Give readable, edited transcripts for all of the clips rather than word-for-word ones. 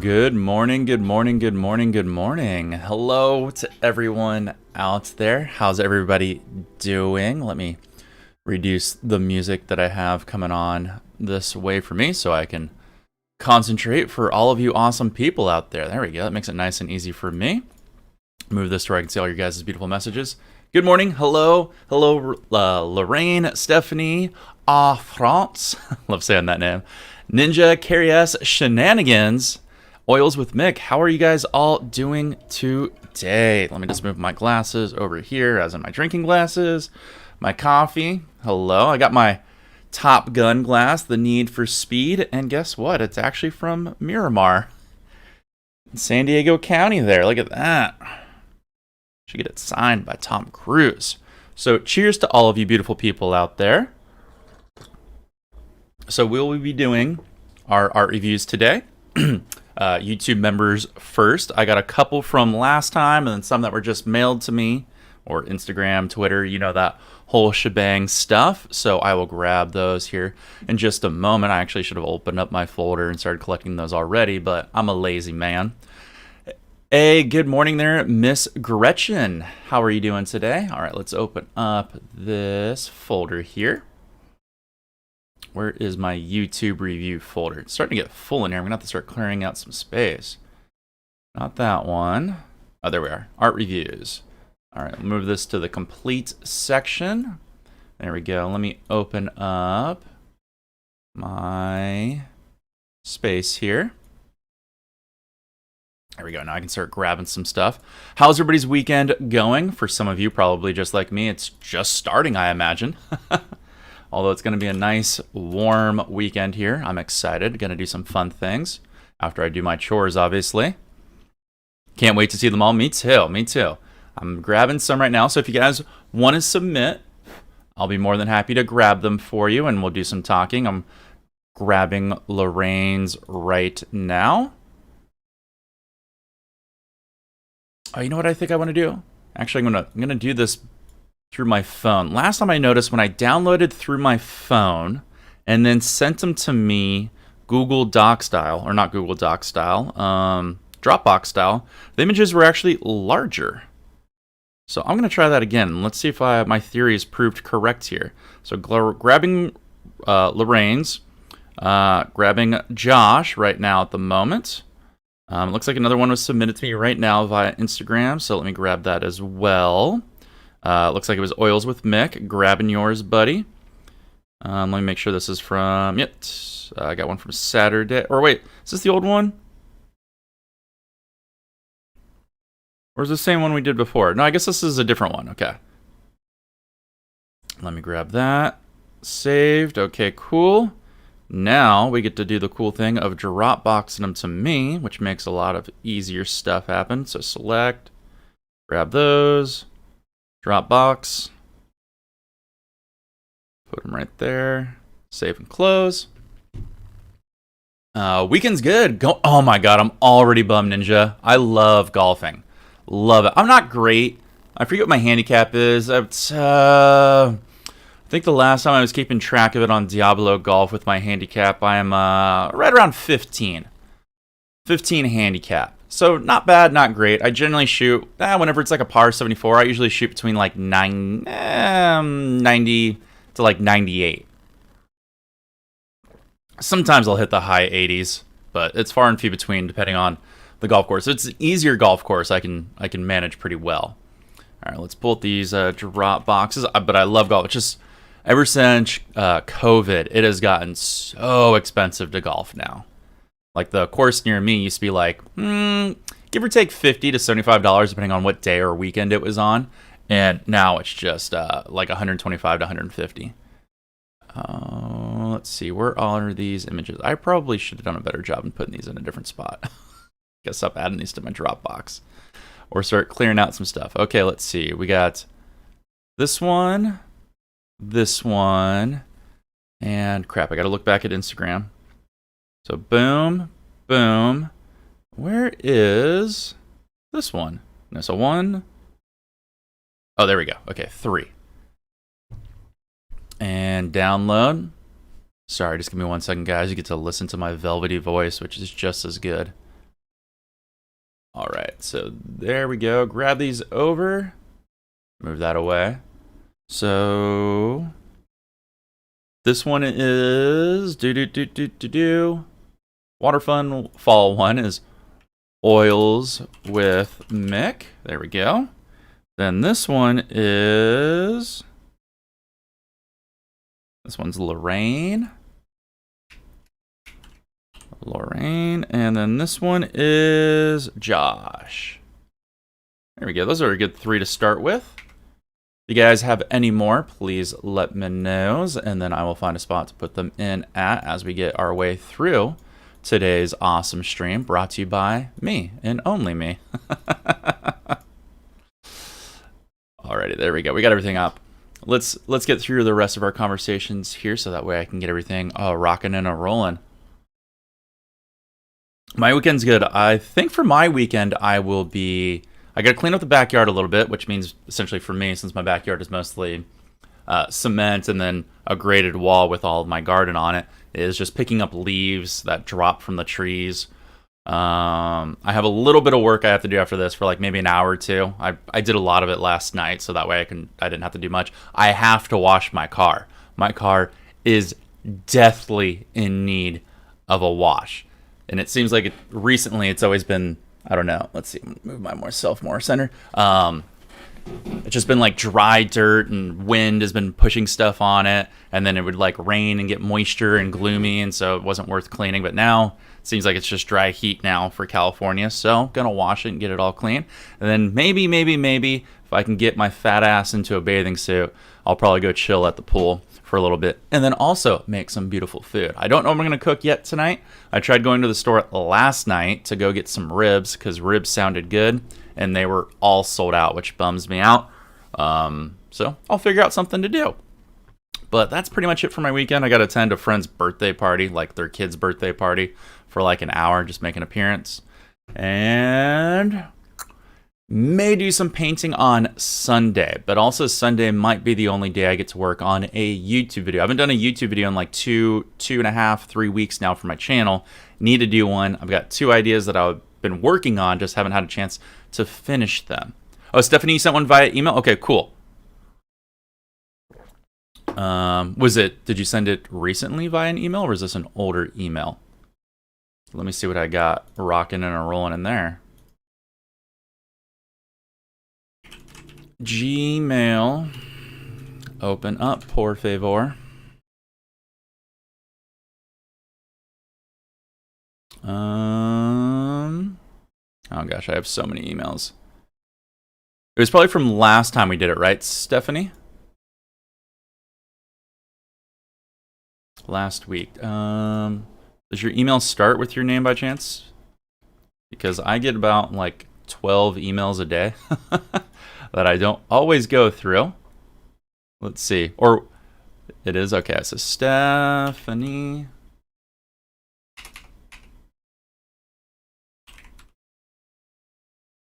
Good morning, good morning, good morning, good morning. Hello to everyone out there. How's everybody doing? Let me reduce the music that I have coming on this way for me so I can concentrate for all of you awesome people out there. There we go. That makes it nice and easy for me. Move this where I can see all your guys' beautiful messages. Good morning. Hello. Hello, Lorraine, Stephanie, France. Love saying that name. Ninja, Carrie S, Shenanigans, Oils with Mick. How are you guys all doing today? Let me just move my glasses over here, as in my drinking glasses, my coffee. Hello. I got my Top Gun glass, the Need for Speed, and guess what? It's actually from Miramar, San Diego County there. Look at that. Should get it signed by Tom Cruise. So cheers to all of you beautiful people out there. So we'll be doing our art reviews today. YouTube members first. I got a couple from last time and then some that were just mailed to me, or Instagram, Twitter, you know, that whole shebang stuff. So I will grab those here in just a moment. I actually should have opened up my folder and started collecting those already, but I'm a lazy man. Hey, good morning there, Miss Gretchen. How are you doing today? All right, let's open up this folder here. Where is my YouTube review folder? It's starting to get full in here. I'm going to have to start clearing out some space. Not that one. Oh, there we are. Art reviews. All right, move this to the complete section. There we go. Let me open up my space here. There we go. Now I can start grabbing some stuff. How's everybody's weekend going? For some of you, probably just like me, it's just starting, I imagine. Although it's going to be a nice, warm weekend here. I'm excited. Going to do some fun things after I do my chores, obviously. Can't wait to see them all. Me too. Me too. I'm grabbing some right now. So if you guys want to submit, I'll be more than happy to grab them for you, and we'll do some talking. I'm grabbing Lorraine's right now. Oh, you know what I think I want to do? Actually, I'm gonna do this through my phone. Last time I noticed when I downloaded through my phone and then sent them to me Google Doc style, or not Google Doc style, Dropbox style, the images were actually larger. So I'm going to try that again. Let's see if my theory is proved correct here. So grabbing Lorraine's, grabbing Josh right now at the moment. Looks like another one was submitted to me right now via Instagram, so let me grab that as well. Looks like it was Oils with Mick. Grabbing yours, buddy. Let me make sure this is from... Yep. I got one from Saturday. Or wait, is this the old one? Or is this the same one we did before? No, I guess this is a different one. Okay. Let me grab that. Saved. Okay, cool. Now we get to do the cool thing of Dropboxing them to me, which makes a lot of easier stuff happen. So select, grab those, Dropbox, put them right there, save and close. Weekend's good. Oh my god, I'm already bummed, Ninja. I love golfing. Love it. I'm not great. I forget what my handicap is. It's, I think the last time I was keeping track of it on Diablo Golf with my handicap, I am right around 15. 15 handicap. So not bad, not great. I generally shoot, whenever it's like a par 74, I usually shoot between like 90 to like 98. Sometimes I'll hit the high 80s, but it's far and few between depending on the golf course. If it's an easier golf course, I can manage pretty well. All right, let's pull these drop boxes. But I love golf. It's just ever since COVID, it has gotten so expensive to golf now. Like the course near me used to be like, give or take $50 to $75 depending on what day or weekend it was on, and now it's just like $125 to $150. Let's see, where are these images? I probably should have done a better job in putting these in a different spot. Guess stop adding these to my Dropbox, or start clearing out some stuff. Okay, let's see. We got this one, and crap, I got to look back at Instagram. So boom, boom. Where is this one? No, so one. Oh, there we go. Okay, 3. And download. Sorry, just give me 1 second, guys. You get to listen to my velvety voice, which is just as good. right, so there we go. Grab these over. Move that away. So this one is Waterfall one is Oils with Mick. There we go. Then this one's Lorraine. And then this one is Josh. There we go. Those are a good 3 to start with. If you guys have any more, please let me know, and then I will find a spot to put them in at as we get our way through today's awesome stream, brought to you by me and only me. Alrighty, there we go. We got everything up. Let's get through the rest of our conversations here, so that way I can get everything rocking and rolling. My weekend's good. I think for my weekend, I got to clean up the backyard a little bit, which means essentially for me, since my backyard is mostly cement and then a graded wall with all of my garden on it, is just picking up leaves that drop from the trees. I have a little bit of work I have to do after this for like maybe an hour or two. I did a lot of it last night, so that way I didn't have to do much. I have to wash my car. My car is deathly in need of a wash. And it seems like recently it's always been, I don't know, let's see, move myself more center. It's just been like dry dirt, and wind has been pushing stuff on it, and then it would like rain and get moisture and gloomy, and so it wasn't worth cleaning. But now it seems like it's just dry heat now for California, so gonna wash it and get it all clean. And then maybe if I can get my fat ass into a bathing suit, I'll probably go chill at the pool for a little bit, and then also make some beautiful food. I don't know what I'm gonna cook yet tonight. I tried going to the store last night to go get some ribs because ribs sounded good, and they were all sold out, which bums me out. So I'll figure out something to do. But that's pretty much it for my weekend. I got to attend a friend's birthday party, like their kid's birthday party, for like an hour, just make an appearance. And may do some painting on Sunday, but also Sunday might be the only day I get to work on a YouTube video. I haven't done a YouTube video in like 2.5, 3 weeks now for my channel. Need to do one. I've got 2 ideas that I've been working on, just haven't had a chance to finish them. Oh, Stephanie, you sent one via email? Okay, cool. Did you send it recently via an email, or is this an older email? Let me see what I got rocking and rolling in there. Gmail. Open up, por favor. Oh gosh, I have so many emails. It was probably from last time we did it, right, Stephanie? Last week. Does your email start with your name by chance? Because I get about like 12 emails a day that I don't always go through. Let's see. Or it is okay. So Stephanie.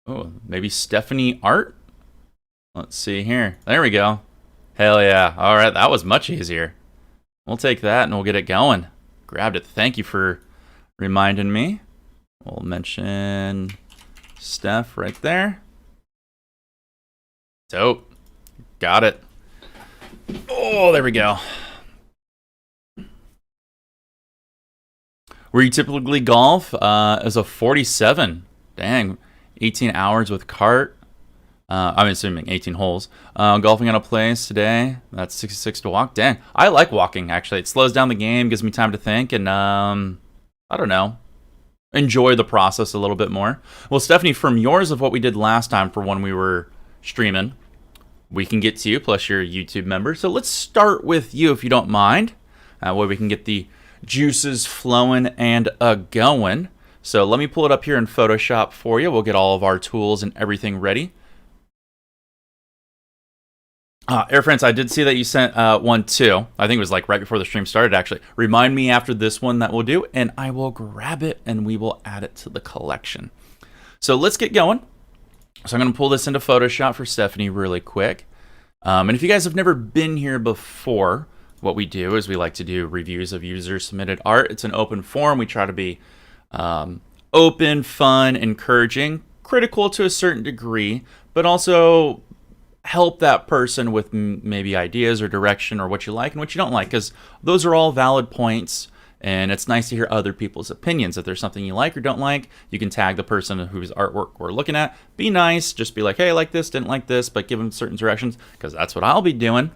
Oh, maybe Stephanie Art? Let's see here. There we go. Hell yeah. All right, that was much easier. We'll take that and we'll get it going. Grabbed it. Thank you for reminding me. We'll mention Steph right there. Dope. Got it. Oh, there we go. Where you typically golf is a 47. Dang. 18 hours with cart. I'm assuming 18 holes. Golfing at a place today. That's 66 to walk. Dang. I like walking, actually. It slows down the game, gives me time to think, and I don't know, enjoy the process a little bit more. Well, Stephanie, from yours of what we did last time for when we were streaming, we can get to you, plus you're a YouTube member. So let's start with you, if you don't mind. That way we can get the juices flowing and going. So let me pull it up here in Photoshop for you. We'll get all of our tools and everything ready. Air France, I did see that you sent one too. I think it was like right before the stream started, actually. Remind me after this one that we'll do, and I will grab it and we will add it to the collection. So let's get going. So I'm going to pull this into Photoshop for Stephanie really quick. And if you guys have never been here before, what we do is we like to do reviews of user-submitted art. It's an open forum. We try to be open, fun, encouraging, critical to a certain degree, but also help that person with maybe ideas or direction or what you like and what you don't like, because those are all valid points. And it's nice to hear other people's opinions. If there's something you like or don't like, you can tag the person whose artwork we're looking at. Be nice. Just be like, hey, I like this, didn't like this, but give them certain directions, because that's what I'll be doing.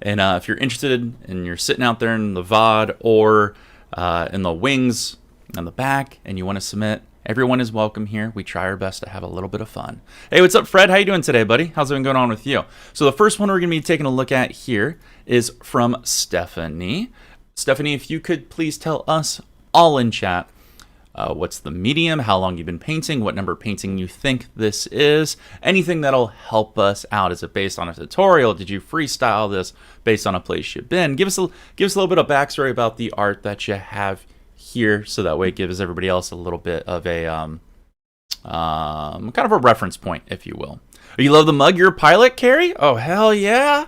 And if you're interested and you're sitting out there in the VOD or in the wings on the back and you want to submit, everyone is welcome here. We try our best to have a little bit of fun. Hey, what's up, Fred? How you doing today, buddy? How's it been going on with you? So the first one we're going to be taking a look at here is from Stephanie. Stephanie, if you could please tell us all in chat what's the medium, how long you've been painting, what number painting you think this is, anything that'll help us out. Is it based on a tutorial? Did you freestyle this based on a place you've been? Give us a little bit of backstory about the art that you have here, so that way it gives everybody else a little bit of a kind of a reference point, if you will. Oh, you love the mug? You're a pilot, Carrie? Oh, hell yeah.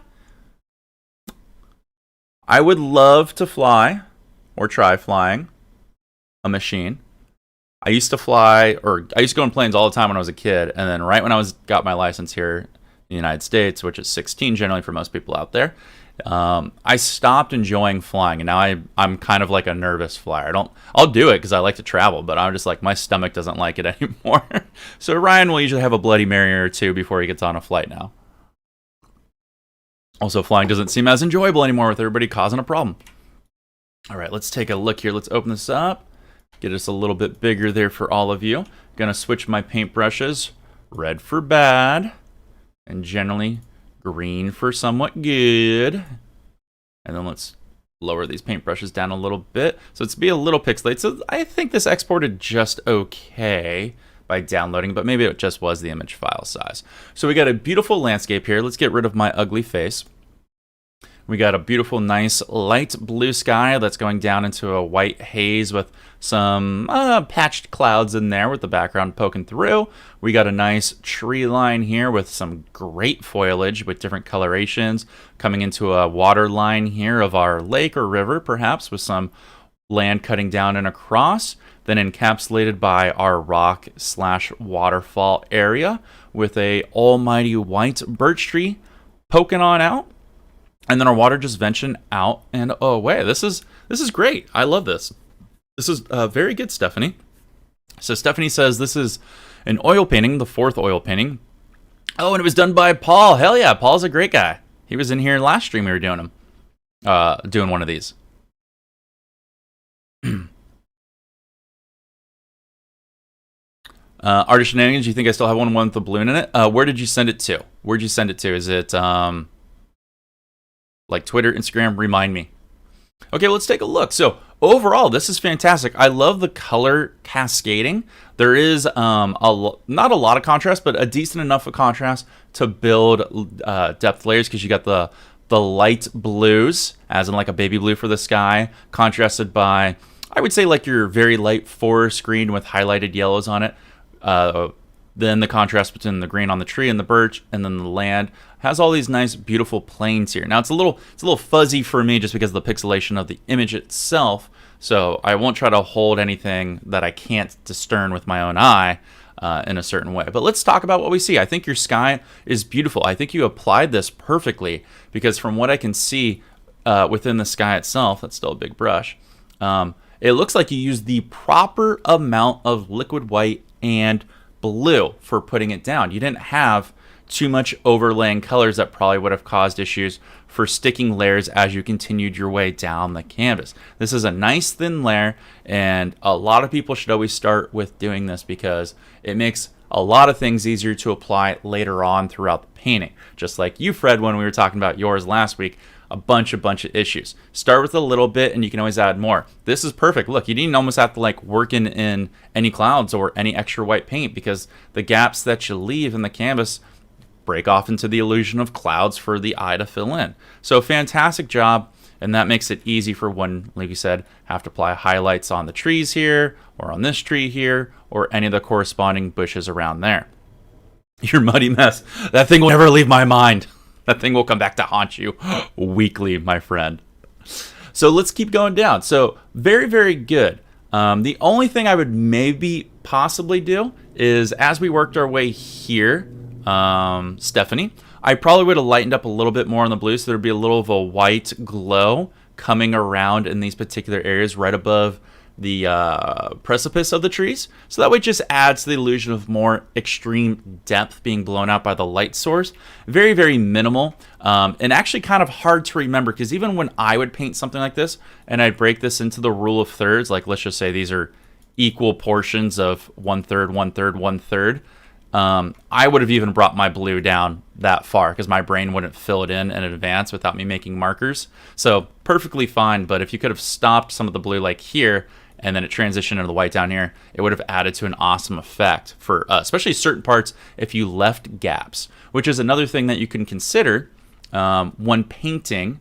I would love to fly or try flying a machine. I used to go on planes all the time when I was a kid, and then right when I got my license here in the United States, which is 16 generally for most people out there, I stopped enjoying flying, and now I'm kind of like a nervous flyer. I'll do it because I like to travel, but I'm just like, my stomach doesn't like it anymore. So Ryan will usually have a Bloody Mary or two before he gets on a flight now. Also, flying doesn't seem as enjoyable anymore with everybody causing a problem. All right, let's take a look here. Let's open this up. Get us a little bit bigger there for all of you. Gonna switch my paintbrushes. Red for bad, and generally green for somewhat good. And then let's lower these paintbrushes down a little bit, so it's be a little pixelated. So I think this exported just okay by downloading, but maybe it just was the image file size. So we got a beautiful landscape here. Let's get rid of my ugly face. We got a beautiful, nice light blue sky that's going down into a white haze with some patched clouds in there with the background poking through. We got a nice tree line here with some great foliage with different colorations coming into a water line here of our lake or river, perhaps, with some land cutting down and across, then encapsulated by our rock / waterfall area with a almighty white birch tree poking on out. And then our water just venting out and away. This is great. I love this. This is very good, Stephanie. So Stephanie says this is an oil painting, the 4th oil painting. Oh, and it was done by Paul. Hell yeah, Paul's a great guy. He was in here last stream we were doing doing one of these. Artist Shenanigans, you think I still have one with the balloon in it? Where did you send it to? Where'd you send it to? Is it like Twitter, Instagram? Remind me. Okay, let's take a look. So overall, this is fantastic. I love the color cascading. There is not a lot of contrast, but a decent enough of contrast to build depth layers, because you got the light blues, as in like a baby blue for the sky, contrasted by, I would say, like your very light forest green with highlighted yellows on it. Then the contrast between the green on the tree and the birch, and then the land has all these nice, beautiful planes here. Now it's a little fuzzy for me just because of the pixelation of the image itself. So I won't try to hold anything that I can't discern with my own eye in a certain way. But let's talk about what we see. I think your sky is beautiful. I think you applied this perfectly, because from what I can see within the sky itself, that's still a big brush. It looks like you used the proper amount of liquid white and blue for putting it down. You didn't have too much overlaying colors that probably would have caused issues for sticking layers as you continued your way down the canvas. This is a nice thin layer, and a lot of people should always start with doing this because it makes a lot of things easier to apply later on throughout the painting. Just like you, Fred, when we were talking about yours last week, a bunch of issues. Start with a little bit and you can always add more. This is perfect. Look, you didn't almost have to like work in any clouds or any extra white paint, because the gaps that you leave in the canvas break off into the illusion of clouds for the eye to fill in. So fantastic job, and that makes it easy for when, like you said, have to apply highlights on the trees here or on this tree here or any of the corresponding bushes around there. Your muddy mess. That thing will never leave my mind. That thing will come back to haunt you weekly, my friend. So let's keep going down. So very, very good. The only thing I would maybe possibly do is, as we worked our way here, Stephanie, I probably would have lightened up a little bit more on the blue, so there'd be a little of a white glow coming around in these particular areas right above the precipice of the trees. So that way it just adds to the illusion of more extreme depth being blown out by the light source. Very, very minimal, and actually kind of hard to remember, because even when I would paint something like this and I'd break this into the rule of thirds, like let's just say these are equal portions of 1/3, 1/3, 1/3, I would have even brought my blue down that far because my brain wouldn't fill it in advance without me making markers. So perfectly fine, but if you could have stopped some of the blue like here and then it transitioned into the white down here, it would have added to an awesome effect for especially certain parts if you left gaps, which is another thing that you can consider when painting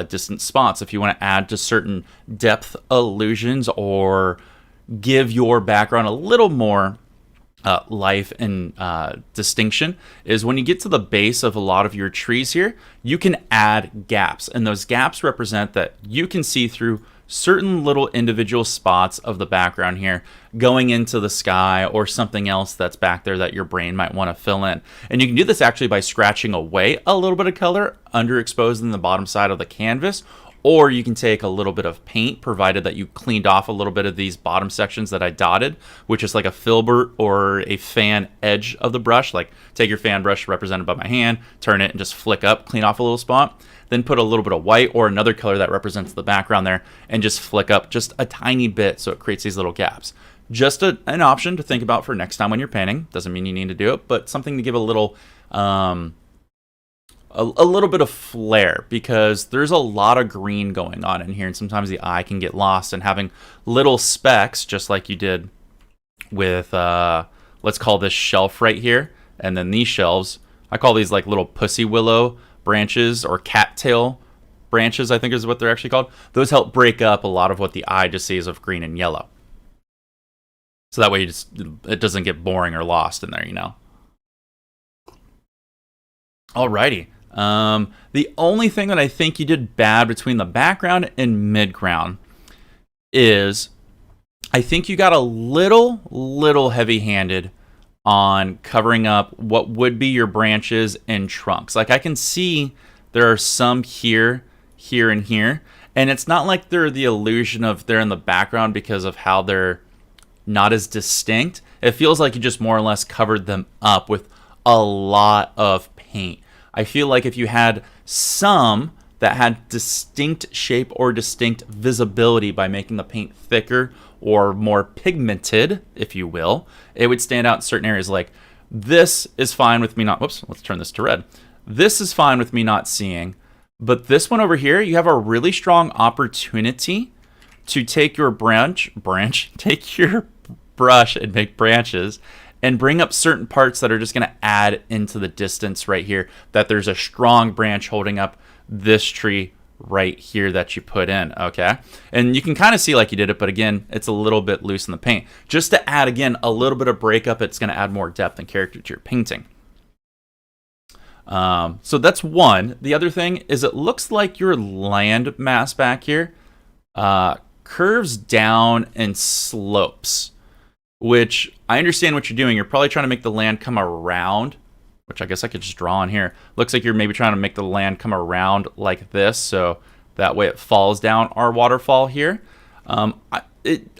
distant spots. If you want to add to certain depth illusions or give your background a little more life and distinction, is when you get to the base of a lot of your trees here, you can add gaps, and those gaps represent that you can see through certain little individual spots of the background here going into the sky or something else that's back there that your brain might want to fill in. And you can do this actually by scratching away a little bit of color underexposed in the bottom side of the canvas, or you can take a little bit of paint, provided that you cleaned off a little bit of these bottom sections that I dotted, which is like a filbert or a fan edge of the brush. Like take your fan brush represented by my hand, turn it and just flick up, clean off a little spot, then put a little bit of white or another color that represents the background there and just flick up just a tiny bit so it creates these little gaps. Just an option to think about for next time when you're painting. Doesn't mean you need to do it, but something to give a little bit of flair, because there's a lot of green going on in here, and sometimes the eye can get lost, and having little specks just like you did with let's call this shelf right here, and then these shelves, I call these like little pussy willow branches or cattail branches, I think is what they're actually called. Those help break up a lot of what the eye just sees of green and yellow, so that way it doesn't get boring or lost in there, you know. Alrighty. The only thing that I think you did bad between the background and midground is I think you got a little heavy-handed on covering up what would be your branches and trunks. Like I can see there are some here, and here, and it's not like they're the illusion of they're in the background because of how they're not as distinct. It feels like you just more or less covered them up with a lot of paint. I feel like if you had some that had distinct shape or distinct visibility by making the paint thicker or more pigmented, if you will, it would stand out in certain areas. Like this is fine with me not, whoops, let's turn this to red. This is fine with me not seeing, but this one over here, you have a really strong opportunity to take your take your brush and make branches and bring up certain parts that are just going to add into the distance right here, that there's a strong branch holding up this tree right here that you put in, okay? And you can kind of see like you did it, but again, it's a little bit loose in the paint. Just to add, again, a little bit of breakup, it's going to add more depth and character to your painting. So that's one. The other thing is it looks like your land mass back here curves down and slopes, which I understand what you're doing. You're probably trying to make the land come around, which I guess I could just draw on here. Looks like you're maybe trying to make the land come around like this, so that way it falls down our waterfall here. You would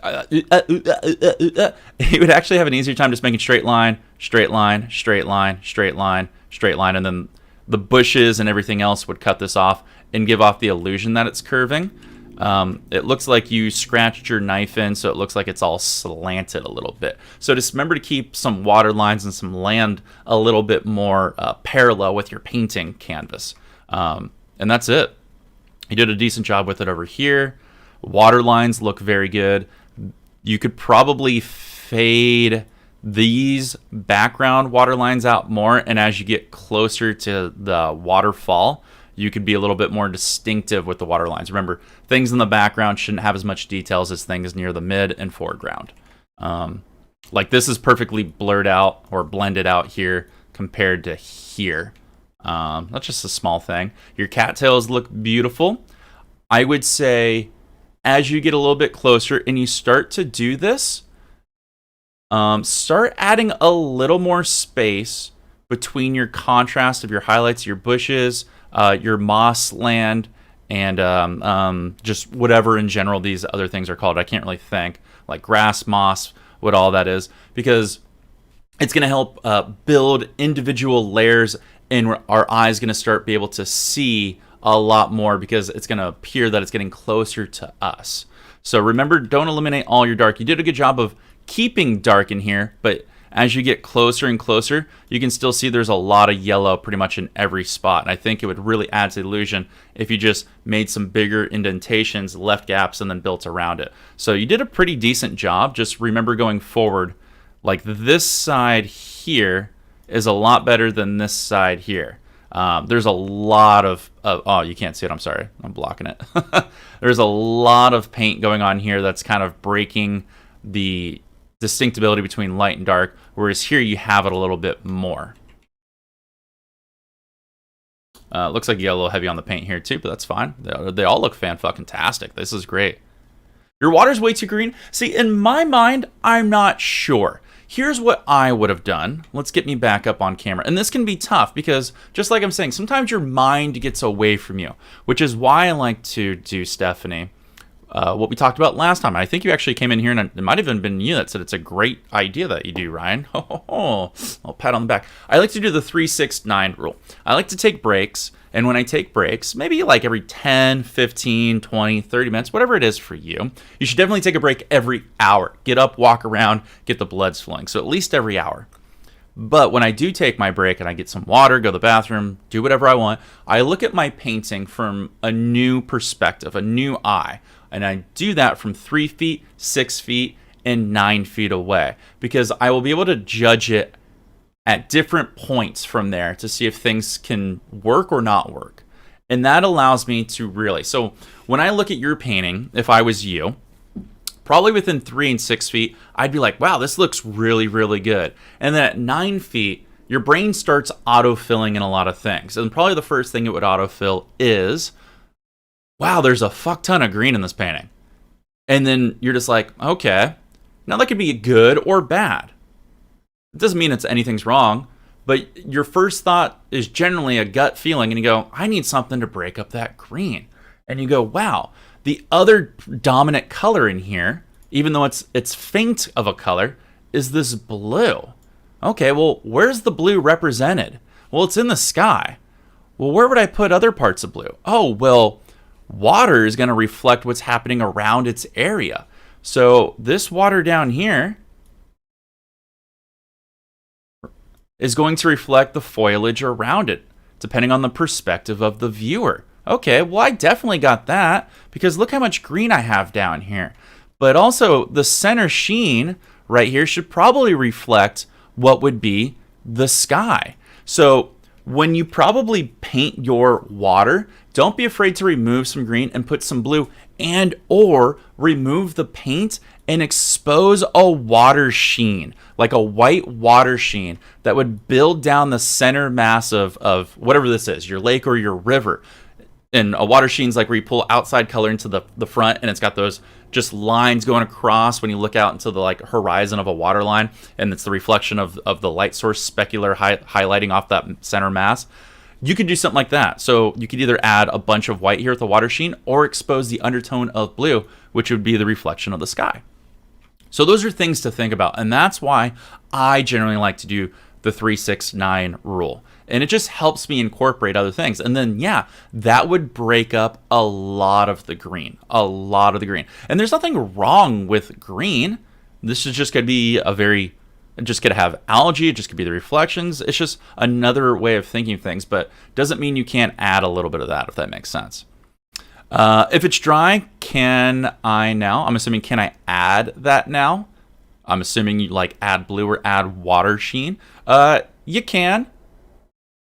actually have an easier time just making straight line, straight line, straight line, straight line, straight line, and then the bushes and everything else would cut this off and give off the illusion that it's curving. It looks like you scratched your knife in, so it looks like it's all slanted a little bit. So just remember to keep some water lines and some land a little bit more parallel with your painting canvas. And that's it. You did a decent job with it over here. Water lines look very good. You could probably fade these background water lines out more, and as you get closer to the waterfall, you could be a little bit more distinctive with the water lines. Remember, things in the background shouldn't have as much details as things near the mid and foreground. Like this is perfectly blurred out or blended out here compared to here. That's just a small thing. Your cattails look beautiful. I would say as you get a little bit closer and you start to do this, Start adding a little more space between your contrast of your highlights, your bushes, your moss land, and just whatever in general these other things are called. I can't really think, like grass, moss, what all that is, because it's going to help build individual layers, and our eyes going to start be able to see a lot more because it's going to appear that it's getting closer to us. So remember, don't eliminate all your dark. You did a good job of keeping dark in here, but as you get closer and closer, you can still see there's a lot of yellow pretty much in every spot. And I think it would really add to the illusion if you just made some bigger indentations, left gaps, and then built around it. So you did a pretty decent job. Just remember going forward, like this side here is a lot better than this side here. There's a lot of oh, you can't see it. I'm sorry. I'm blocking it. There's a lot of paint going on here that's kind of breaking the distinctability between light and dark, whereas here you have it a little bit more. Looks like you got a little heavy on the paint here too, but that's fine. They all look fan-fucking-tastic. This is great. Your water's way too green. See, in my mind, I'm not sure. Here's what I would have done. Let's get me back up on camera. And this can be tough because, just like I'm saying, sometimes your mind gets away from you, which is why I like to do, Stephanie, what we talked about last time. I think you actually came in here, and it might have even been you that said it's a great idea that you do, Ryan. I'll pat on the back. I like to do the 3-6-9 rule. I like to take breaks, and when I take breaks, maybe like every 10, 15, 20, 30 minutes, whatever it is for you, you should definitely take a break every hour. Get up, walk around, get the bloods flowing. So at least every hour. But when I do take my break and I get some water, go to the bathroom, do whatever I want, I look at my painting from a new perspective, a new eye. And I do that from 3 feet, 6 feet, and 9 feet away, because I will be able to judge it at different points from there to see if things can work or not work. And that allows me to really, so when I look at your painting, if I was you, probably within 3 and 6 feet, I'd be like, wow, this looks really, really good. And then at 9 feet, your brain starts autofilling in a lot of things. And probably the first thing it would autofill is, wow, there's a fuck ton of green in this painting. And then you're just like, okay, now that could be good or bad. It doesn't mean anything's wrong, but your first thought is generally a gut feeling, and you go, I need something to break up that green. And you go, wow, the other dominant color in here, even though it's faint of a color, is this blue. Okay, well, where's the blue represented? Well, it's in the sky. Well, where would I put other parts of blue? Oh, well, water is going to reflect what's happening around its area. So this water down here is going to reflect the foliage around it, depending on the perspective of the viewer. Okay, well, I definitely got that, because look how much green I have down here. But also, the center sheen right here should probably reflect what would be the sky. So when you probably paint your water, don't be afraid to remove some green and put some blue, and or remove the paint and expose a water sheen, like a white water sheen that would build down the center mass of whatever this is, your lake or your river. And a water sheen's like where you pull outside color into the front, and it's got those just lines going across when you look out into the like horizon of a water line, and it's the reflection of the light source specular highlighting off that center mass. You could do something like that. So you could either add a bunch of white here with the water sheen, or expose the undertone of blue, which would be the reflection of the sky. So those are things to think about, and that's why I generally like to do the 3-6-9 rule. And it just helps me incorporate other things. And then, yeah, that would break up a lot of the green. A lot of the green. And there's nothing wrong with green. This is just going to be just going to have algae. It just could be the reflections. It's just another way of thinking things. But doesn't mean you can't add a little bit of that, if that makes sense. If it's dry, can I add that now? I'm assuming you like add blue or add water sheen. You can.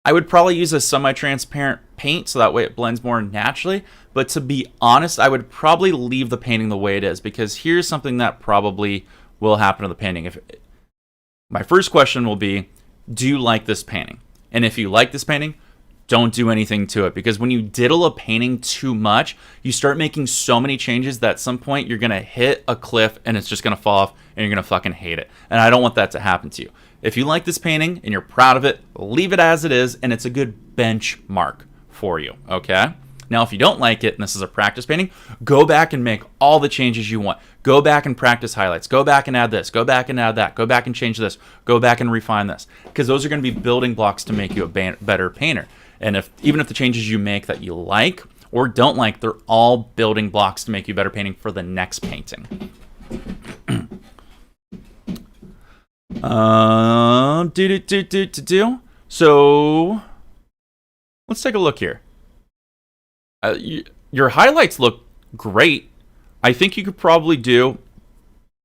I would probably use a semi-transparent paint so that way it blends more naturally. But to be honest, I would probably leave the painting the way it is, because here's something that probably will happen to the painting. My first question will be, do you like this painting? And if you like this painting, don't do anything to it, because when you diddle a painting too much, you start making so many changes that at some point you're going to hit a cliff and it's just going to fall off and you're going to fucking hate it. And I don't want that to happen to you. If you like this painting and you're proud of it, leave it as it is, and it's a good benchmark for you, okay? Now, if you don't like it and this is a practice painting, go back and make all the changes you want. Go back and practice highlights. Go back and add this. Go back and add that. Go back and change this. Go back and refine this, because those are going to be building blocks to make you a better painter. And even if the changes you make that you like or don't like, they're all building blocks to make you better painting for the next painting. So let's take a look here. Your highlights look great. I think you could probably do.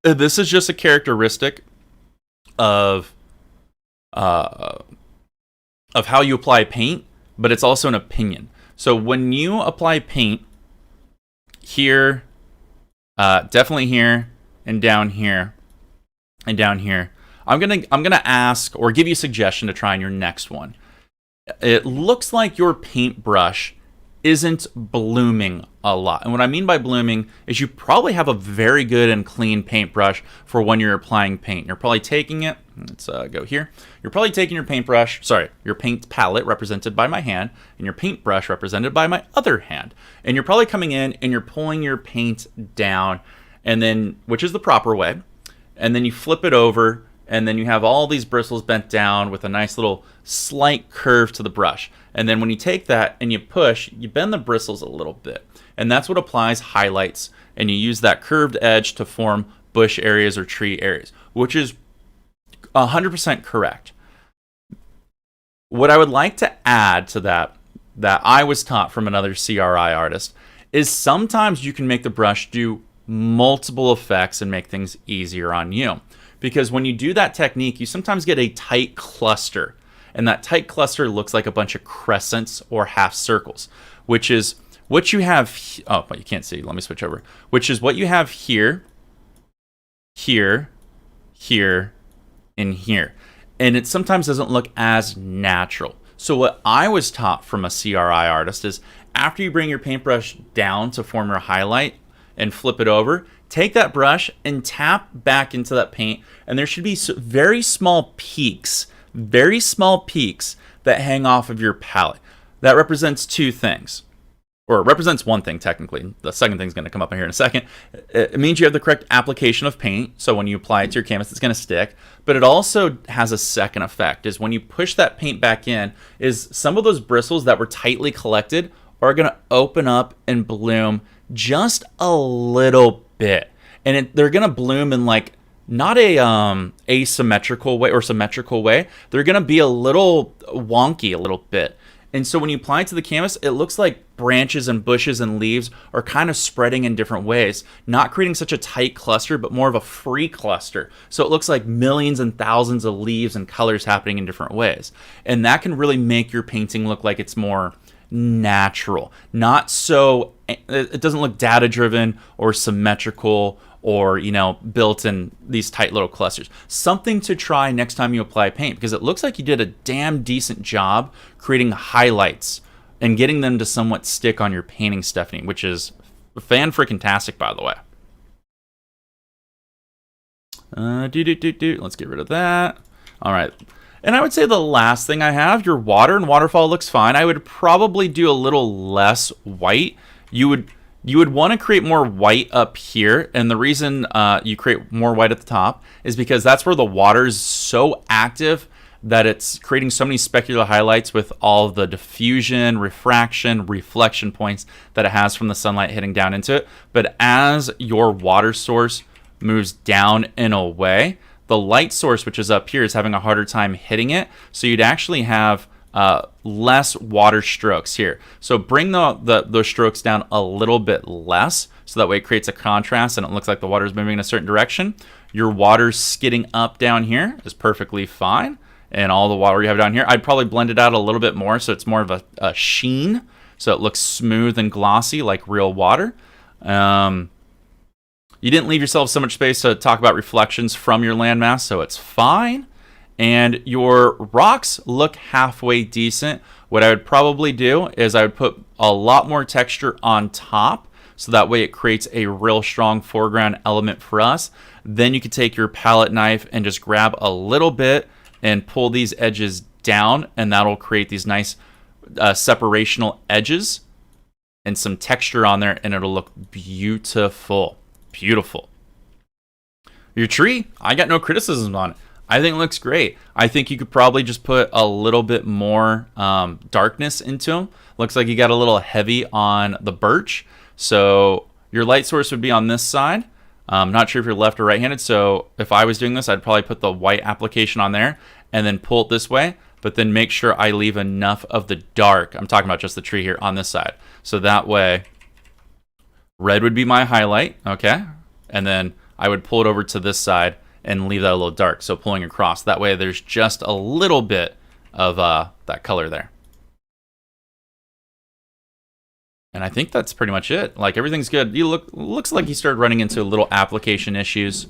This is just a characteristic of how you apply paint, but it's also an opinion. So when you apply paint here, definitely here, and down here, and down here, I'm gonna ask or give you a suggestion to try on your next one. It looks like your paintbrush isn't blooming a lot. And what I mean by blooming is you probably have a very good and clean paintbrush for when you're applying paint. You're probably taking it, let's go here. You're probably taking your your paint palette represented by my hand and your paintbrush represented by my other hand. And you're probably coming in and you're pulling your paint down, and then, which is the proper way, and then you flip it over, and then you have all these bristles bent down with a nice little slight curve to the brush. And then when you take that and you push, you bend the bristles a little bit. And that's what applies highlights. And you use that curved edge to form bush areas or tree areas, which is 100% correct. What I would like to add to that I was taught from another CRI artist, is sometimes you can make the brush do multiple effects and make things easier on you. Because when you do that technique, you sometimes get a tight cluster. And that tight cluster looks like a bunch of crescents or half circles, which is what you have. Oh, but you can't see. Let me switch over. Which is what you have here, here, here, and here. And it sometimes doesn't look as natural. So what I was taught from a CRI artist is, after you bring your paintbrush down to form your highlight and flip it over, take that brush and tap back into that paint, and there should be very small peaks that hang off of your palette. That represents two things, or it represents one thing technically. The second thing is going to come up here in a second. It means you have the correct application of paint, so when you apply it to your canvas, it's going to stick. But it also has a second effect, is when you push that paint back in, is some of those bristles that were tightly collected are going to open up and bloom just a little bit. And they're going to bloom in like not a asymmetrical way or symmetrical way. They're going to be a little wonky a little bit. And so when you apply it to the canvas, it looks like branches and bushes and leaves are kind of spreading in different ways, not creating such a tight cluster, but more of a free cluster. So it looks like millions and thousands of leaves and colors happening in different ways. And that can really make your painting look like it's more natural, not so, it doesn't look data driven or symmetrical or, you know, built in these tight little clusters. Something to try next time you apply paint, because it looks like you did a damn decent job creating highlights and getting them to somewhat stick on your painting, Stephanie, which is fan-freaking-tastic, by the way. Let's get rid of that. All right. And I would say the last thing I have, your water and waterfall looks fine. I would probably do a little less white. You would want to create more white up here, and the reason you create more white at the top is because that's where the water is so active that it's creating so many specular highlights with all the diffusion, refraction, reflection points that it has from the sunlight hitting down into it. But as your water source moves down and away, the light source, which is up here, is having a harder time hitting it. So you'd actually have less water strokes here. So bring those strokes down a little bit less, so that way it creates a contrast and it looks like the water is moving in a certain direction. Your water skidding up down here is perfectly fine. And all the water you have down here, I'd probably blend it out a little bit more so it's more of a sheen, so it looks smooth and glossy like real water. You didn't leave yourself so much space to talk about reflections from your landmass, so it's fine. and your rocks look halfway decent. What I would probably do is I would put a lot more texture on top, so that way it creates a real strong foreground element for us. Then you could take your palette knife and just grab a little bit and pull these edges down, and that'll create these nice separational edges and some texture on there, and it'll look beautiful. Beautiful. Your tree, I got no criticisms on it. I think it looks great. I think you could probably just put a little bit more darkness into them. Looks like you got a little heavy on the birch. So your light source would be on this side. I'm not sure if you're left or right-handed, so if I was doing this, I'd probably put the white application on there and then pull it this way, but then make sure I leave enough of the dark. I'm talking about just the tree here on this side. So that way, red would be my highlight, okay? And then I would pull it over to this side and leave that a little dark, so pulling across. That way there's just a little bit of that color there. And I think that's pretty much it. Like, everything's good. Looks like you started running into little application issues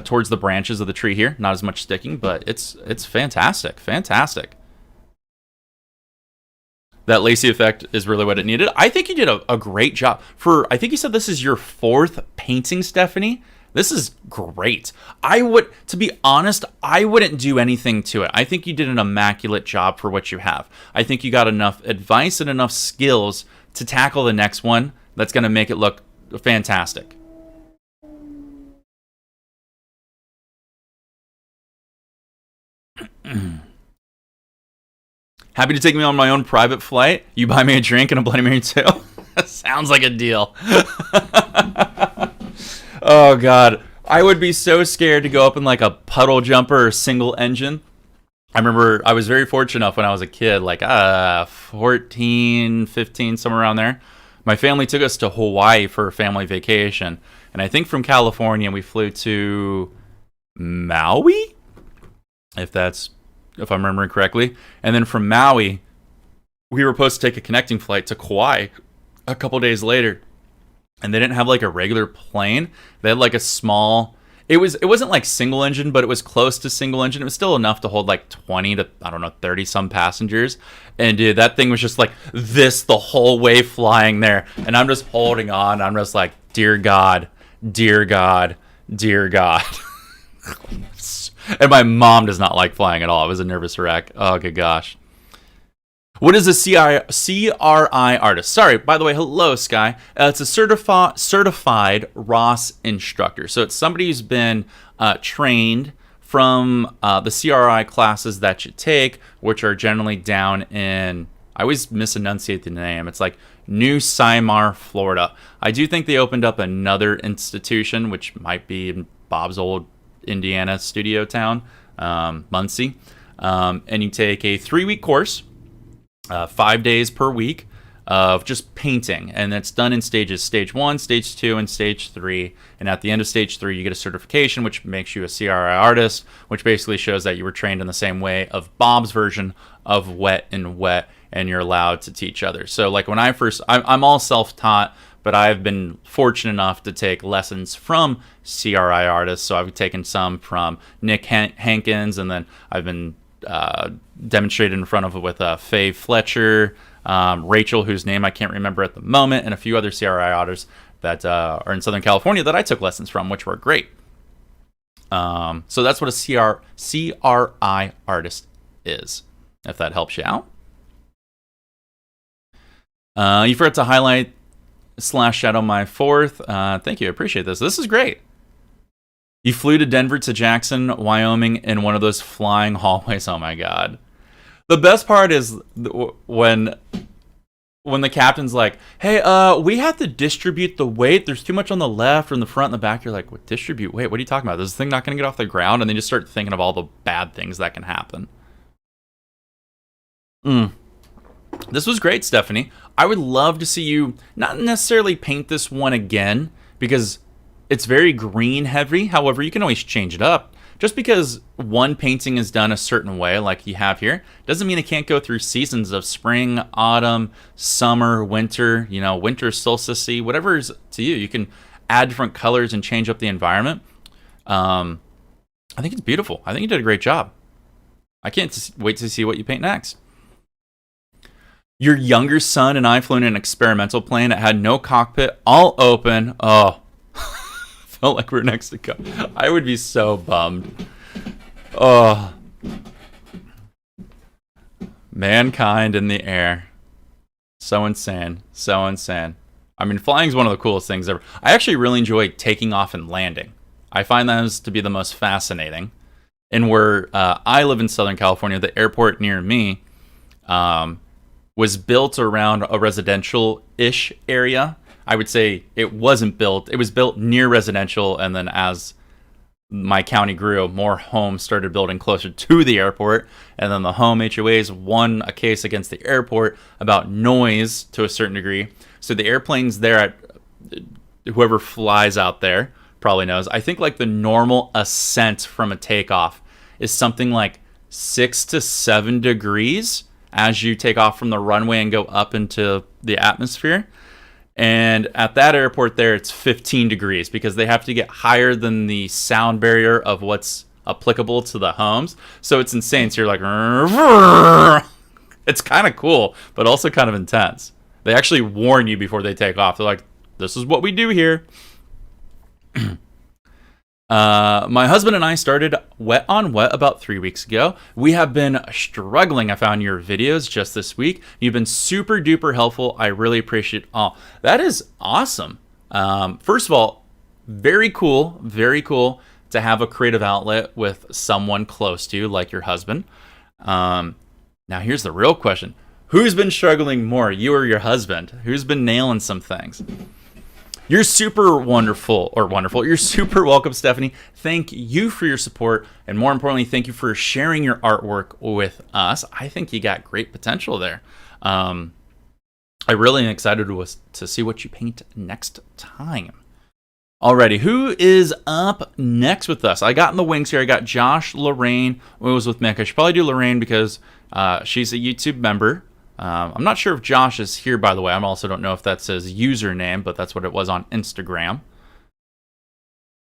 towards the branches of the tree here. Not as much sticking, but it's fantastic. Fantastic. That lacy effect is really what it needed. I think you did a great job. I think you said this is your 4th painting, Stephanie. This is great. To be honest, I wouldn't do anything to it. I think you did an immaculate job for what you have. I think you got enough advice and enough skills to tackle the next one that's going to make it look fantastic. Happy to take me on my own private flight. You buy me a drink and a Bloody Mary too. Sounds like a deal. Oh, God. I would be so scared to go up in like a puddle jumper or single engine. I remember I was very fortunate enough when I was a kid, like 14, 15, somewhere around there. My family took us to Hawaii for a family vacation. And I think from California, we flew to Maui, if I'm remembering correctly. And then from Maui, we were supposed to take a connecting flight to Kauai a couple days later. And they didn't have like a regular plane. They had like a small, it wasn't like single engine, but it was close to single engine. It was still enough to hold like 20 to, 30 some passengers. And dude, that thing was just like this the whole way flying there. And I'm just holding on. I'm just like, dear God, dear God, dear God. And my mom does not like flying at all. It was a nervous wreck. Oh, good gosh. What is a CRI artist? Sorry, by the way, hello, Sky. It's a certified ROS instructor. So it's somebody who's been trained from the CRI classes that you take, which are generally down in, I always misenunciate the name. It's like New Symar, Florida. I do think they opened up another institution, which might be in Bob's old Indiana studio town, Muncie. And you take a 3-week course. 5 days per week of just painting, and it's done in stages: stage 1, stage 2, and stage 3. And at the end of stage 3, you get a certification, which makes you a CRI artist, which basically shows that you were trained in the same way of Bob's version of wet and wet, and you're allowed to teach others. So like when I'm all self-taught, but I've been fortunate enough to take lessons from CRI artists. So I've taken some from Nick Hankins, and then I've been demonstrated in front of with Faye Fletcher, Rachel, whose name I can't remember at the moment, and a few other CRI artists that are in Southern California that I took lessons from, which were great. So that's what a CRI artist is, if that helps you out. You forgot to highlight / shadow my 4th. Thank you. I appreciate this. This is great. You flew to Denver to Jackson, Wyoming in one of those flying hallways. Oh my God. The best part is when the captain's like, hey, we have to distribute the weight. There's too much on the left or in the front and the back. You're like, what, distribute weight? What are you talking about? Is this thing not going to get off the ground? And then you start thinking of all the bad things that can happen. This was great, Stephanie. I would love to see you not necessarily paint this one again, because it's very green heavy. However, you can always change it up. Just because one painting is done a certain way, like you have here, doesn't mean it can't go through seasons of spring, autumn, summer, winter, winter solstice, whatever is to you. You can add different colors and change up the environment. I think it's beautiful. I think you did a great job. I can't wait to see what you paint next. Your younger son and I flew in an experimental plane that had no cockpit, all open. Oh, felt like we were next to go. I would be so bummed. Oh, mankind in the air. So insane. So insane. I mean, flying is one of the coolest things ever. I actually really enjoy taking off and landing. I find those to be the most fascinating. And where I live in Southern California, the airport near me was built around a residential-ish area. I would say it wasn't built. It was built near residential, and then as my county grew, more homes started building closer to the airport, and then the home HOAs won a case against the airport about noise to a certain degree. So the airplanes there, whoever flies out there probably knows, I think like the normal ascent from a takeoff is something like 6 to 7 degrees as you take off from the runway and go up into the atmosphere. And at that airport there, it's 15 degrees because they have to get higher than the sound barrier of what's applicable to the homes. So it's insane. So you're like, it's kind of cool, but also kind of intense. They actually warn you before they take off. They're like, this is what we do here. My husband and I started Wet on Wet about 3 weeks ago. We have been struggling. I found your videos just this week. You've been super duper helpful. I really appreciate it all. That is awesome. First of all, very cool to have a creative outlet with someone close to you, like your husband. Now here's the real question. Who's been struggling more, you or your husband? Who's been nailing some things? You're super wonderful. You're super welcome, Stephanie. Thank you for your support. And more importantly, thank you for sharing your artwork with us. I think you got great potential there. I really am excited to see what you paint next time. Alrighty, who is up next with us? I got in the wings here. I got Josh, Lorraine. It was with Mick. I should probably do Lorraine because she's a YouTube member. I'm not sure if Josh is here, by the way. I also don't know if that's his username, but that's what it was on Instagram.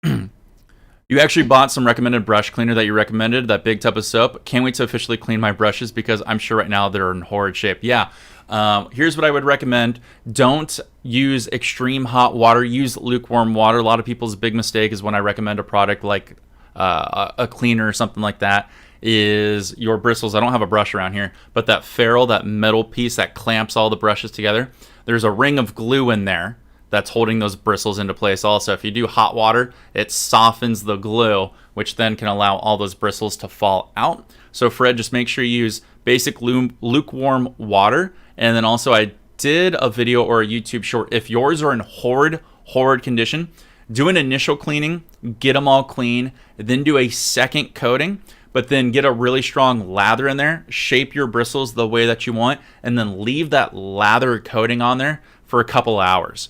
You actually bought some recommended brush cleaner that you recommended, that big tub of soap. Can't wait to officially clean my brushes because I'm sure right now they're in horrid shape. Yeah, here's what I would recommend. Don't use extreme hot water. Use lukewarm water. A lot of people's big mistake is when I recommend a product like a cleaner or something like that, is your bristles. I don't have a brush around here, but that ferrule, that metal piece that clamps all the brushes together, there's a ring of glue in there that's holding those bristles into place also. If you do hot water, it softens the glue, which then can allow all those bristles to fall out. So Fred, just make sure you use basic lukewarm water. And then also I did a video or a YouTube short. If yours are in horrid condition, do an initial cleaning, get them all clean, then do a second coating, but then get a really strong lather in there, shape your bristles the way that you want, and then leave that lather coating on there for a couple hours.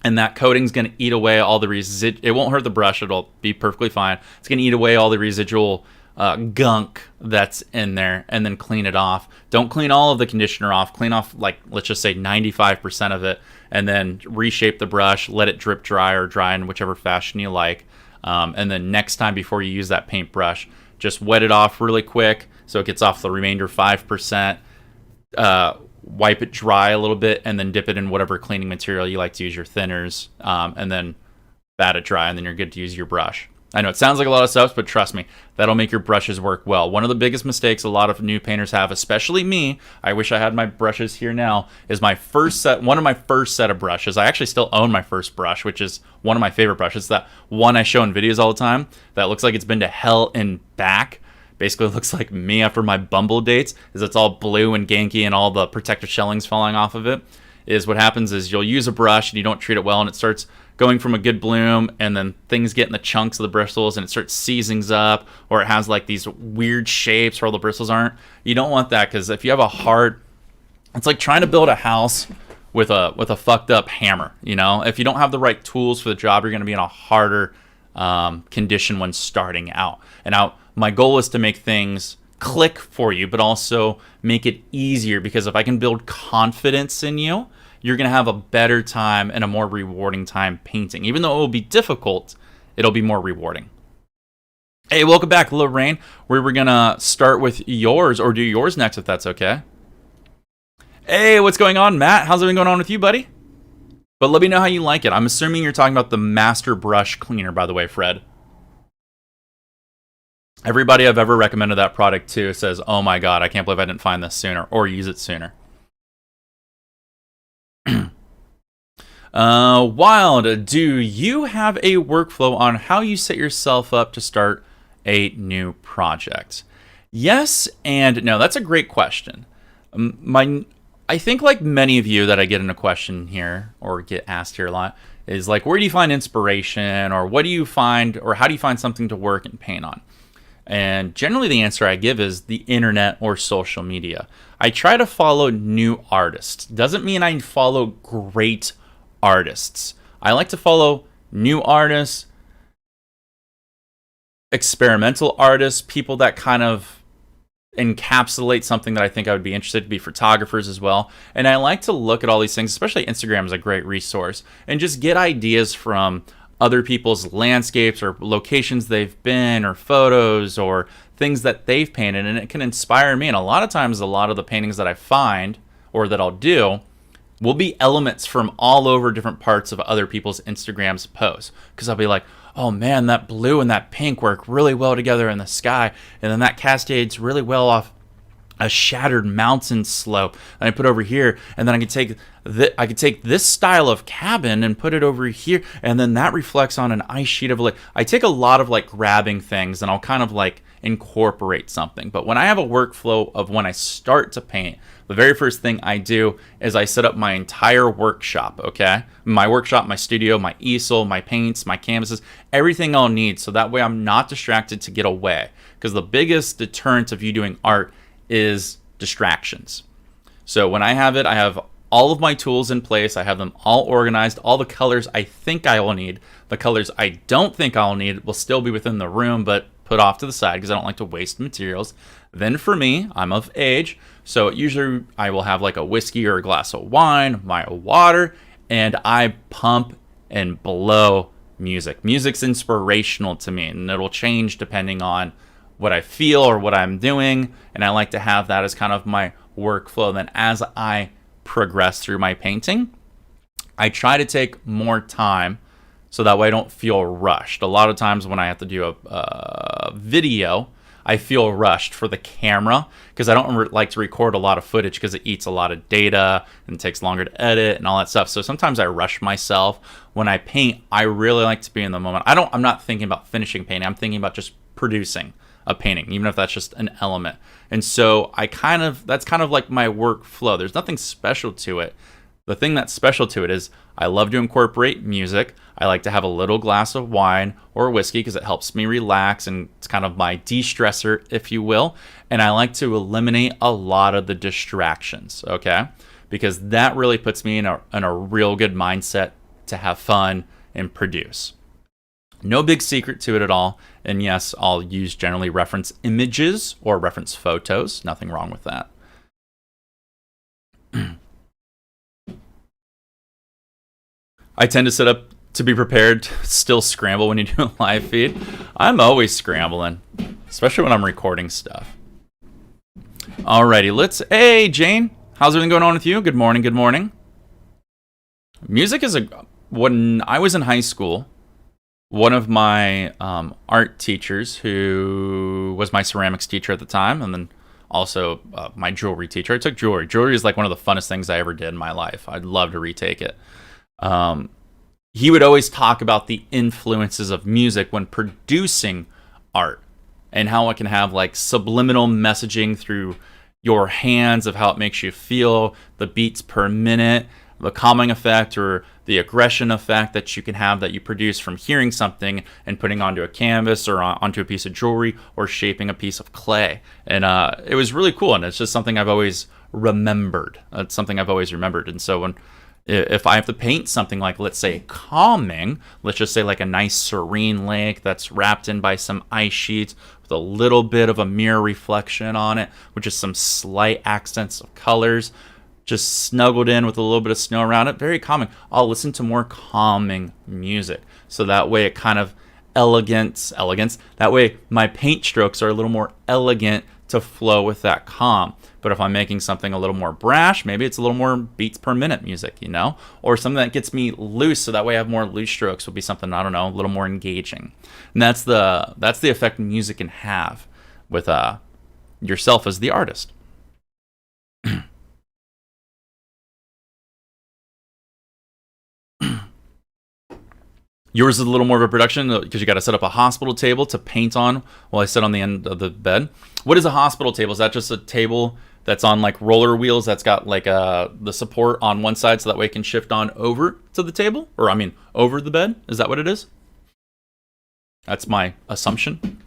And that coating's going to eat away all the it won't hurt the brush, it'll be perfectly fine. It's going to eat away all the residual gunk that's in there, and then clean it off. Don't clean all of the conditioner off. Clean off, like, let's just say 95% of it, and then reshape the brush, let it drip dry or dry in whichever fashion you like. And then next time before you use that paintbrush, just wet it off really quick so it gets off the remainder 5%. Wipe it dry a little bit, and then dip it in whatever cleaning material you like to use, your thinners, and then bat it dry, and then you're good to use your brush. I know it sounds like a lot of stuff, but trust me, that'll make your brushes work well. One of the biggest mistakes a lot of new painters have, especially me, I wish I had my brushes here now, is one of my first set of brushes. I actually still own my first brush, which is one of my favorite brushes. That one I show in videos all the time that looks like it's been to hell and back. Basically looks like me after my Bumble dates, is it's all blue and ganky and all the protective shelling's falling off of it. Is what happens is you'll use a brush and you don't treat it well, and it starts going from a good bloom, and then things get in the chunks of the bristles and it starts seizing up, or it has like these weird shapes where all the bristles aren't. You don't want that, because if you have a hard, it's like trying to build a house with a fucked up hammer. You know, if you don't have the right tools for the job, you're going to be in a harder condition when starting out. And now my goal is to make things click for you, but also make it easier, because if I can build confidence in you, you're going to have a better time and a more rewarding time painting. Even though it will be difficult, it'll be more rewarding. Hey, welcome back, Lorraine. We're gonna start with yours, or do yours next if that's okay. Hey, what's going on, Matt? How's everything going on with you, buddy? But let me know how you like it. I'm assuming you're talking about the Master Brush Cleaner, by the way, Fred. Everybody I've ever recommended that product to says, oh my god, I can't believe I didn't find this sooner or use it sooner. Wild, do you have a workflow on how you set yourself up to start a new project? Yes and no. That's a great question. I think like many of you that I get in a question here or get asked here a lot is like, where do you find inspiration, or what do you find, or how do you find something to work and paint on? And generally the answer I give is the internet or social media. I try to follow new artists. Doesn't mean I follow great artists. I like to follow new artists, experimental artists, people that kind of encapsulate something that I think I would be interested to be photographers as well. And I like to look at all these things, especially Instagram is a great resource, and just get ideas from other people's landscapes or locations they've been, or photos or things that they've painted, and it can inspire me. And a lot of times a lot of the paintings that I find or that I'll do will be elements from all over different parts of other people's Instagram's posts, because I'll be like, oh man, that blue and that pink work really well together in the sky, and then that cascades really well off a shattered mountain slope, and I put over here, and then I could take this style of cabin and put it over here, and then that reflects on an ice sheet of like, I take a lot of like grabbing things and I'll kind of like incorporate something. But when I have a workflow of when I start to paint, the very first thing I do is I set up my entire workshop, okay? My workshop, my studio, my easel, my paints, my canvases, everything I'll need, so that way I'm not distracted to get away. Because the biggest deterrent of you doing art is distractions. So when I have it, I have all of my tools in place. I have them all organized. All the colors I think I will need. The colors I don't think I'll need will still be within the room, but put off to the side because I don't like to waste materials. Then for me, I'm of age, so usually I will have like a whiskey or a glass of wine, my water, and I pump and blow music. Music's inspirational to me, and it'll change depending on what I feel or what I'm doing, and I like to have that as kind of my workflow. Then as I progress through my painting, I try to take more time so that way I don't feel rushed. A lot of times when I have to do a video, I feel rushed for the camera because I don't like to record a lot of footage because it eats a lot of data and takes longer to edit and all that stuff. So sometimes I rush myself. When I paint, I really like to be in the moment. I'm not thinking about finishing painting. I'm thinking about just producing a painting, even if that's just an element. And so that's kind of like my workflow. There's nothing special to it. The thing that's special to it is I love to incorporate music. I like to have a little glass of wine or whiskey because it helps me relax, and it's kind of my de-stressor, if you will. And I like to eliminate a lot of the distractions, okay? Because that really puts me in a real good mindset to have fun and produce. No big secret to it at all. And yes, I'll use generally reference images or reference photos. Nothing wrong with that. I tend to set up to be prepared, still scramble when you do a live feed. I'm always scrambling, especially when I'm recording stuff. Alrighty, hey Jane, how's everything going on with you? Good morning, good morning. Music is when I was in high school, one of my art teachers, who was my ceramics teacher at the time, and then also my jewelry teacher. I took jewelry. Jewelry is like one of the funnest things I ever did in my life. I'd love to retake it. He would always talk about the influences of music when producing art and how it can have like subliminal messaging through your hands of how it makes you feel, the beats per minute, the calming effect or the aggression effect that you can have that you produce from hearing something and putting onto a canvas or onto a piece of jewelry or shaping a piece of clay. And it was really cool, and it's just something I've always remembered. It's something I've always remembered. And so if I have to paint something like, let's say, calming, let's just say like a nice serene lake that's wrapped in by some ice sheets with a little bit of a mirror reflection on it, with just some slight accents of colors, just snuggled in with a little bit of snow around it, very calming. I'll listen to more calming music. So that way it kind of elegance. That way my paint strokes are a little more elegant to flow with that calm. But if I'm making something a little more brash, maybe it's a little more beats per minute music, you know? Or something that gets me loose, so that way I have more loose strokes, would be something, I don't know, a little more engaging. And that's the effect music can have with yourself as the artist. Yours is a little more of a production because you got to set up a hospital table to paint on while I sit on the end of the bed. What is a hospital table? Is that just a table that's on like roller wheels that's got like the support on one side so that way it can shift on over to the table? Or I mean, over the bed? Is that what it is? That's my assumption.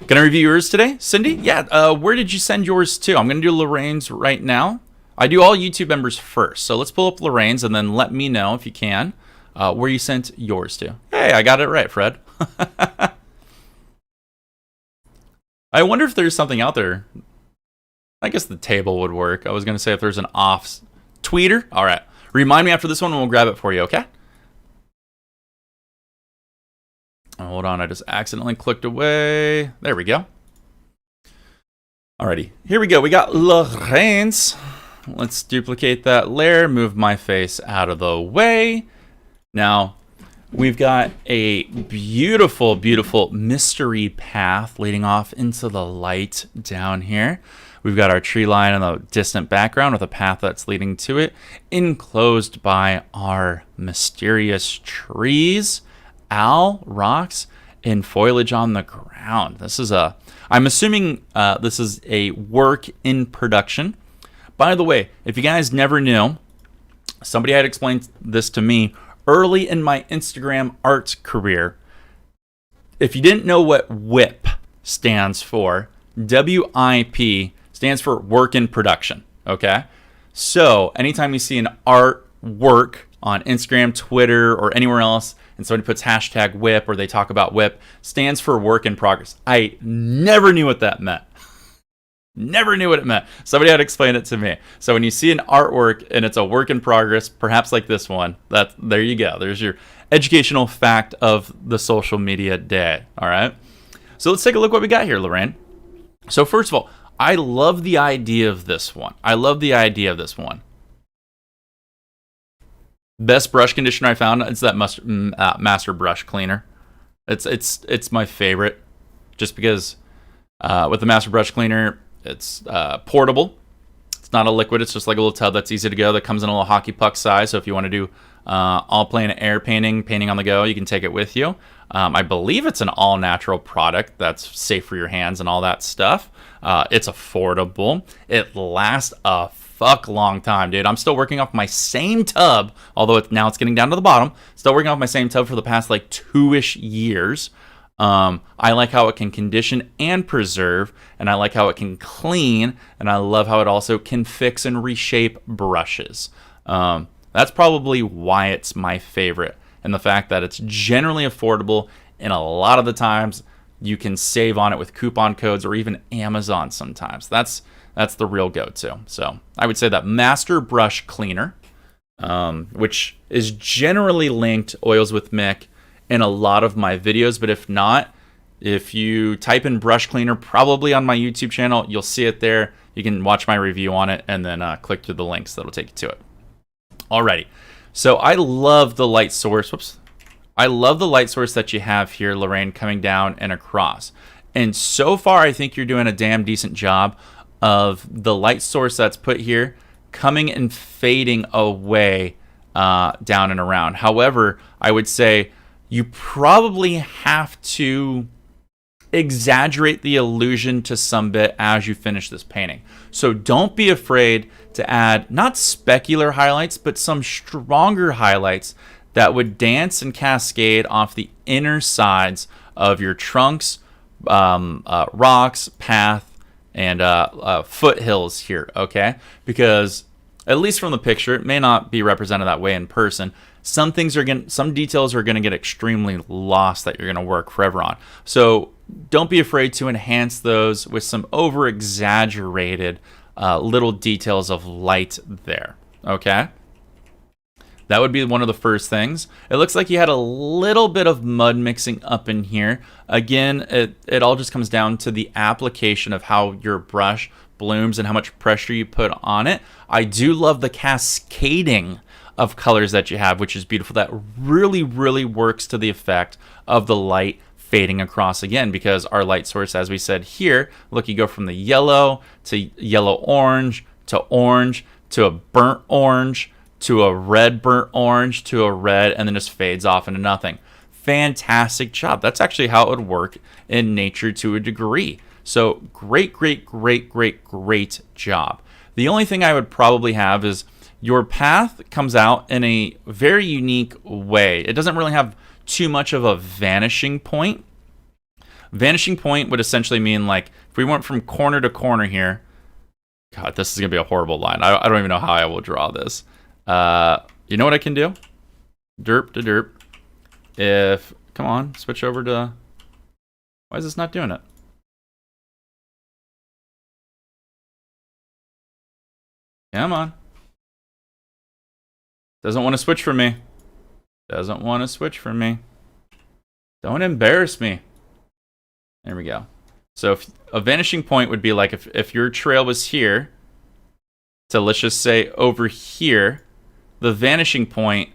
Gonna review yours today, Cindy? Yeah, where did you send yours to? I'm gonna do Lorraine's right now. I do all YouTube members first. So let's pull up Lorraine's and then let me know if you can. Where you sent yours to. Hey, I got it right, Fred. I wonder if there's something out there. I guess the table would work. I was going to say if there's an off tweeter. All right. Remind me after this one and we'll grab it for you, okay? Oh, hold on. I just accidentally clicked away. There we go. Alrighty. Here we go. We got Lorraine's. Let's duplicate that layer. Move my face out of the way. Now, we've got a beautiful, beautiful mystery path leading off into the light down here. We've got our tree line in the distant background with a path that's leading to it, enclosed by our mysterious trees, owl, rocks, and foliage on the ground. This is I'm assuming this is a work in production. By the way, if you guys never knew, somebody had explained this to me early in my Instagram art career. If you didn't know what WIP stands for, WIP stands for work in production, okay? So anytime you see an artwork on Instagram, Twitter, or anywhere else, and somebody puts hashtag WIP or they talk about WIP, stands for work in progress. I never knew what that meant. Never knew what it meant. Somebody had to explain it to me. So when you see an artwork and it's a work in progress, perhaps like this one, there you go. There's your educational fact of the social media day. All right. So let's take a look what we got here, Lorraine. So first of all, I love the idea of this one. Best brush conditioner I found is that Master Brush Cleaner. It's my favorite, just because with the Master Brush Cleaner, it's portable. It's not a liquid. It's just like a little tub that's easy to go. That comes in a little hockey puck size. So if you want to do all plain air painting on the go, you can take it with you. I believe it's an all natural product that's safe for your hands and all that stuff. It's affordable. It lasts a fuck long time, dude. I'm still working off my same tub, although now it's getting down to the bottom. Still working off my same tub for the past like 2-ish years. I like how it can condition and preserve, and I like how it can clean, and I love how it also can fix and reshape brushes. That's probably why it's my favorite, and the fact that it's generally affordable, and a lot of the times you can save on it with coupon codes or even Amazon sometimes. That's the real go-to. So I would say that Master Brush Cleaner, which is generally linked, Oils with Mick, in a lot of my videos, but if not, if you type in brush cleaner, probably on my YouTube channel, you'll see it there. You can watch my review on it and then click through the links that'll take you to it. Alrighty, so I love the light source. I love the light source that you have here, Lorraine, coming down and across. And so far, I think you're doing a damn decent job of the light source that's put here coming and fading away down and around. However, I would say you probably have to exaggerate the illusion to some bit as you finish this painting. So don't be afraid to add not specular highlights, but some stronger highlights that would dance and cascade off the inner sides of your trunks, rocks, path, and foothills here, okay? Because at least from the picture, it may not be represented that way in person. Some details are gonna get extremely lost that you're gonna work forever on. So don't be afraid to enhance those with some over-exaggerated little details of light there, okay? That would be one of the first things. It looks like you had a little bit of mud mixing up in here. Again, it all just comes down to the application of how your brush blooms and how much pressure you put on it. I do love the cascading of colors that you have, which is beautiful. That really, really works to the effect of the light fading across again, because our light source, as we said here, look, you go from the yellow to yellow-orange to a burnt orange to a red burnt orange to a red, and then just fades off into nothing. Fantastic job. That's actually how it would work in nature to a degree. So great, great, great, great, great job. The only thing I would probably have is your path comes out in a very unique way. It doesn't really have too much of a vanishing point. Vanishing point would essentially mean, like, if we went from corner to corner here, God, this is going to be a horrible line. I don't even know how I will draw this. You know what I can do? Derp to derp. Come on, switch over to, why is this not doing it? Come on. Doesn't want to switch from me. Doesn't want to switch from me. Don't embarrass me. There we go. So if a vanishing point would be like if your trail was here, so let's just say over here, the vanishing point,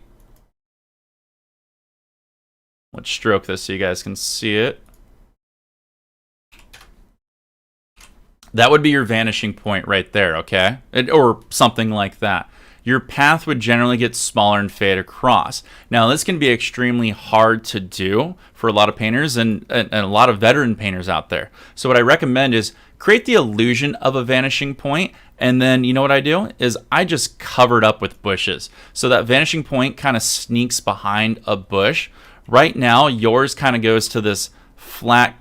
let's stroke this so you guys can see it. That would be your vanishing point right there, okay? Or something like that. Your path would generally get smaller and fade across. Now, this can be extremely hard to do for a lot of painters and a lot of veteran painters out there. So what I recommend is create the illusion of a vanishing point, and then you know what I do is I just cover it up with bushes. So that vanishing point kind of sneaks behind a bush. Right now, yours kind of goes to this flat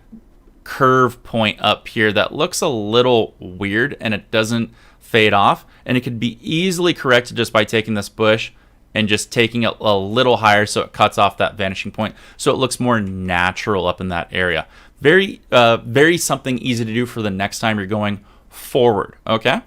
curve point up here that looks a little weird, and it doesn't fade off, and it could be easily corrected just by taking this bush and just taking it a little higher so it cuts off that vanishing point so it looks more natural up in that area. Very something easy to do for the next time you're going forward, okay?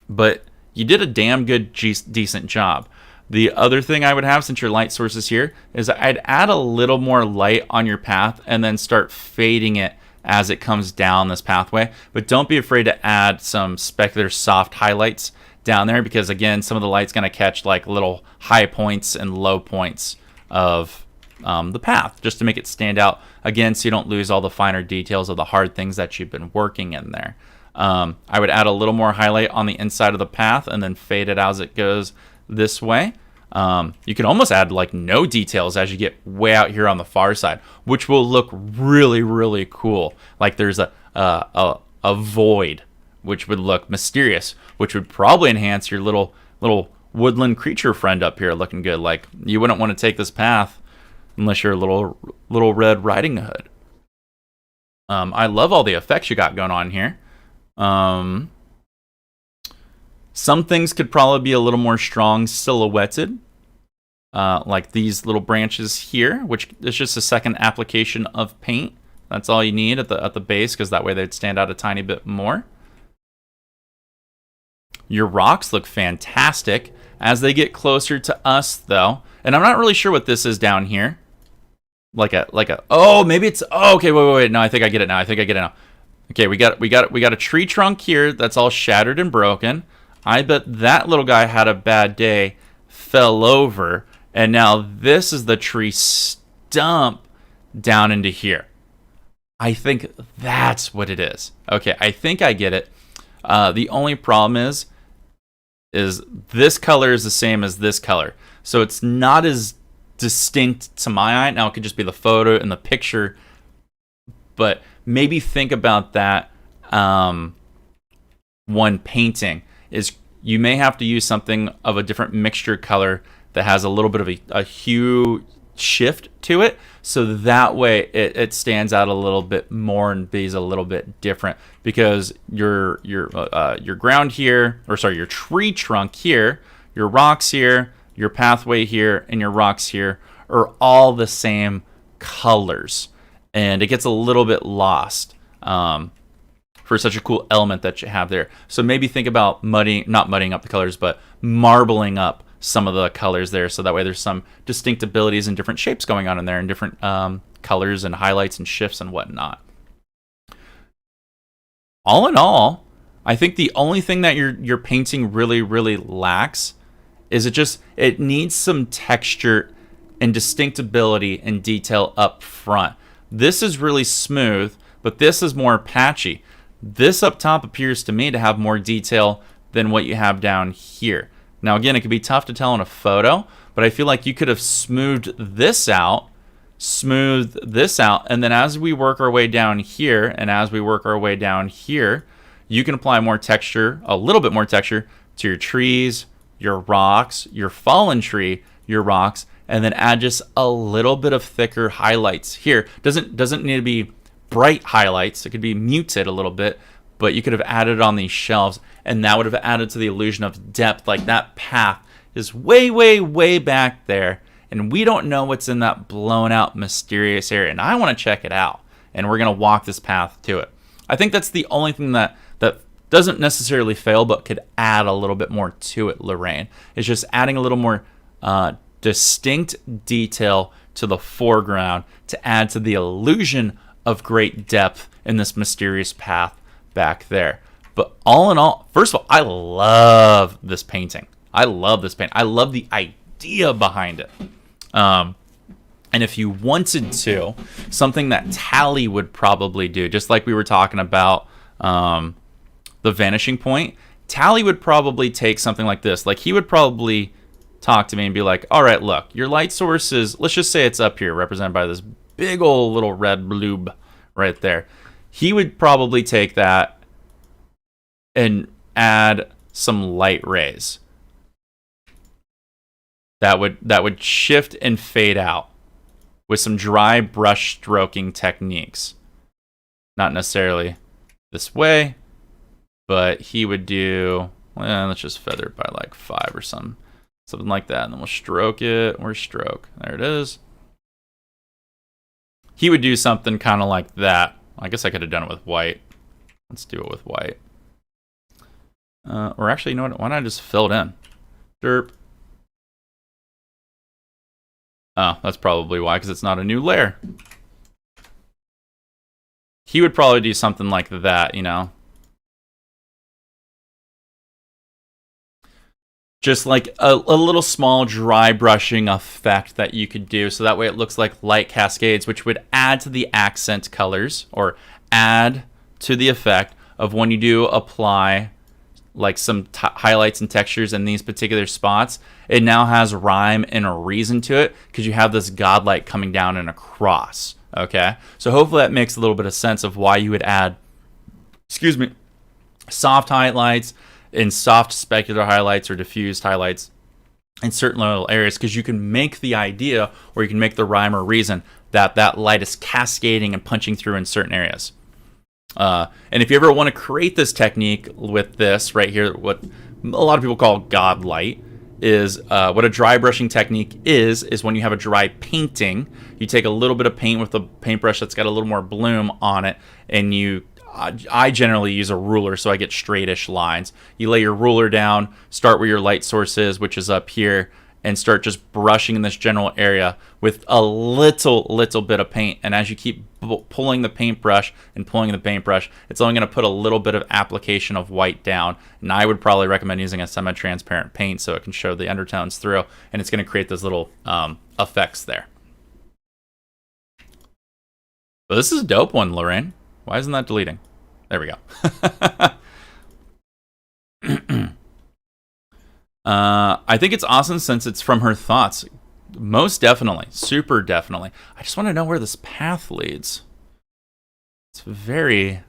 But you did a damn good decent job. The other thing I would have, since your light source is here, is I'd add a little more light on your path and then start fading it as it comes down this pathway. But don't be afraid to add some specular soft highlights down there, because again, some of the light's going to catch like little high points and low points of the path, just to make it stand out again, so you don't lose all the finer details of the hard things that you've been working in there. I would add a little more highlight on the inside of the path and then fade it as it goes this way. You can almost add like no details as you get way out here on the far side, which will look really, really cool. Like there's a void, which would look mysterious, which would probably enhance your little woodland creature friend up here looking good. Like you wouldn't want to take this path unless you're a little Red Riding Hood. I love all the effects you got going on here. Some things could probably be a little more strong silhouetted, like these little branches here, which is just a second application of paint. That's all you need at the base, because that way they'd stand out a tiny bit more. Your rocks look fantastic as they get closer to us, though. And I'm not really sure what this is down here. Oh, maybe it's, oh, okay, wait. No, I think I get it now. Okay, we got a tree trunk here that's all shattered and broken. I bet that little guy had a bad day, fell over, and now this is the tree stump down into here. I think that's what it is. Okay, I think I get it. The only problem is this color is the same as this color, so it's not as distinct to my eye. Now it could just be the photo and the picture, but maybe think about that when painting. Is you may have to use something of a different mixture color that has a little bit of a hue shift to it, so that way it stands out a little bit more and be a little bit different, because your ground here, or sorry, your tree trunk here, your rocks here, your pathway here, and your rocks here are all the same colors, and it gets a little bit lost for such a cool element that you have there. So maybe think about not muddying up the colors, but marbling up some of the colors there, so that way there's some distinct abilities and different shapes going on in there, and different colors and highlights and shifts and whatnot. All in all, I think the only thing that your painting really lacks is it needs some texture and distinctability and detail up front. This is really smooth, but this is more patchy. This up top appears to me to have more detail than what you have down here. Now again, it could be tough to tell in a photo, but I feel like you could have smoothed this out, and then as we work our way down here, and as we work our way down here, you can apply more texture, a little bit more texture, to your trees, your rocks, your fallen tree, your rocks, and then add just a little bit of thicker highlights here. Doesn't need to be bright highlights. It could be muted a little bit, but you could have added on these shelves, and that would have added to the illusion of depth. Like that path is way back there, and we don't know what's in that blown out mysterious area, and I want to check it out, and we're going to walk this path to it. I think that's the only thing that doesn't necessarily fail, but could add a little bit more to it, Lorraine. It's just adding a little more distinct detail to the foreground to add to the illusion of great depth in this mysterious path back there. But all in all, first of all, I love this painting. I love the idea behind it. And if you wanted to, something that Tally would probably do, just like we were talking about the vanishing point, Tally would probably take something like this. Like he would probably talk to me and be like, all right, look, your light source is, let's just say it's up here, represented by this big old little red bloob right there. He would probably take that and add some light rays that would shift and fade out with some dry brush stroking techniques. Not necessarily this way, but he would do, well, let's just feather it by like 5 or something like that, and then we'll stroke it. Where's stroke? There it is. He would do something kind of like that. I guess I could have done it with white. Let's do it with white. Or actually, you know what? Why not just fill it in? Derp. Oh, that's probably why, because it's not a new layer. He would probably do something like that, you know? Just like a little small dry brushing effect that you could do, so that way it looks like light cascades, which would add to the accent colors, or add to the effect of when you do apply like some highlights and textures in these particular spots. It now has rhyme and a reason to it, because you have this godlight coming down and across. Okay, so hopefully that makes a little bit of sense of why you would add, soft highlights and soft specular highlights or diffused highlights in certain little areas, because you can make the idea, or you can make the rhyme or reason that that light is cascading and punching through in certain areas. And if you ever want to create this technique with this right here, what a lot of people call God light, is what a dry brushing technique is when you have a dry painting, you take a little bit of paint with a paintbrush that's got a little more bloom on it, and I generally use a ruler, so I get straightish lines. You lay your ruler down, start where your light source is, which is up here, and start just brushing in this general area with a little bit of paint. And as you keep pulling the paintbrush, it's only going to put a little bit of application of white down. And I would probably recommend using a semi-transparent paint so it can show the undertones through, and it's going to create those little effects there. But this is a dope one, Lorraine. Why isn't that deleting? There we go. I think it's awesome since it's from her thoughts. Most definitely. Super definitely. I just want to know where this path leads. It's very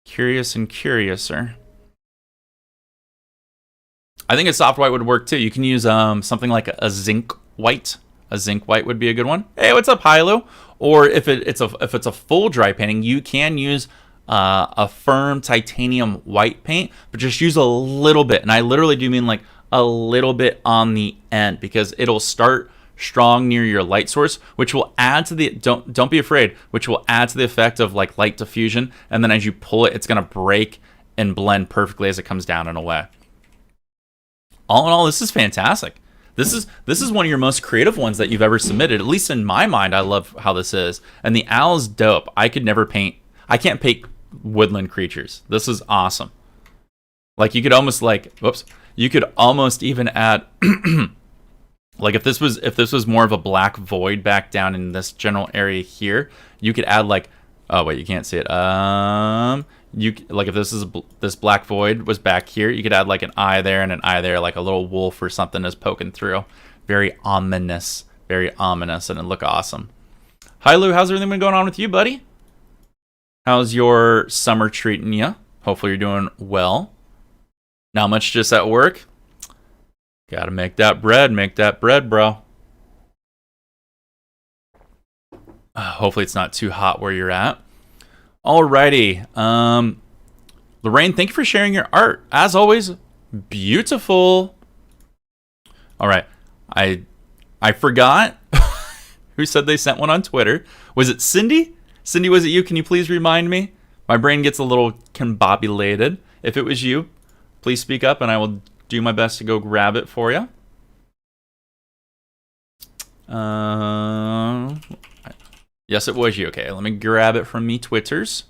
curious and curiouser. I think a soft white would work too. You can use something like a zinc white. A zinc white would be a good one. Hey, what's up, Hilo? Or if it's a full dry painting, you can use a firm titanium white paint, but just use a little bit. And I literally do mean like a little bit on the end, because it'll start strong near your light source, which will add to the, don't be afraid, which will add to the effect of like light diffusion. And then as you pull it, it's going to break and blend perfectly as it comes down and away. All in all, this is fantastic. This is one of your most creative ones that you've ever submitted. At least in my mind, I love how this is. And the owl's dope. I can't paint woodland creatures. This is awesome. Like you could almost you could almost even add like if this was more of a black void back down in this general area here, you could add like, oh wait, you can't see it. Like if this black void was back here, you could add like an eye there and an eye there, like a little wolf or something is poking through. Very ominous, and it'd look awesome. Hi Lou, how's everything been going on with you, buddy? How's your summer treating you? Hopefully you're doing well. Not much, just at work. Gotta make that bread, bro. Hopefully it's not too hot where you're at. Alrighty. Lorraine, thank you for sharing your art. As always, beautiful. Alright. I forgot who said they sent one on Twitter. Was it Cindy? Cindy, was it you? Can you please remind me? My brain gets a little combobulated. If it was you, please speak up and I will do my best to go grab it for you. Yes, it was you. Okay, let me grab it from me Twitters.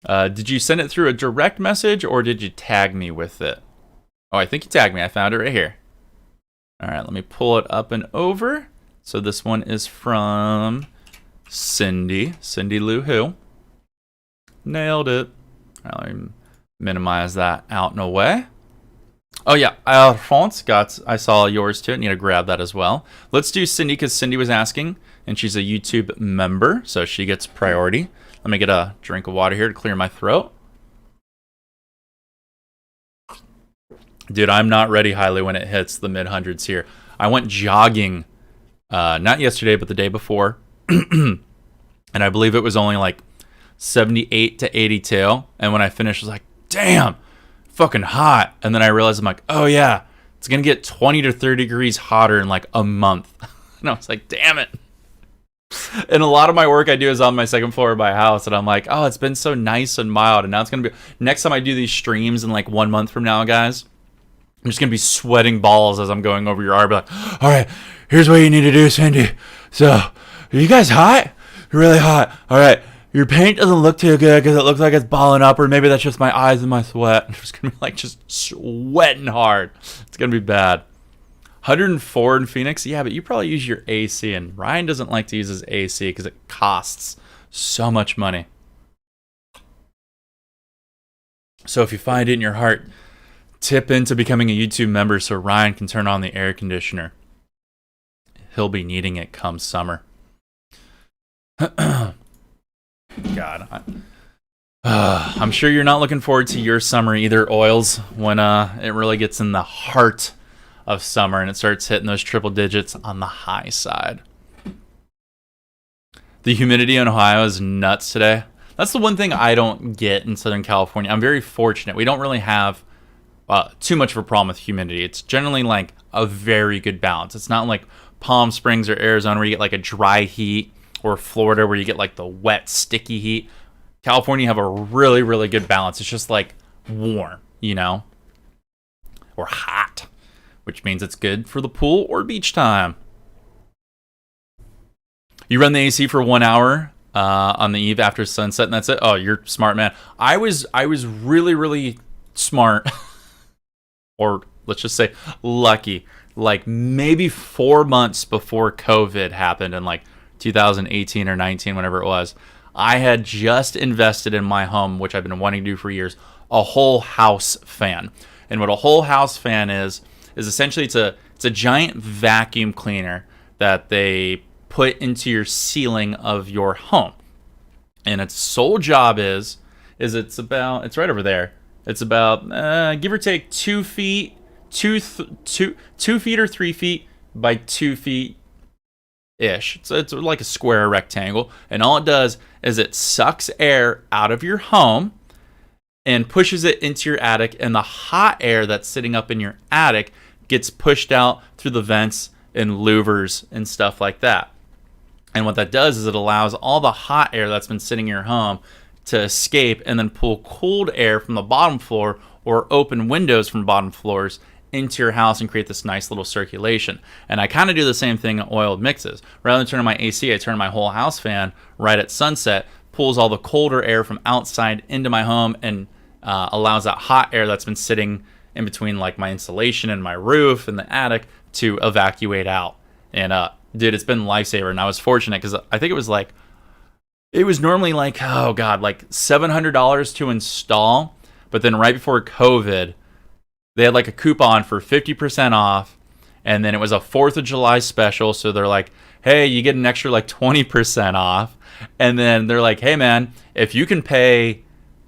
Did you send it through a direct message or did you tag me with it? Oh, I think you tagged me. I found it right here. All right, let me pull it up and over. So this one is from Cindy Lou Who. Nailed it. All right, let me minimize that out and away. Oh yeah, Alphonse I saw yours too. I need to grab that as well. Let's do Cindy because Cindy was asking, and she's a YouTube member, so she gets priority. Let me get a drink of water here to clear my throat. Dude, I'm not ready highly when it hits the mid-hundreds here. I went jogging, not yesterday, but the day before, and I believe it was only like 78 to 82, and when I finished, I was like, damn, fucking hot. And then I realized, I'm like, oh yeah, it's gonna get 20 to 30 degrees hotter in like a month. And I was like, damn it. And a lot of my work I do is on my second floor of my house, and I'm like, oh, it's been so nice and mild, and now it's gonna be, next time I do these streams in like 1 month from now, guys, I'm just gonna be sweating balls as I'm going over your art, like, all right, here's what you need to do, Cindy. So, are you guys hot? Really hot. All right. Your paint doesn't look too good because it looks like it's balling up, or maybe that's just my eyes and my sweat. I'm just going to be like just sweating hard. It's going to be bad. 104 in Phoenix? Yeah, but you probably use your AC, and Ryan doesn't like to use his AC because it costs so much money. So if you find it in your heart, tip into becoming a YouTube member so Ryan can turn on the air conditioner. He'll be needing it come summer. God, I'm sure you're not looking forward to your summer either, Oils, when it really gets in the heart of summer and it starts hitting those triple digits on the high side. The humidity in Ohio is nuts today. That's the one thing I don't get in Southern California. I'm very fortunate. We don't really have too much of a problem with humidity. It's generally like a very good balance. It's not like Palm Springs or Arizona where you get like a dry heat, or Florida where you get like the wet, sticky heat. California, you have a really, really good balance. It's just like warm, you know, or hot, which means it's good for the pool or beach time. You run the AC for 1 hour on the eve after sunset, and that's it. Oh, you're smart, man. I was really, really smart, or let's just say lucky. Like maybe 4 months before COVID happened, and like 2018 or 19, whenever it was, I had just invested in my home, which I've been wanting to do for years, a whole house fan. And what a whole house fan is essentially it's a giant vacuum cleaner that they put into your ceiling of your home. And its sole job is it's right over there. It's about give or take 2 feet, 2 feet or 3 feet by 2 feet ish. So it's like a square rectangle, and all it does is it sucks air out of your home and pushes it into your attic, and the hot air that's sitting up in your attic gets pushed out through the vents and louvers and stuff like that. And what that does is it allows all the hot air that's been sitting in your home to escape and then pull cold air from the bottom floor or open windows from bottom floors into your house and create this nice little circulation. And I kind of do the same thing in oiled mixes. Rather than turning my AC, I turn my whole house fan right at sunset, pulls all the colder air from outside into my home, and allows that hot air that's been sitting in between like my insulation and my roof and the attic to evacuate out. And dude, it's been a lifesaver. And I was fortunate because I think it was normally like, oh god, like $700 to install. But then right before COVID, they had like a coupon for 50% off, and then it was a 4th of July special, so they're like, hey, you get an extra like 20% off. And then they're like, hey man, if you can pay,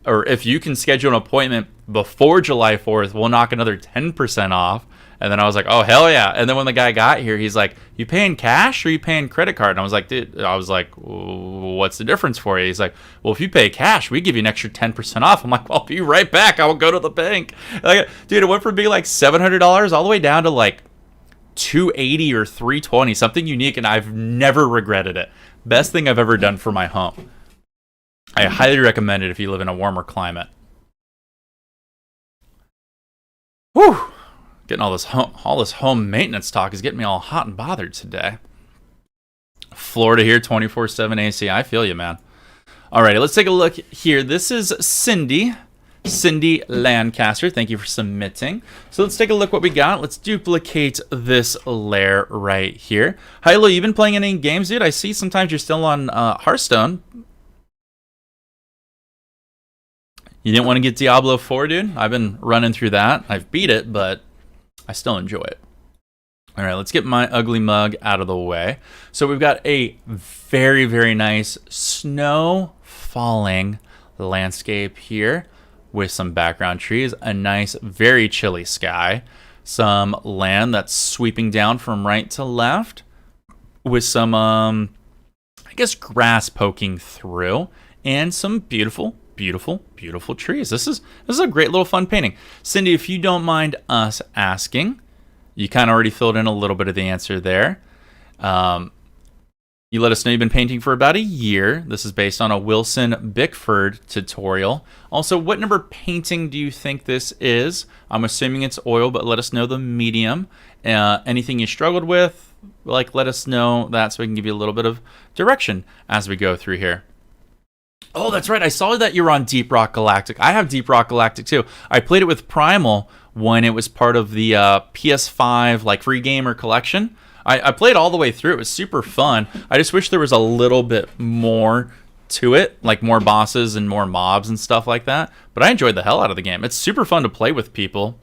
or if you can schedule an appointment before July 4th, we'll knock another 10% off. And then I was like, oh, hell yeah. And then when the guy got here, he's like, you paying cash or you paying credit card? And I was like, dude, what's the difference for you? He's like, well, if you pay cash, we give you an extra 10% off. I'm like, well, I'll be right back. I will go to the bank. Like, dude, it went from being like $700 all the way down to like $280 or $320, something unique. And I've never regretted it. Best thing I've ever done for my home. I highly recommend it if you live in a warmer climate. Whew. Getting all this home maintenance talk is getting me all hot and bothered today. Florida here, 24/7 AC. I feel you, man. Alrighty, let's take a look here. This is Cindy Lancaster. Thank you for submitting. So let's take a look what we got. Let's duplicate this layer right here. Hi, Lou. You been playing any games, dude? I see sometimes you're still on Hearthstone. You didn't want to get Diablo 4, dude? I've been running through that. I've beat it, but I still enjoy it. All right, let's get my ugly mug out of the way. So we've got a very, very nice snow falling landscape here with some background trees, a nice, very chilly sky, some land that's sweeping down from right to left with some, I guess, grass poking through, and some beautiful trees. This is a great little fun painting. Cindy, if you don't mind us asking, you kind of already filled in a little bit of the answer there. You let us know you've been painting for about a year. This is based on a Wilson Bickford tutorial. Also, what number painting do you think this is? I'm assuming it's oil, but let us know the medium. Anything you struggled with, like, let us know that so we can give you a little bit of direction as we go through here. Oh, that's right. I saw that you're on Deep Rock Galactic. I have Deep Rock Galactic too. I played it with Primal when it was part of the PS5 like free gamer collection. I played all the way through. It was super fun. I just wish there was a little bit more to it, like more bosses and more mobs and stuff like that. But I enjoyed the hell out of the game. It's super fun to play with people.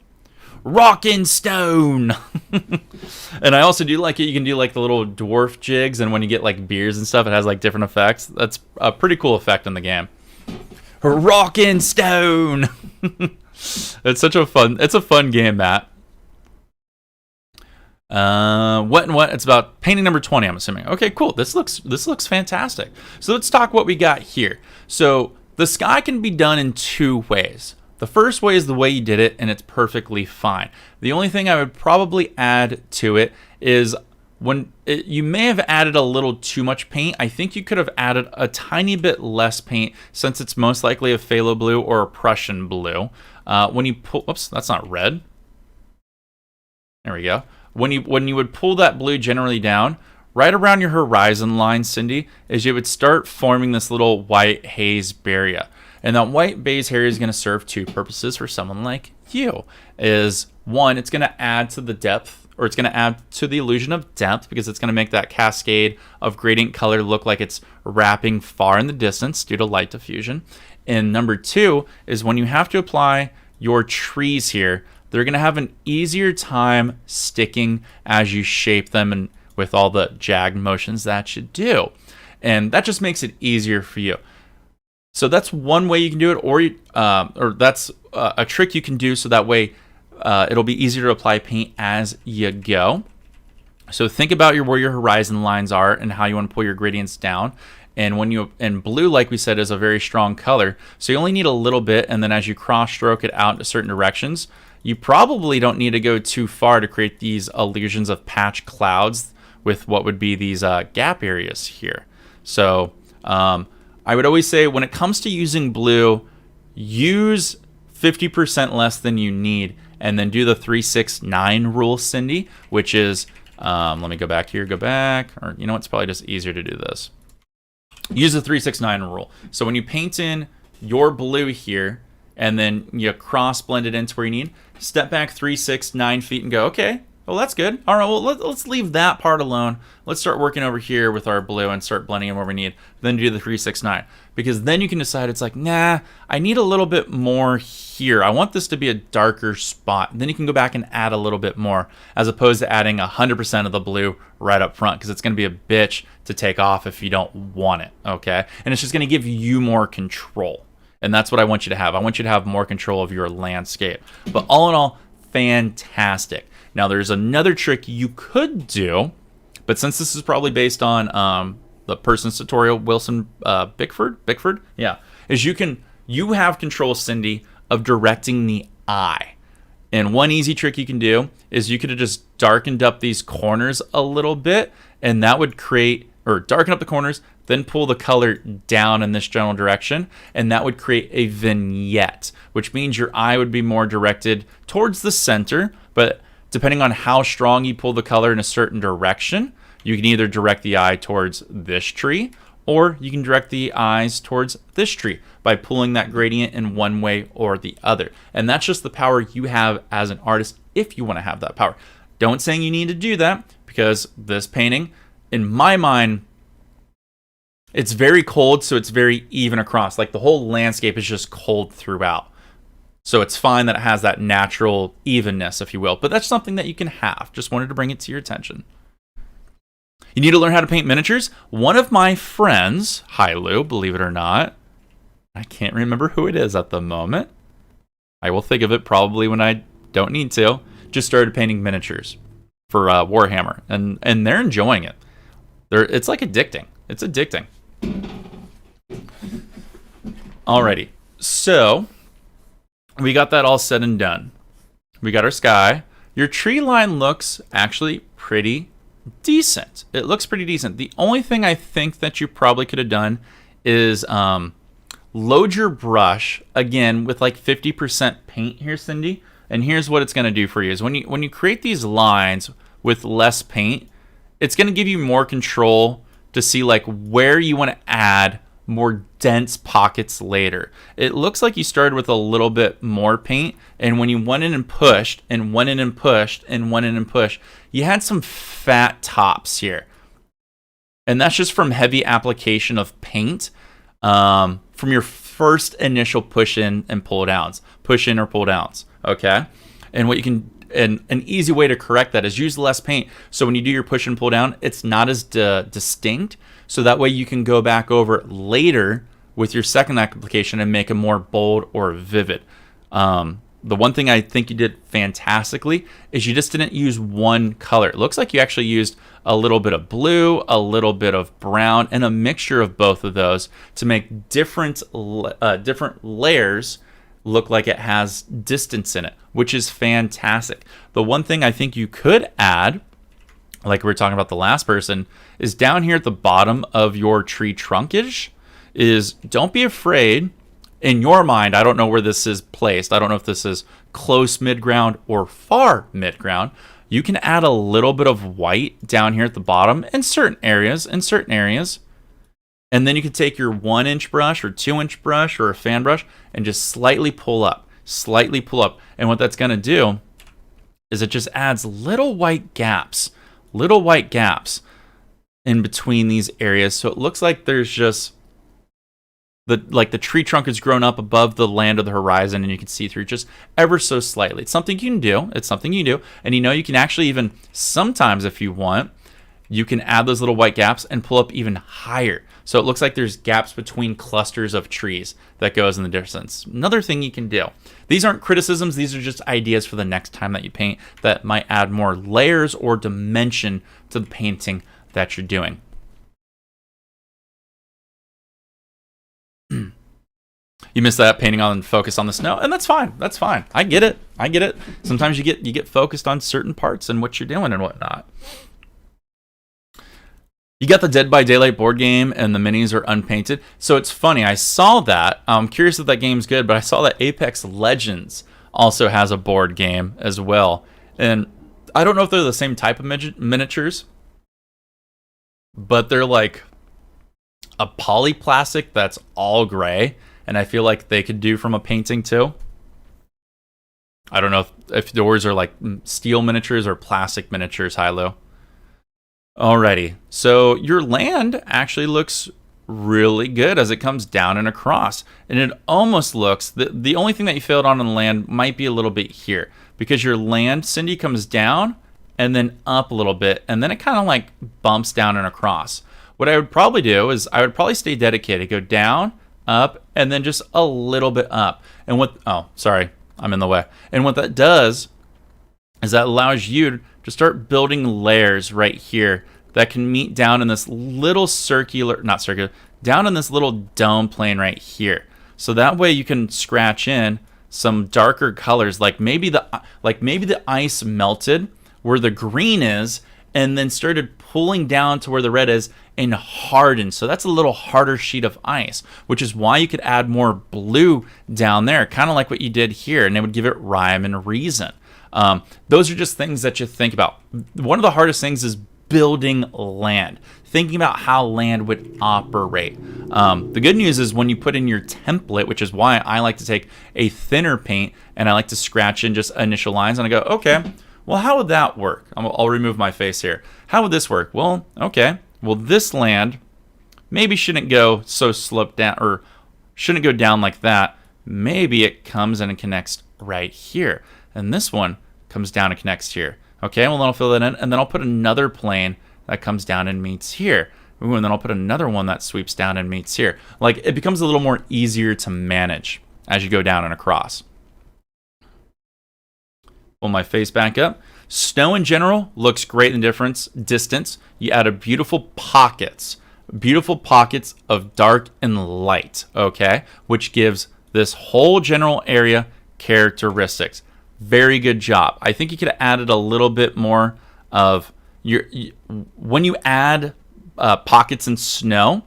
Rockin' Stone. And I also do like it. You can do like the little dwarf jigs, and when you get like beers and stuff, it has like different effects. That's a pretty cool effect in the game. Rockin' Stone. It's a fun game, Matt. What? It's about painting number 20, I'm assuming. Okay, cool. This looks fantastic. So let's talk what we got here. So the sky can be done in two ways. The first way is the way you did it, and it's perfectly fine. The only thing I would probably add to it is you may have added a little too much paint. I think you could have added a tiny bit less paint, since it's most likely a phthalo blue or a Prussian blue. When you pull, oops, that's not red. There we go. When you would pull that blue generally down, right around your horizon line, Cindy, is you would start forming this little white haze barrier. And that white base area is going to serve two purposes for someone like you. Is one, it's going to add to the depth, or it's going to add to the illusion of depth, because it's going to make that cascade of gradient color look like it's wrapping far in the distance due to light diffusion. And number two is when you have to apply your trees here, they're going to have an easier time sticking as you shape them and with all the jag motions that you do. And that just makes it easier for you. So that's one way you can do it, or that's a trick you can do, so that way it'll be easier to apply paint as you go. So think about where your horizon lines are and how you want to pull your gradients down. And blue, like we said, is a very strong color, so you only need a little bit, and then as you cross stroke it out into certain directions, you probably don't need to go too far to create these illusions of patch clouds with what would be these gap areas here. So I would always say, when it comes to using blue, use 50% less than you need, and then do the 369 rule, Cindy, which is, let me go back here, or you know, it's probably just easier to do this. Use the 369 rule. So when you paint in your blue here, and then you cross blend it into where you need, step back 3, 6, 9 feet and go, okay, well, that's good. All right, well, let's leave that part alone. Let's start working over here with our blue and start blending in where we need. Then do the 3, 6, 9. Because then you can decide, it's like, nah, I need a little bit more here. I want this to be a darker spot. And then you can go back and add a little bit more, as opposed to adding 100% of the blue right up front, because it's going to be a bitch to take off if you don't want it, okay? And it's just going to give you more control. And that's what I want you to have. I want you to have more control of your landscape. But all in all, fantastic. Now, there's another trick you could do, but since this is probably based on the person's tutorial, Wilson Bickford, yeah, is you have control, Cindy, of directing the eye. And one easy trick you can do is you could have just darkened up these corners a little bit, and that would create, or darken up the corners, then pull the color down in this general direction, and that would create a vignette, which means your eye would be more directed towards the center, but depending on how strong you pull the color in a certain direction, you can either direct the eye towards this tree, or you can direct the eyes towards this tree by pulling that gradient in one way or the other. And that's just the power you have as an artist if you want to have that power. Don't say you need to do that, because this painting, in my mind, it's very cold, so it's very even across. Like the whole landscape is just cold throughout. So it's fine that it has that natural evenness, if you will. But that's something that you can have. Just wanted to bring it to your attention. You need to learn how to paint miniatures. One of my friends, hi Lou, believe it or not, I can't remember who it is at the moment. I will think of it probably when I don't need to. Just started painting miniatures for Warhammer, and they're enjoying it. It's like addicting. It's addicting. Alrighty, so we got that all said and done. We got our sky. Your tree line looks actually pretty decent. It looks pretty decent. The only thing I think that you probably could have done is load your brush again with like 50% paint here, Cindy. And here's what it's going to do for you is when you create these lines with less paint, it's going to give you more control to see like where you want to add more dense pockets later. It looks like you started with a little bit more paint, and when you went in and pushed and went in and pushed and went in and pushed, you had some fat tops here. And that's just from heavy application of paint from your first initial push in and pull downs, push in or pull downs, okay? And what you can, and an easy way to correct that is use less paint. So when you do your push and pull down, it's not as distinct. So that way you can go back over it later with your second application and make it more bold or vivid. The one thing I think you did fantastically is you just didn't use one color. It looks like you actually used a little bit of blue, a little bit of brown, and a mixture of both of those to make different layers look like it has distance in it, which is fantastic. The one thing I think you could add, like we were talking about the last person, is down here at the bottom of your tree trunkage is don't be afraid. In your mind, I don't know where this is placed. I don't know if this is close midground or far midground. You can add a little bit of white down here at the bottom in certain areas, and then you can take your 1-inch brush or 2-inch brush or a fan brush and just slightly pull up. And what that's going to do is it just adds little white gaps in between these areas. So it looks like there's just the tree trunk has grown up above the land of the horizon, and you can see through just ever so slightly. It's something you can do. It's something you do. And you can actually even sometimes, if you want, you can add those little white gaps and pull up even higher. So it looks like there's gaps between clusters of trees that goes in the distance. Another thing you can do. These aren't criticisms. These are just ideas for the next time that you paint that might add more layers or dimension to the painting that you're doing. You missed that painting on focus on the snow, and that's fine. That's fine. I get it. Sometimes you get focused on certain parts and what you're doing and whatnot. You got the Dead by Daylight board game, and the minis are unpainted. So it's funny. I saw that. I'm curious if that game's good, but I saw that Apex Legends also has a board game as well. And I don't know if they're the same type of miniatures, but they're like a polyplastic that's all gray, and I feel like they could do from a painting too. I don't know if yours are like steel miniatures or plastic miniatures, Hilo. Alrighty, so your land actually looks really good as it comes down and across. And it almost looks, the only thing that you failed on the land might be a little bit here. Because your land, Cindy, comes down and then up a little bit. And then it kind of like bumps down and across. What I would probably do is I would probably stay dedicated. Go down, up, and then just a little bit up. And what, oh, sorry, I'm in the way. And what that does is that allows you to start building layers right here that can meet down in this little down in this little dome plane right here. So that way you can scratch in some darker colors, like maybe the ice melted where the green is and then started pulling down to where the red is and hardened. So that's a little harder sheet of ice, which is why you could add more blue down there, kind of like what you did here, and it would give it rhyme and reason. Those are just things that you think about. One of the hardest things is building land, thinking about how land would operate. The good news is when you put in your template, which is why I like to take a thinner paint and I like to scratch in just initial lines, and I go, okay, well, how would that work? I'll remove my face here. How would this work? Well, okay, well, this land maybe shouldn't go so sloped down, or shouldn't go down like that. Maybe it comes and it connects right here. And this one comes down and connects here. Okay, well, then I'll fill that in, and then I'll put another plane that comes down and meets here. Ooh, and then I'll put another one that sweeps down and meets here. Like, it becomes a little more easier to manage as you go down and across. Pull my face back up. Snow in general looks great in distance. You add beautiful pockets of dark and light, okay, which gives this whole general area characteristics. Very good job. I think you could have added a little bit more of when you add pockets in snow,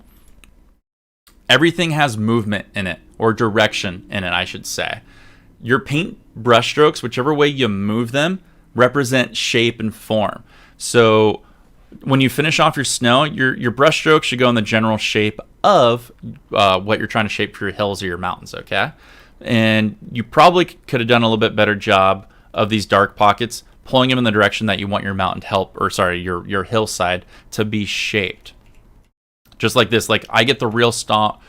everything has movement in it, or direction in it, I should say. Your paint brush strokes, whichever way you move them, represent shape and form. So when you finish off your snow, your brush strokes should go in the general shape of what you're trying to shape for your hills or your mountains, okay? And you probably could have done a little bit better job of these dark pockets, pulling them in the direction that you want your mountain your hillside to be shaped. Just like this, like I get the real strong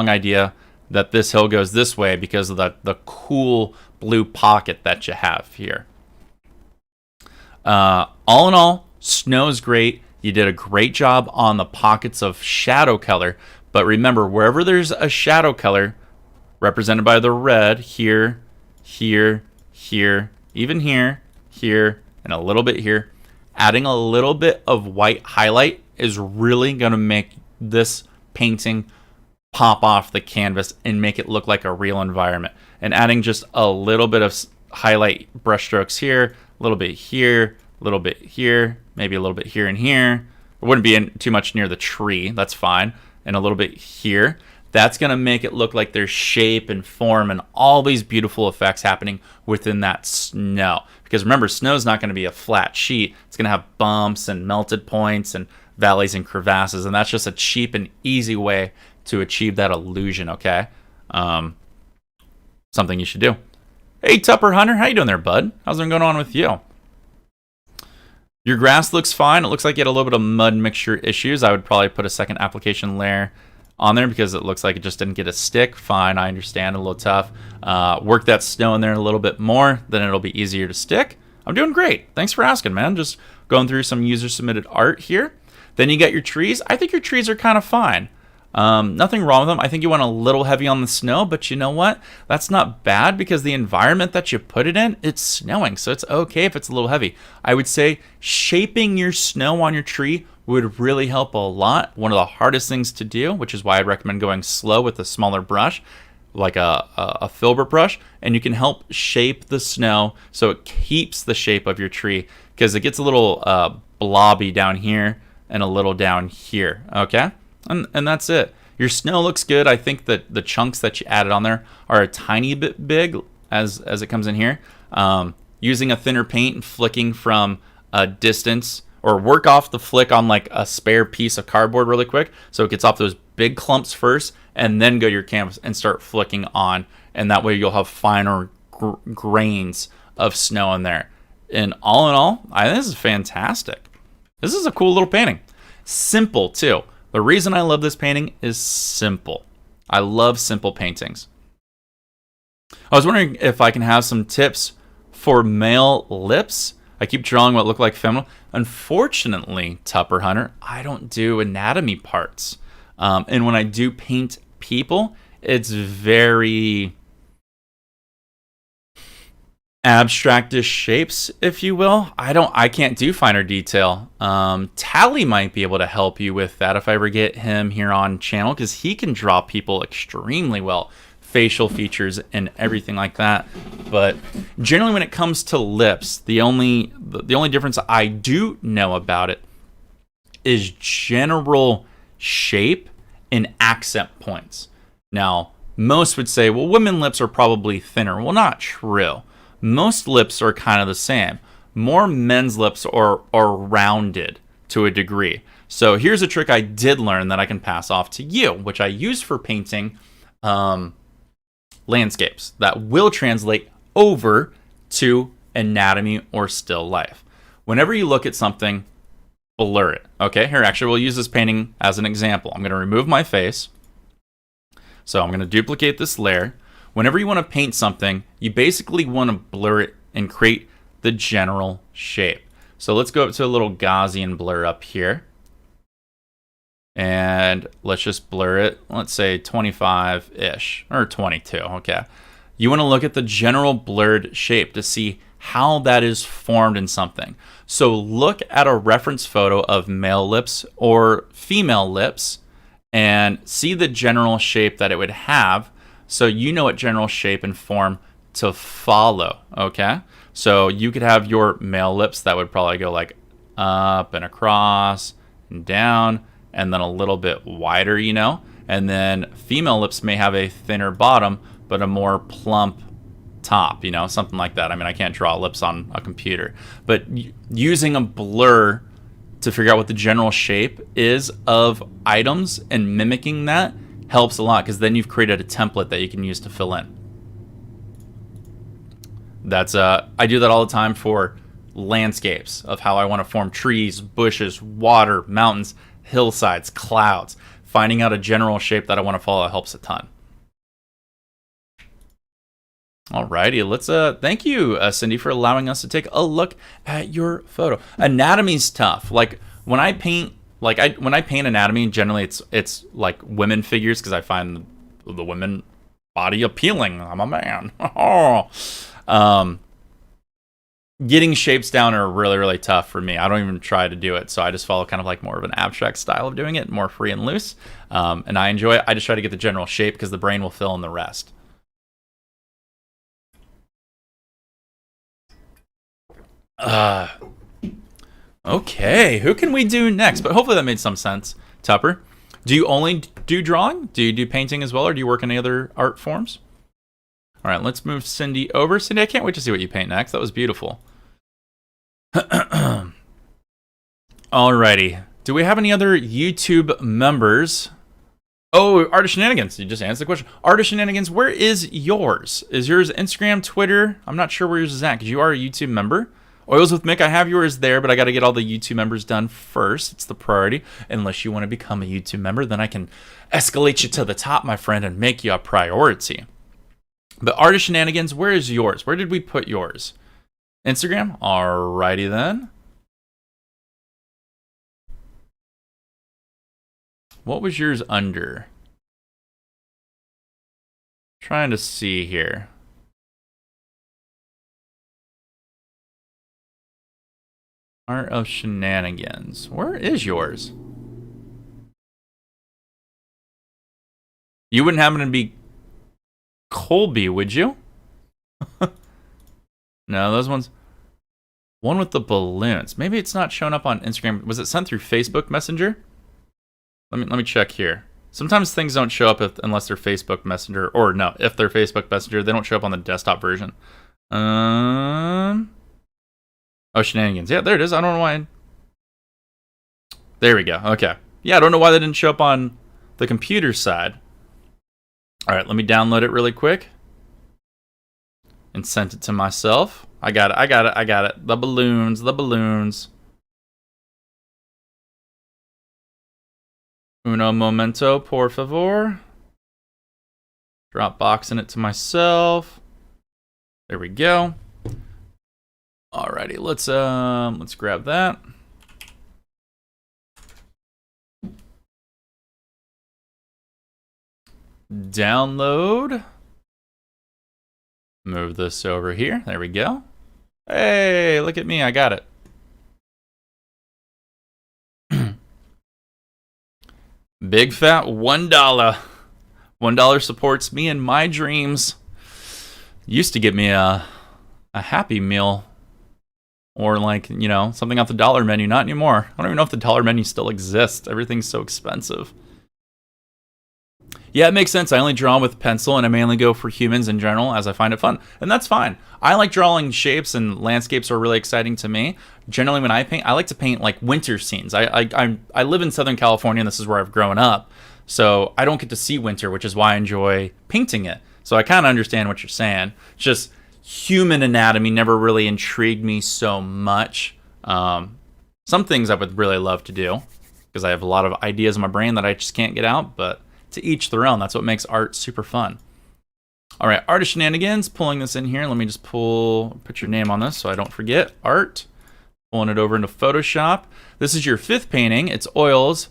idea that this hill goes this way because of the cool blue pocket that you have here. All in all, snow's great. You did a great job on the pockets of shadow color, but remember, wherever there's a shadow color, represented by the red here, here, here, even here, here, and a little bit here. Adding a little bit of white highlight is really going to make this painting pop off the canvas and make it look like a real environment. And adding just a little bit of highlight brush strokes here, a little bit here, a little bit here, maybe a little bit here and here. It wouldn't be too much near the tree, that's fine. And a little bit here. That's going to make it look like there's shape and form and all these beautiful effects happening within that snow. Because remember, snow is not going to be a flat sheet. It's going to have bumps and melted points and valleys and crevasses. And that's just a cheap and easy way to achieve that illusion, okay? Something you should do. Hey, Tupper Hunter, how you doing there, bud? How's it going on with you? Your grass looks fine. It looks like you had a little bit of mud mixture issues. I would probably put a second application layer on there because it looks like it just didn't get a stick. Fine, I understand, a little tough. Work that snow in there a little bit more, then it'll be easier to stick. I'm doing great. Thanks for asking, man. Just going through some user-submitted art here. Then you got your trees. I think your trees are kind of fine. Nothing wrong with them. I think you went a little heavy on the snow, but you know what? That's not bad because the environment that you put it in, it's snowing, so it's okay if it's a little heavy. I would say shaping your snow on your tree would really help a lot. One of the hardest things to do, which is why I'd recommend going slow with a smaller brush, like a filbert brush, and you can help shape the snow so it keeps the shape of your tree because it gets a little blobby down here and a little down here, okay? And that's it. Your snow looks good. I think that the chunks that you added on there are a tiny bit big as it comes in here. Using a thinner paint and flicking from a distance, or work off the flick on like a spare piece of cardboard really quick so it gets off those big clumps first, and then go to your canvas and start flicking on, and that way you'll have finer grains of snow in there. And all in all, I think this is fantastic. This is a cool little painting. Simple too. The reason I love this painting is simple. I love simple paintings. I was wondering if I can have some tips for male lips. I keep drawing what look like feminine. Unfortunately, Tupper Hunter, I don't do anatomy parts. And when I do paint people, it's very abstractish shapes, if you will. I can't do finer detail. Tally might be able to help you with that if I ever get him here on channel, because he can draw people extremely well, facial features and everything like that. But generally when it comes to lips, the only difference I do know about it is general shape and accent points. Now, most would say, well, women's lips are probably thinner. Well, not true. Most lips are kind of the same. More men's lips are rounded to a degree. So here's a trick I did learn that I can pass off to you, which I use for painting landscapes that will translate over to anatomy or still life. Whenever you look at something, blur it. Okay, here, actually, we'll use this painting as an example. I'm going to remove my face. So I'm going to duplicate this layer. Whenever you want to paint something, you basically want to blur it and create the general shape. So let's go up to a little Gaussian blur up here. And let's just blur it, let's say 25-ish, or 22, okay. You want to look at the general blurred shape to see how that is formed in something. So look at a reference photo of male lips or female lips and see the general shape that it would have, so you know what general shape and form to follow, okay? So you could have your male lips that would probably go like up and across and down, and then a little bit wider, you know? And then female lips may have a thinner bottom, but a more plump top, you know, something like that. I mean, I can't draw lips on a computer, but using a blur to figure out what the general shape is of items and mimicking that helps a lot, because then you've created a template that you can use to fill in. That's I do that all the time for landscapes of how I want to form trees, bushes, water, mountains, hillsides, clouds. Finding out a general shape that I want to follow helps a ton. Alrighty, let's thank you, Cindy, for allowing us to take a look at your photo. Anatomy's tough. Like when I paint, when I paint anatomy, generally it's like women figures, because I find the women body appealing. I'm a man. Getting shapes down are really, really tough for me. I don't even try to do it, so I just follow kind of like more of an abstract style of doing it, more free and loose. And I enjoy it. I just try to get the general shape, because the brain will fill in the rest. Okay, who can we do next? But hopefully that made some sense. Tupper, do you only do drawing? Do you do painting as well, or do you work in any other art forms? All right, let's move Cindy over. Cindy, I can't wait to see what you paint next. That was beautiful. Alrighty, do we have any other YouTube members? Oh, Art of Shenanigans. You just answered the question. Art of Shenanigans, where is yours? Is yours Instagram, Twitter? I'm not sure where yours is at, because you are a YouTube member. Oils with Mick, I have yours there, but I got to get all the YouTube members done first. It's the priority. Unless you want to become a YouTube member, then I can escalate you to the top, my friend, and make you a priority. But Art of Shenanigans, where is yours? Where did we put yours? Instagram? Alrighty then. What was yours under? Trying to see here. Art of Shenanigans. Where is yours? You wouldn't happen to be Colby, would you? No, those ones. One with the balloons. Maybe it's not showing up on Instagram. Was it sent through Facebook Messenger? Let me check here. Sometimes things don't show up unless they're Facebook Messenger, or no, if they're Facebook Messenger, they don't show up on the desktop version. Oh, Shenanigans. Yeah, there it is. I don't know why. There we go. Okay. Yeah, I don't know why they didn't show up on the computer side. All right, let me download it really quick and send it to myself. I got it. The balloons. Uno momento, por favor. Dropboxing it to myself. There we go. Alrighty, let's grab that. Download. Move this over here. There we go. Hey, look at me. I got it. Big fat $1. $1 supports me and my dreams. Used to get me a Happy Meal. Or like, you know, something off the dollar menu. Not anymore. I don't even know if the dollar menu still exists. Everything's so expensive. Yeah, it makes sense. I only draw with pencil, and I mainly go for humans in general as I find it fun. And that's fine. I like drawing shapes, and landscapes are really exciting to me. Generally, when I paint, I like to paint like winter scenes. I live in Southern California, and this is where I've grown up. So I don't get to see winter, which is why I enjoy painting it. So I kind of understand what you're saying. Just human anatomy never really intrigued me so much. Some things I would really love to do, because I have a lot of ideas in my brain that I just can't get out, but to each their own. That's what makes art super fun. All right, Art of Shenanigans, pulling this in here. Let me just put your name on this so I don't forget. Art, pulling it over into Photoshop. This is your 5th painting. It's oils,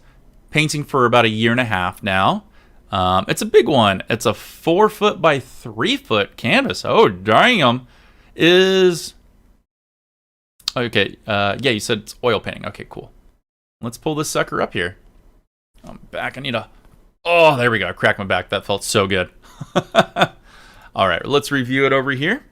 painting for about a year and a half now. It's a big one. It's a 4 foot by 3 foot canvas. Oh, damn. Okay, yeah, you said it's oil painting. Okay, cool. Let's pull this sucker up here. I'm back. Oh, there we go. I cracked my back. That felt so good. All right, let's review it over here.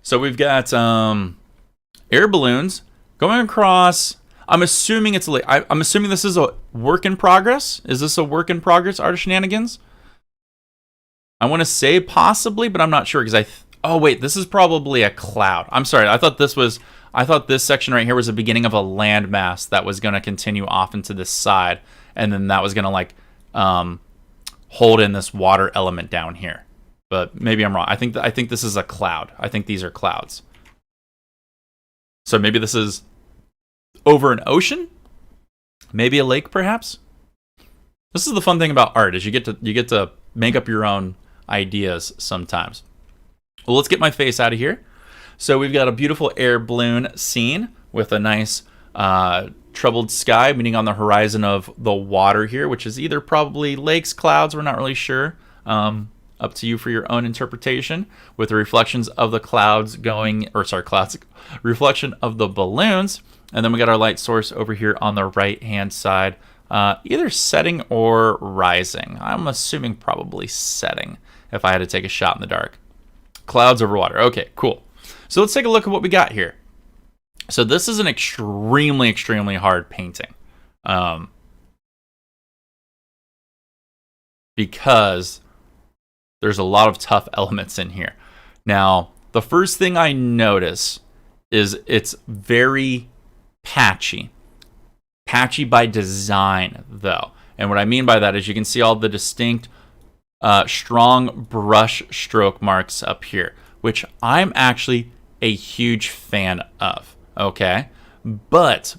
So we've got air balloons going across. I'm assuming I'm assuming this is a work in progress. Is this a work in progress, Art of Shenanigans? I want to say possibly, but I'm not sure because oh wait, this is probably a cloud. I'm sorry. I thought this section right here was the beginning of a landmass that was going to continue off into this side. And then that was going to like hold in this water element down here. But maybe I'm wrong. I think this is a cloud. I think these are clouds. So maybe this is over an ocean? Maybe a lake, perhaps? This is the fun thing about art, is you get to make up your own ideas sometimes. Well, let's get my face out of here. So we've got a beautiful air balloon scene with a nice troubled sky, meaning on the horizon of the water here, which is either probably lakes, clouds, we're not really sure. Up to you for your own interpretation, with the reflections of the clouds reflection of the balloons. And then we got our light source over here on the right hand side, either setting or rising. I'm assuming probably setting if I had to take a shot in the dark. Clouds over water. Okay, cool. So let's take a look at what we got here. So this is an extremely, extremely hard painting. Because there's a lot of tough elements in here. Now, the first thing I notice is it's very patchy. Patchy by design, though. And what I mean by that is you can see all the distinct, strong brush stroke marks up here, which I'm actually a huge fan of. Okay, but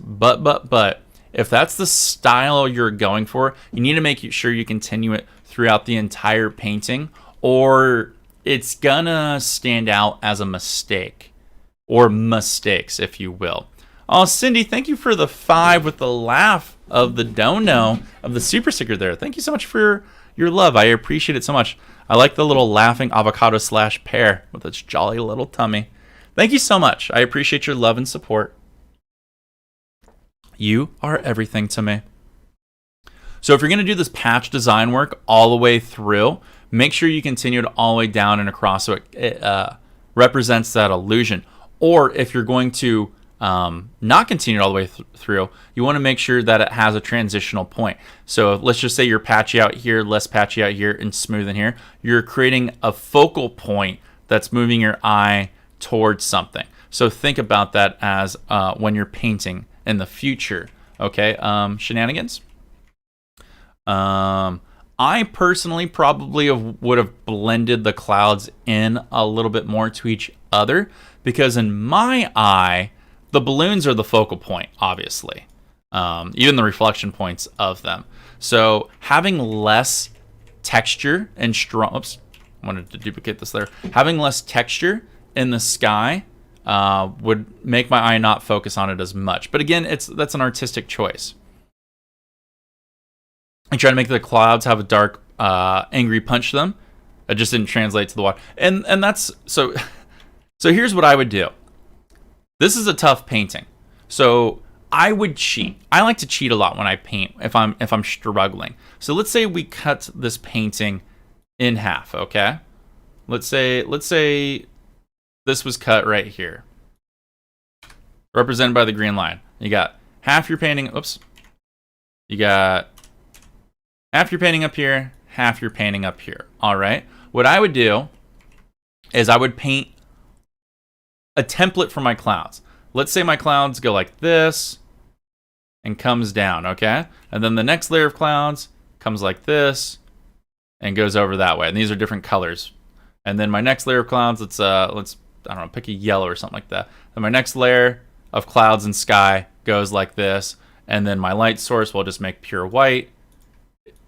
if that's the style you're going for, you need to make sure you continue it throughout the entire painting, or it's gonna stand out as a mistake, or mistakes, if you will. Oh, Cindy, thank you for the 5 with the laugh of the dono of the super sticker there. Thank you so much for your love. I appreciate it so much. I like the little laughing avocado / pear with its jolly little tummy. Thank you so much. I appreciate your love and support. You are everything to me. So if you're going to do this patch design work all the way through, make sure you continue it all the way down and across so it represents that illusion. Or if you're going to not continue all the way through, you want to make sure that it has a transitional point. So let's just say you're patchy out here, less patchy out here, and smooth in here. You're creating a focal point that's moving your eye towards something. So think about that as when you're painting in the future. Okay, Shenanigans. I personally probably would have blended the clouds in a little bit more to each other, because in my eye, the balloons are the focal point, obviously. Even the reflection points of them. So having less texture and strong... Oops, I wanted to duplicate this there. Having less texture in the sky would make my eye not focus on it as much. But again, that's an artistic choice. I try to make the clouds have a dark, angry punch to them. It just didn't translate to the water. And that's... So here's what I would do. This is a tough painting. So I would cheat. I like to cheat a lot when I paint if I'm struggling. So let's say we cut this painting in half, okay? Let's say this was cut right here. Represented by the green line. You got half your painting, oops. You got half your painting up here, half your painting up here. All right. What I would do is I would paint a template for my clouds. Let's say my clouds go like this and comes down, okay? And then the next layer of clouds comes like this and goes over that way. And these are different colors. And then my next layer of clouds, let's I don't know, pick a yellow or something like that. And my next layer of clouds and sky goes like this. And then my light source, we'll just make pure white,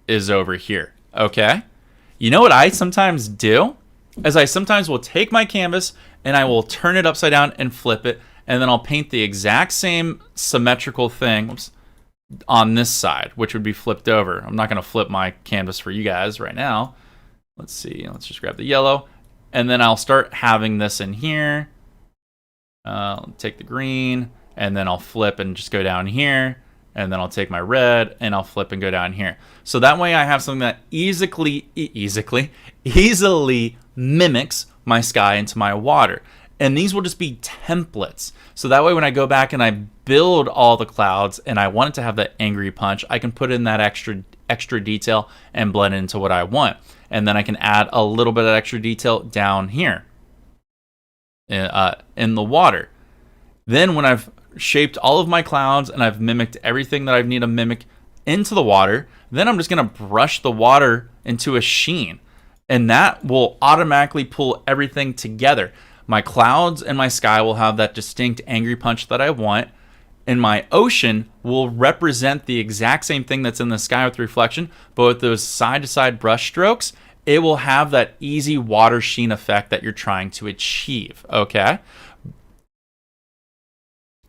is over here, okay? You know what I sometimes do? Is I sometimes will take my canvas and I will turn it upside down and flip it, and then I'll paint the exact same symmetrical thing on this side, which would be flipped over. I'm not going to flip my canvas for you guys right now. Let's see. Let's just grab the yellow, and then I'll start having this in here. Take the green, and then I'll flip and just go down here, and then I'll take my red and I'll flip and go down here. So that way I have something that easily mimics my sky into my water. And these will just be templates. So that way when I go back and I build all the clouds and I want it to have that angry punch, I can put in that extra detail and blend it into what I want. And then I can add a little bit of extra detail down here in the water. Then when I've shaped all of my clouds and I've mimicked everything that I need to mimic into the water, then I'm just going to brush the water into a sheen. And that will automatically pull everything together. My clouds and my sky will have that distinct angry punch that I want. And my ocean will represent the exact same thing that's in the sky with reflection, but with those side-to-side brush strokes, it will have that easy water sheen effect that you're trying to achieve, okay?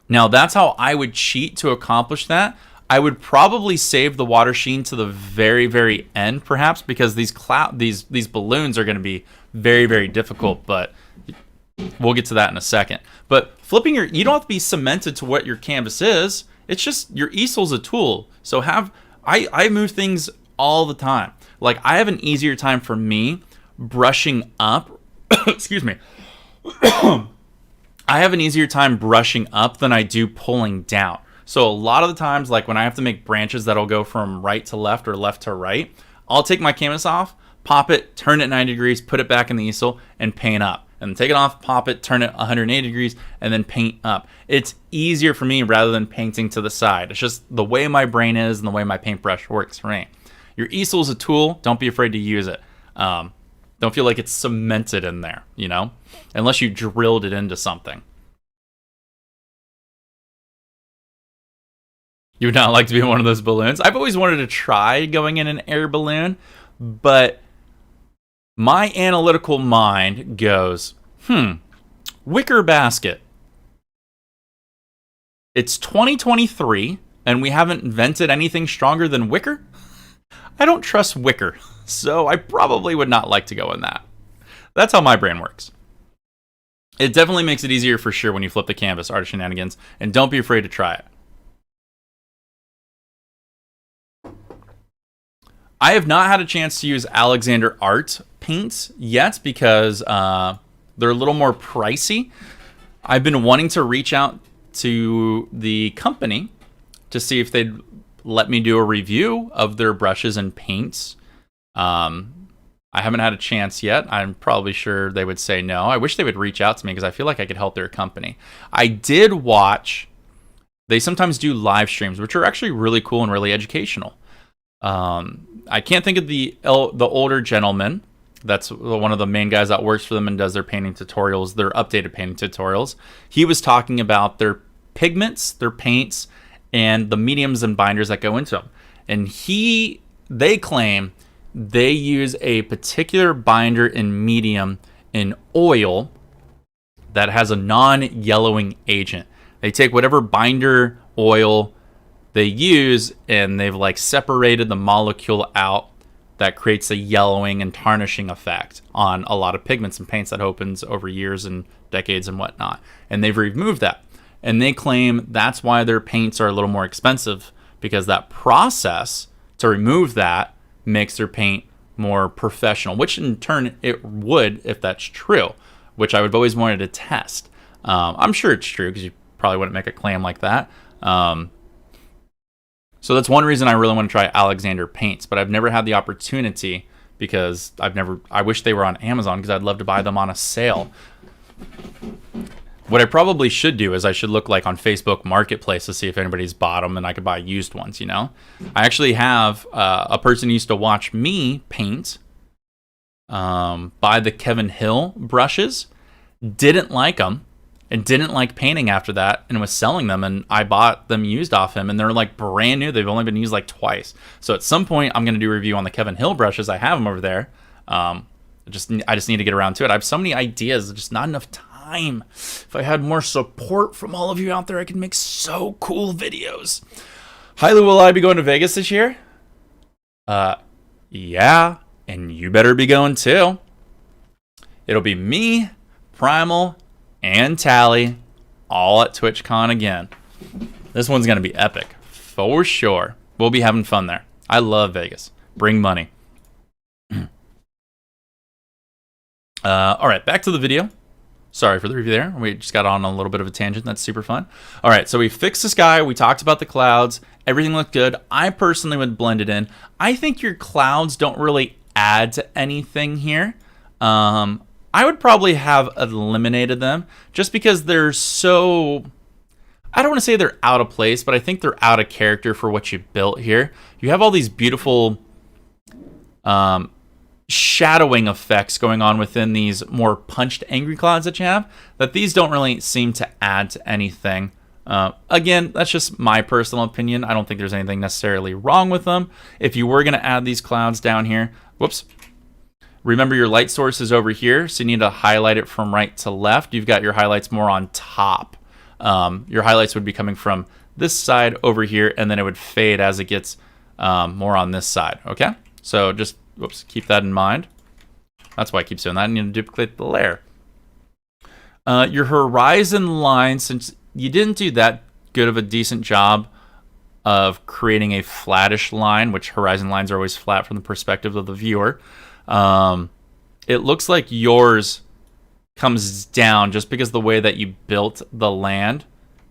Now, that's how I would cheat to accomplish that. I would probably save the water sheen to the very, very end, perhaps, because these balloons are going to be very, very difficult, but we'll get to that in a second. But flipping you don't have to be cemented to what your canvas is. It's just your easel's a tool. So I move things all the time. Like, I have an easier time for me brushing up. Excuse me. I have an easier time brushing up than I do pulling down. So a lot of the times, like when I have to make branches that'll go from right to left or left to right, I'll take my canvas off, pop it, turn it 90 degrees, put it back in the easel, and paint up. And take it off, pop it, turn it 180 degrees, and then paint up. It's easier for me rather than painting to the side. It's just the way my brain is and the way my paintbrush works for me. Your easel is a tool. Don't be afraid to use it. Don't feel like it's cemented in there, you know, unless you drilled it into something. You would not like to be in one of those balloons. I've always wanted to try going in an air balloon, but my analytical mind goes, wicker basket. It's 2023, and we haven't invented anything stronger than wicker. I don't trust wicker, so I probably would not like to go in that. That's how my brain works. It definitely makes it easier for sure when you flip the canvas, Art of Shenanigans, and don't be afraid to try it. I have not had a chance to use Alexander Art paints yet because they're a little more pricey. I've been wanting to reach out to the company to see if they'd let me do a review of their brushes and paints. I haven't had a chance yet. I'm probably sure they would say no. I wish they would reach out to me because I feel like I could help their company. I did watch, they sometimes do live streams, which are actually really cool and really educational. I can't think of the older gentleman. That's one of the main guys that works for them and does their painting tutorials, their updated painting tutorials. He was talking about their pigments, their paints, and the mediums and binders that go into them. And they claim they use a particular binder and medium in oil that has a non-yellowing agent. They take whatever binder oil they use and they've like separated the molecule out that creates a yellowing and tarnishing effect on a lot of pigments and paints that opens over years and decades and whatnot. And they've removed that. And they claim that's why their paints are a little more expensive, because that process to remove that makes their paint more professional, which in turn it would if that's true, which I would have always wanted to test. I'm sure it's true because you probably wouldn't make a claim like that. So that's one reason I really want to try Alexander paints, but I've never had the opportunity because I wish they were on Amazon because I'd love to buy them on a sale. What I probably should do is I should look like on Facebook Marketplace to see if anybody's bought them and I could buy used ones, you know? I actually have a person who used to watch me paint buy the Kevin Hill brushes, didn't like them, and didn't like painting after that and was selling them, and I bought them used off him and they're like brand new. They've only been used like twice. So at some point I'm going to do a review on the Kevin Hill brushes. I have them over there. I just need to get around to it. I have so many ideas, just not enough time. If I had more support from all of you out there, I could make so cool videos. Hyla, will I be going to Vegas this year? Yeah, and you better be going too. It'll be me, Primal, and Tally all at TwitchCon again. This one's going to be epic for sure. We'll be having fun there. I love Vegas. Bring money. All right, back to the video. Sorry for the review there. We just got on a little bit of a tangent. That's super fun. All right, so we fixed the sky. We talked about the clouds. Everything looked good. I personally would blend it in. I think your clouds don't really add to anything here. I would probably have eliminated them just because they're so... I don't want to say they're out of place, but I think they're out of character for what you built here. You have all these beautiful... shadowing effects going on within these more punched angry clouds that you have, that these don't really seem to add to anything. Again, that's just my personal opinion. I don't think there's anything necessarily wrong with them. If you were going to add these clouds down here, whoops, remember your light source is over here, so you need to highlight it from right to left. You've got your highlights more on top. Your highlights would be coming from this side over here, and then it would fade as it gets more on this side, okay? So just whoops, keep that in mind. That's why I keep doing that. I need to duplicate the layer. Your horizon line, since you didn't do that good of a decent job of creating a flattish line, which horizon lines are always flat from the perspective of the viewer, it looks like yours comes down just because the way that you built the land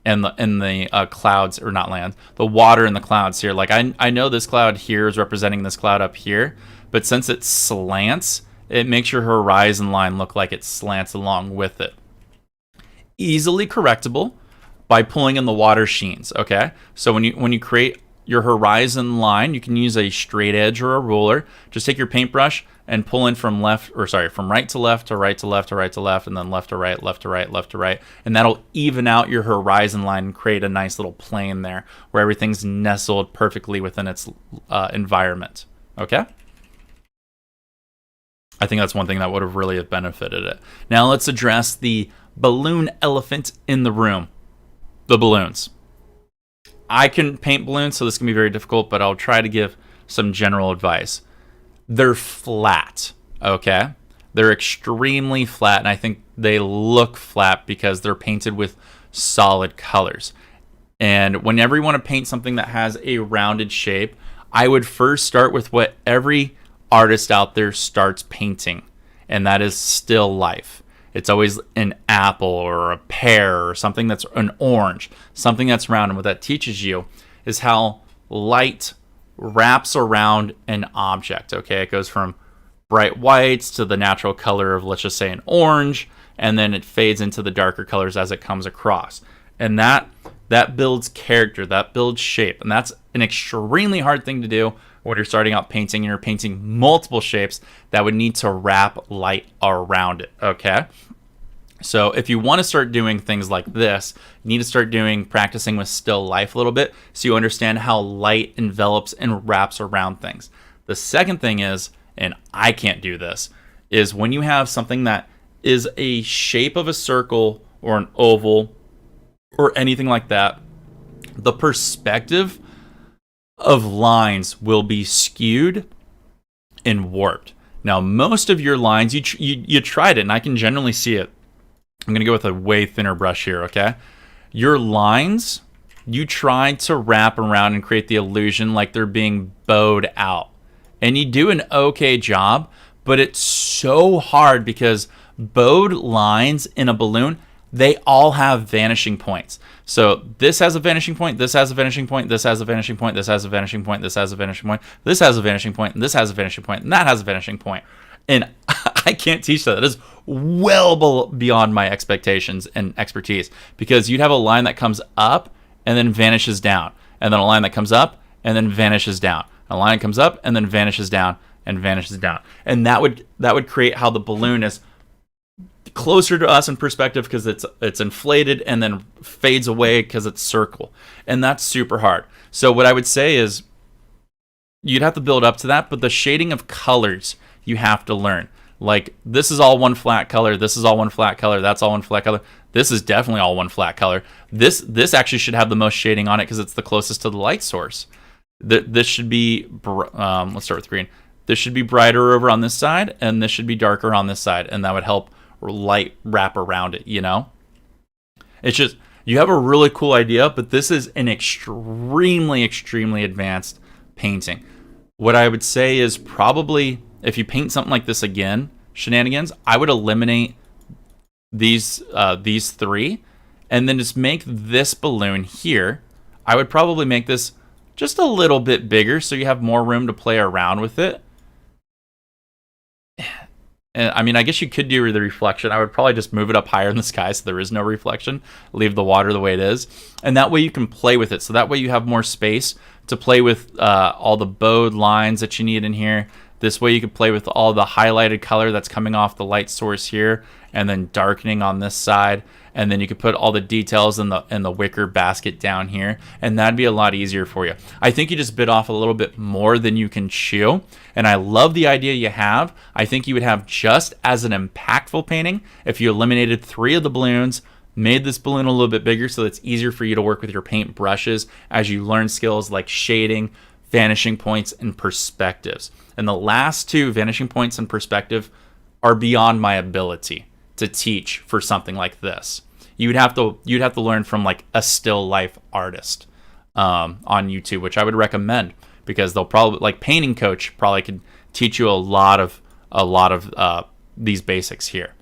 and the clouds, or not land, the water and the clouds here. Like I know this cloud here is representing this cloud up here, but since it slants, it makes your horizon line look like it slants along with it. Easily correctable by pulling in the water sheens, okay? So when you create your horizon line, you can use a straight edge or a ruler. Just take your paintbrush and pull in from right to left to right to left to right to left, and then left to right, left to right, left to right, and that'll even out your horizon line and create a nice little plane there where everything's nestled perfectly within its environment, okay? I think that's one thing that would have really benefited it. Now let's address the balloon elephant in the room. The balloons. I can paint balloons, so this can be very difficult, but I'll try to give some general advice. They're flat, okay? They're extremely flat, and I think they look flat because they're painted with solid colors. And whenever you want to paint something that has a rounded shape, I would first start with what every artist out there starts painting, and that is still life. It's always an apple or a pear or something that's an orange, something that's round. And what that teaches you is how light wraps around an object. Okay, it goes from bright whites to the natural color of, let's just say, an orange, and then it fades into the darker colors as it comes across. And that builds character, that builds shape, and that's an extremely hard thing to do when you're starting out painting and you're painting multiple shapes that would need to wrap light around it. Okay, so if you want to start doing things like this, you need to start practicing with still life a little bit so you understand how light envelops and wraps around things. The second thing is, and I can't do this, is when you have something that is a shape of a circle or an oval or anything like that, the perspective of lines will be skewed and warped. Now, most of your lines, you tried it, and I can generally see it. I'm going to go with a way thinner brush here, okay? Your lines, you tried to wrap around and create the illusion like they're being bowed out. And you do an okay job, but it's so hard because bowed lines in a balloon, they all have vanishing points. So this has a vanishing point, this has a vanishing point, this has a vanishing point, this has a vanishing point, this has a vanishing point, this has a vanishing point, and this has a vanishing point, and that has a vanishing point. And I can't teach that. That is well beyond my expectations and expertise, because you'd have a line that comes up and then vanishes down, and then a line that comes up and then vanishes down. A line comes up and then vanishes down and vanishes down. And that would create how the balloon is closer to us in perspective because it's inflated and then fades away because it's circle. And that's super hard. So what I would say is you'd have to build up to that, but the shading of colors you have to learn. Like, this is all one flat color, this is all one flat color, that's all one flat color. This is definitely all one flat color. This actually should have the most shading on it because it's the closest to the light source. This should be, let's start with green. This should be brighter over on this side, and this should be darker on this side, and that would help light wrap around it, you know? It's just, you have a really cool idea, but this is an extremely, extremely advanced painting. What I would say is probably, if you paint something like this again, Shenanigans, I would eliminate these three, and then just make this balloon here. I would probably make this just a little bit bigger so you have more room to play around with it. And, I mean, I guess you could do the reflection. I would probably just move it up higher in the sky so there is no reflection. Leave the water the way it is. And that way you can play with it. So that way you have more space to play with all the bowed lines that you need in here. This way you could play with all the highlighted color that's coming off the light source here and then darkening on this side. And then you could put all the details in the wicker basket down here, and that'd be a lot easier for you. I think you just bit off a little bit more than you can chew, and I love the idea you have. I think you would have just as an impactful painting if you eliminated 3 of the balloons, made this balloon a little bit bigger so it's easier for you to work with your paint brushes as you learn skills like shading, vanishing points, and perspectives. And the last 2, vanishing points and perspective, are beyond my ability to teach for something like this. You'd have to learn from like a still life artist on YouTube, which I would recommend, because they'll probably, like, Painting Coach probably could teach you a lot of these basics here.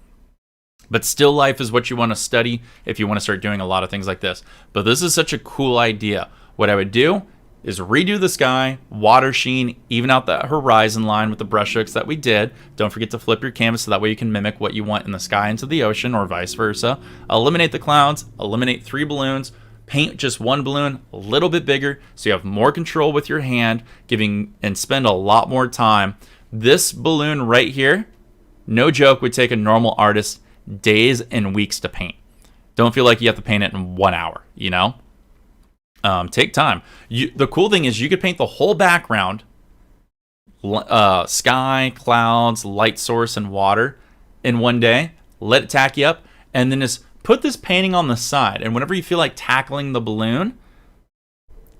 But still life is what you want to study if you want to start doing a lot of things like this. But this is such a cool idea. What I would do is redo the sky, water sheen, even out that horizon line with the brush strokes that we did. Don't forget to flip your canvas so that way you can mimic what you want in the sky into the ocean, or vice versa. Eliminate the clouds, eliminate 3 balloons, paint just 1 balloon a little bit bigger so you have more control with your hand, and spend a lot more time. This balloon right here, no joke, would take a normal artist days and weeks to paint. Don't feel like you have to paint it in 1 hour, you know? Take time. The cool thing is you could paint the whole background, sky, clouds, light source, and water in 1 day. Let it tacky up, and then just put this painting on the side. And whenever you feel like tackling the balloon,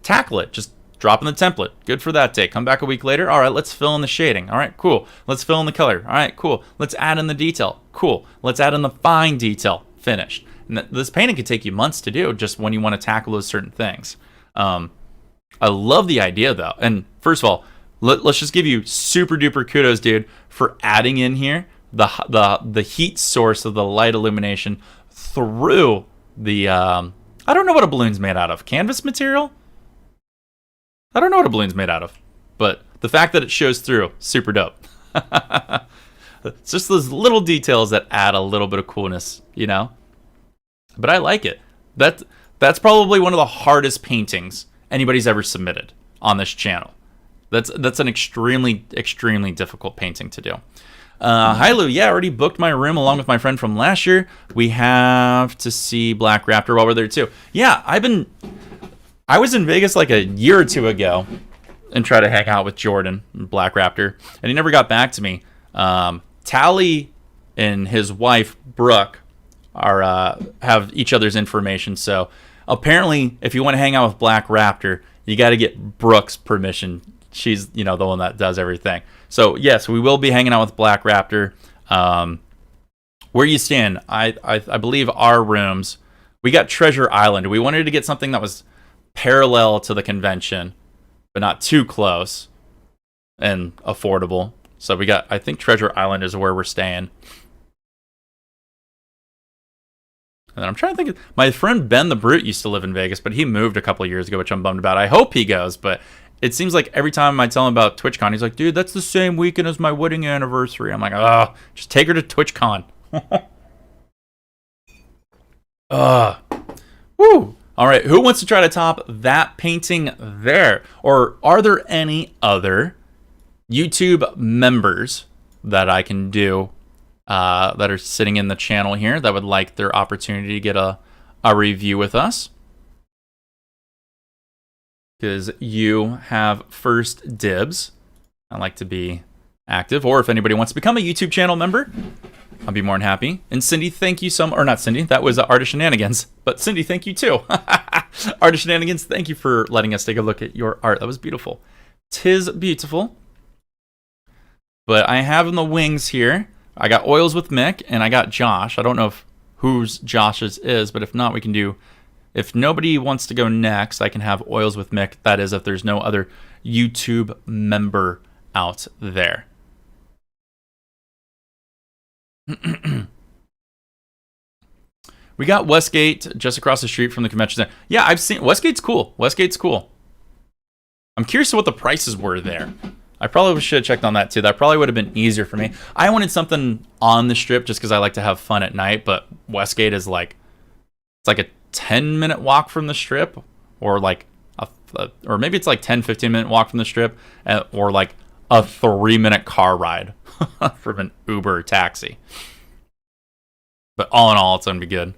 tackle it. Just drop in the template. Good for that day. Come back a week later. All right, let's fill in the shading. All right, cool. Let's fill in the color. All right, cool. Let's add in the detail. Cool. Let's add in the fine detail. Finished. And this painting could take you months to do just when you want to tackle those certain things. I love the idea, though. And first of all, let's just give you super duper kudos, dude, for adding in here the heat source of the light illumination through the I don't know what a balloon's made out of. Canvas material? I don't know what a balloon's made out of. But the fact that it shows through, super dope. It's just those little details that add a little bit of coolness, you know? But I like it. That's probably one of the hardest paintings anybody's ever submitted on this channel. That's an extremely difficult painting to do. Hi Lou, yeah, I already booked my room along with my friend from last year. We have to see Black Raptor while we're there too. Yeah, I was in Vegas like a year or two ago and tried to hang out with Jordan, Black Raptor, and he never got back to me. Tally and his wife Brooke have each other's information, so apparently if you want to hang out with Black Raptor, you got to get Brooke's permission. She's, the one that does everything. So yes, we will be hanging out with Black Raptor. Where you stand, I believe our rooms, we got Treasure Island. We wanted to get something that was parallel to the convention, but not too close and affordable. So we got, I think Treasure Island is where we're staying. And I'm trying to think. My friend Ben the Brute used to live in Vegas, but he moved a couple of years ago, which I'm bummed about. I hope he goes, but it seems like every time I tell him about TwitchCon, he's like, dude, that's the same weekend as my wedding anniversary. I'm like, oh, just take her to TwitchCon. Woo. All right, who wants to try to top that painting there? Or are there any other YouTube members that I can do that are sitting in the channel here that would like their opportunity to get a review with us? Because you have first dibs. I like to be active. Or if anybody wants to become a YouTube channel member, I'll be more than happy. And Cindy, thank you so much. Or not Cindy, that was Art Shenanigans. But Cindy, thank you too. Art Shenanigans, thank you for letting us take a look at your art. That was beautiful. 'Tis beautiful. But I have in the wings here, I got Oils with Mick and I got Josh. I don't know if whose Josh's is, but if not, we can do... If nobody wants to go next, I can have Oils with Mick. That is, if there's no other YouTube member out there. We got Westgate just across the street from the convention center. Yeah, I've seen... Westgate's cool. Westgate's cool. I'm curious what the prices were there. I probably should have checked on that too. That probably would have been easier for me. I wanted something on the strip just because I like to have fun at night, but Westgate is like... It's like a 10-minute walk from the strip, or like or maybe it's like 10-15-minute walk from the strip, or like a 3-minute car ride from an Uber or taxi. But all in all, it's gonna be good.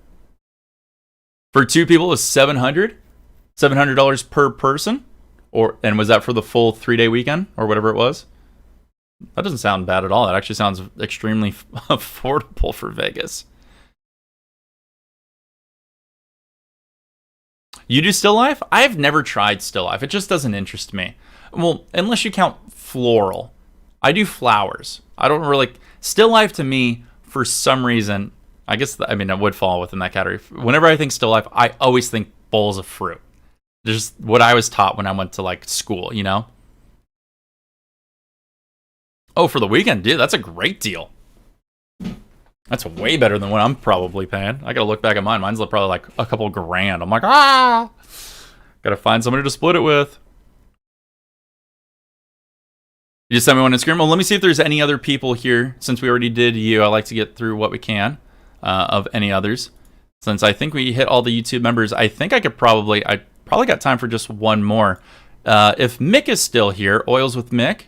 For 2 people, it was $700 per person, and was that for the full 3-day weekend or whatever it was? That doesn't sound bad at all. That actually sounds extremely affordable for Vegas. You do still life? I've never tried still life. It just doesn't interest me. Well, unless you count floral. I do flowers. I don't really... Still life to me, for some reason, I guess, I would fall within that category. Whenever I think still life, I always think bowls of fruit. Just what I was taught when I went to like school, you know? Oh, for the weekend? Dude, that's a great deal. That's way better than what I'm probably paying. I gotta look back at mine. Mine's probably like a couple grand. I'm like, gotta find somebody to split it with. You just sent me one on Instagram. Well, let me see if there's any other people here. Since we already did you, I like to get through what we can of any others. Since I think we hit all the YouTube members, I think I probably got time for just one more. If Mick is still here, Oils with Mick,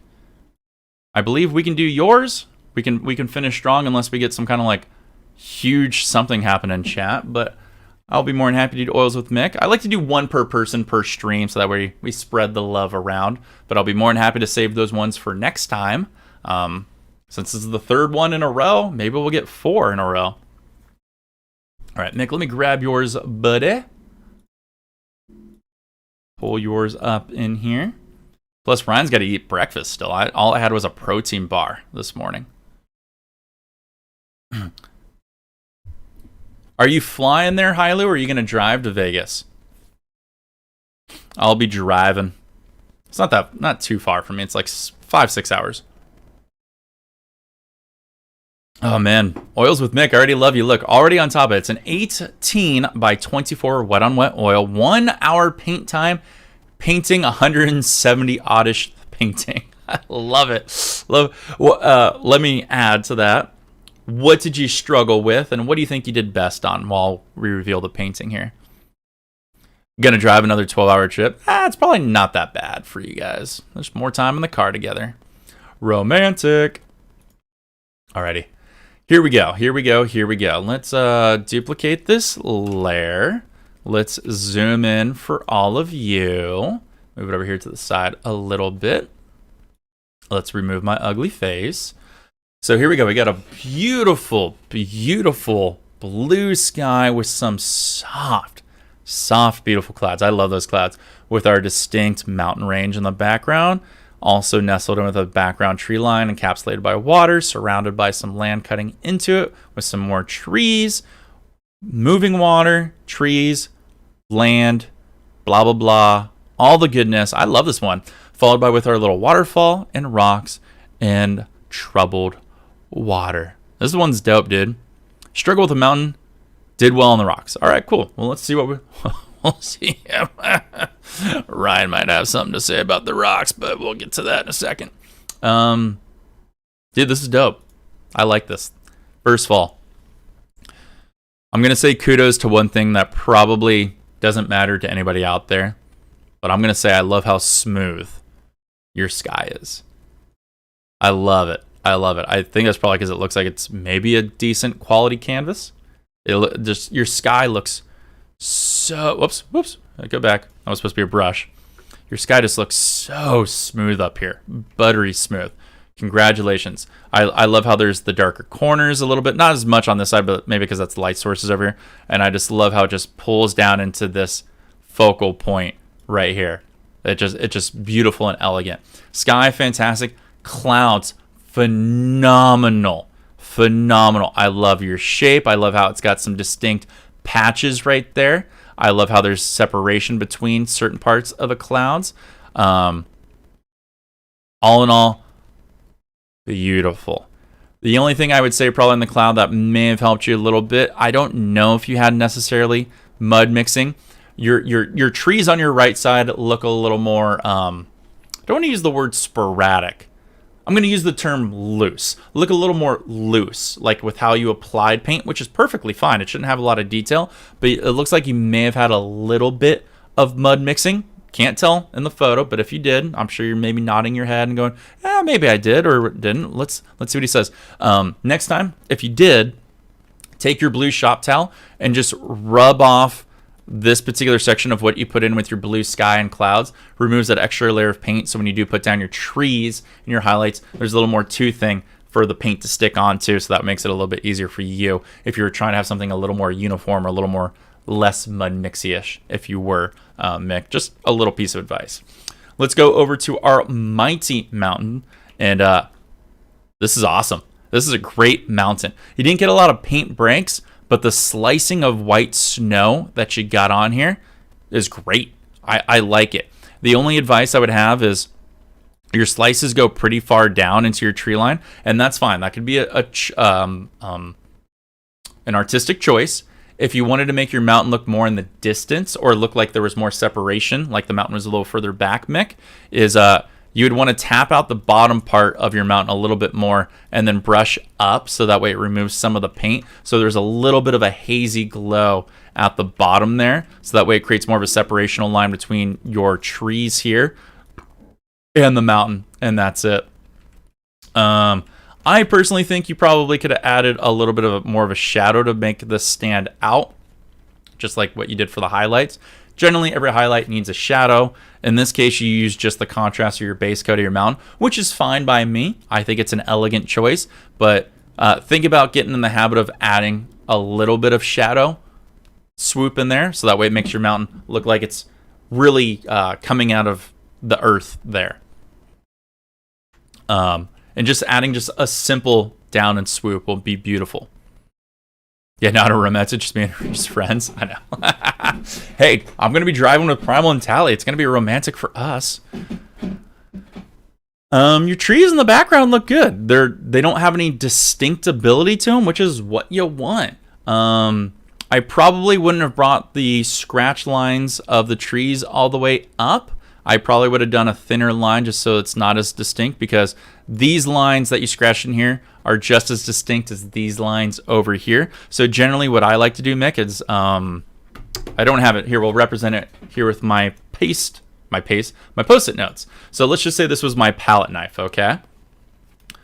I believe we can do yours. We can finish strong unless we get some kind of like huge something happen in chat, but I'll be more than happy to do Oils with Mick. I like to do one per person per stream so that way we spread the love around, but I'll be more than happy to save those ones for next time. Since this is the 3rd one in a row, maybe we'll get 4 in a row. All right, Mick, let me grab yours, buddy. Pull yours up in here. Plus, Ryan's got to eat breakfast still. All I had was a protein bar this morning. Are you flying there, Hilo, or are you going to drive to Vegas? I'll be driving. It's not too far from me. It's like 5-6 hours. Oh man, oils with Mick. I already love you. Look, already on top of it. It's an 18 by 24 wet on wet oil. 1 hour paint time. Painting 170 oddish painting. I love it. Let me add to that. What did you struggle with, and what do you think you did best on while we reveal the painting here? Gonna drive another 12-hour trip? It's probably not that bad for you guys. There's more time in the car together. Romantic. Alrighty. Here we go. Let's duplicate this layer. Let's zoom in for all of you. Move it over here to the side a little bit. Let's remove my ugly face. So here we go. We got a beautiful, beautiful blue sky with some soft, beautiful clouds. I love those clouds with our distinct mountain range in the background. Also nestled in with a background tree line encapsulated by water, surrounded by some land cutting into it with some more trees, moving water, trees, land, blah, blah, blah. All the goodness. I love this one. Followed by with our little waterfall and rocks and troubled water. This one's dope, dude. Struggle with the mountain, did well on the rocks. All right, cool. Well, let's see what we'll see. Ryan might have something to say about the rocks, but we'll get to that in a second. Dude, this is dope. I like this. First of all, I'm going to say kudos to one thing that probably doesn't matter to anybody out there, but I'm going to say I love how smooth your sky is. I love it. I think that's probably because it looks like it's maybe a decent quality canvas. Just your sky looks so... Whoops. Go back. That was supposed to be a brush. Your sky just looks so smooth up here. Buttery smooth. Congratulations. I love how there's the darker corners a little bit. Not as much on this side, but maybe because that's the light sources over here. And I just love how it just pulls down into this focal point right here. It's just beautiful and elegant. Sky, fantastic. Clouds, phenomenal. I love your shape. I love how it's got some distinct patches right there. I love how there's separation between certain parts of the clouds. All in all, beautiful. The only thing I would say probably in the cloud that may have helped you a little bit, I don't know if you had necessarily mud mixing. Your trees on your right side look a little more, I don't want to use the word sporadic. I'm going to use the term loose. Look a little more loose, like with how you applied paint, which is perfectly fine. It shouldn't have a lot of detail, but it looks like you may have had a little bit of mud mixing. Can't tell in the photo, but if you did, I'm sure you're maybe nodding your head and going, maybe I did or didn't. Let's see what he says. Next time, if you did, take your blue shop towel and just rub off this particular section of what you put in with your blue sky and clouds. Removes that extra layer of paint, so when you do put down your trees and your highlights, there's a little more toothing for the paint to stick onto, so that makes it a little bit easier for you if you're trying to have something a little more uniform or a little more less mud mixy-ish, if you were, Mick. Just a little piece of advice. Let's go over to our mighty mountain, and this is awesome. This is a great mountain. You didn't get a lot of paint breaks, but the slicing of white snow that you got on here is great. I like it. The only advice I would have is your slices go pretty far down into your tree line, and that's fine. That could be an artistic choice. If you wanted to make your mountain look more in the distance or look like there was more separation, like the mountain was a little further back, Mick, is you would want to tap out the bottom part of your mountain a little bit more and then brush up, so that way it removes some of the paint. So there's a little bit of a hazy glow at the bottom there. So that way it creates more of a separational line between your trees here and the mountain. And that's it. I personally think you probably could have added a little bit of more of a shadow to make this stand out, just like what you did for the highlights. Generally, every highlight needs a shadow. In this case, you use just the contrast of your base coat of your mountain, which is fine by me. I think it's an elegant choice, but think about getting in the habit of adding a little bit of shadow swoop in there, so that way it makes your mountain look like it's really coming out of the earth there. And just adding just a simple down and swoop will be beautiful. Yeah, not a romantic, just being just friends. I know. Hey, I'm going to be driving with Primal and Tally. It's going to be romantic for us. Your trees in the background look good. They don't have any distinct ability to them, which is what you want. I probably wouldn't have brought the scratch lines of the trees all the way up. I probably would have done a thinner line just so it's not as distinct, because these lines that you scratched in here are just as distinct as these lines over here. So generally what I like to do, Mick, is I don't have it here. We'll represent it here with my Post-it notes. So let's just say this was my palette knife, okay?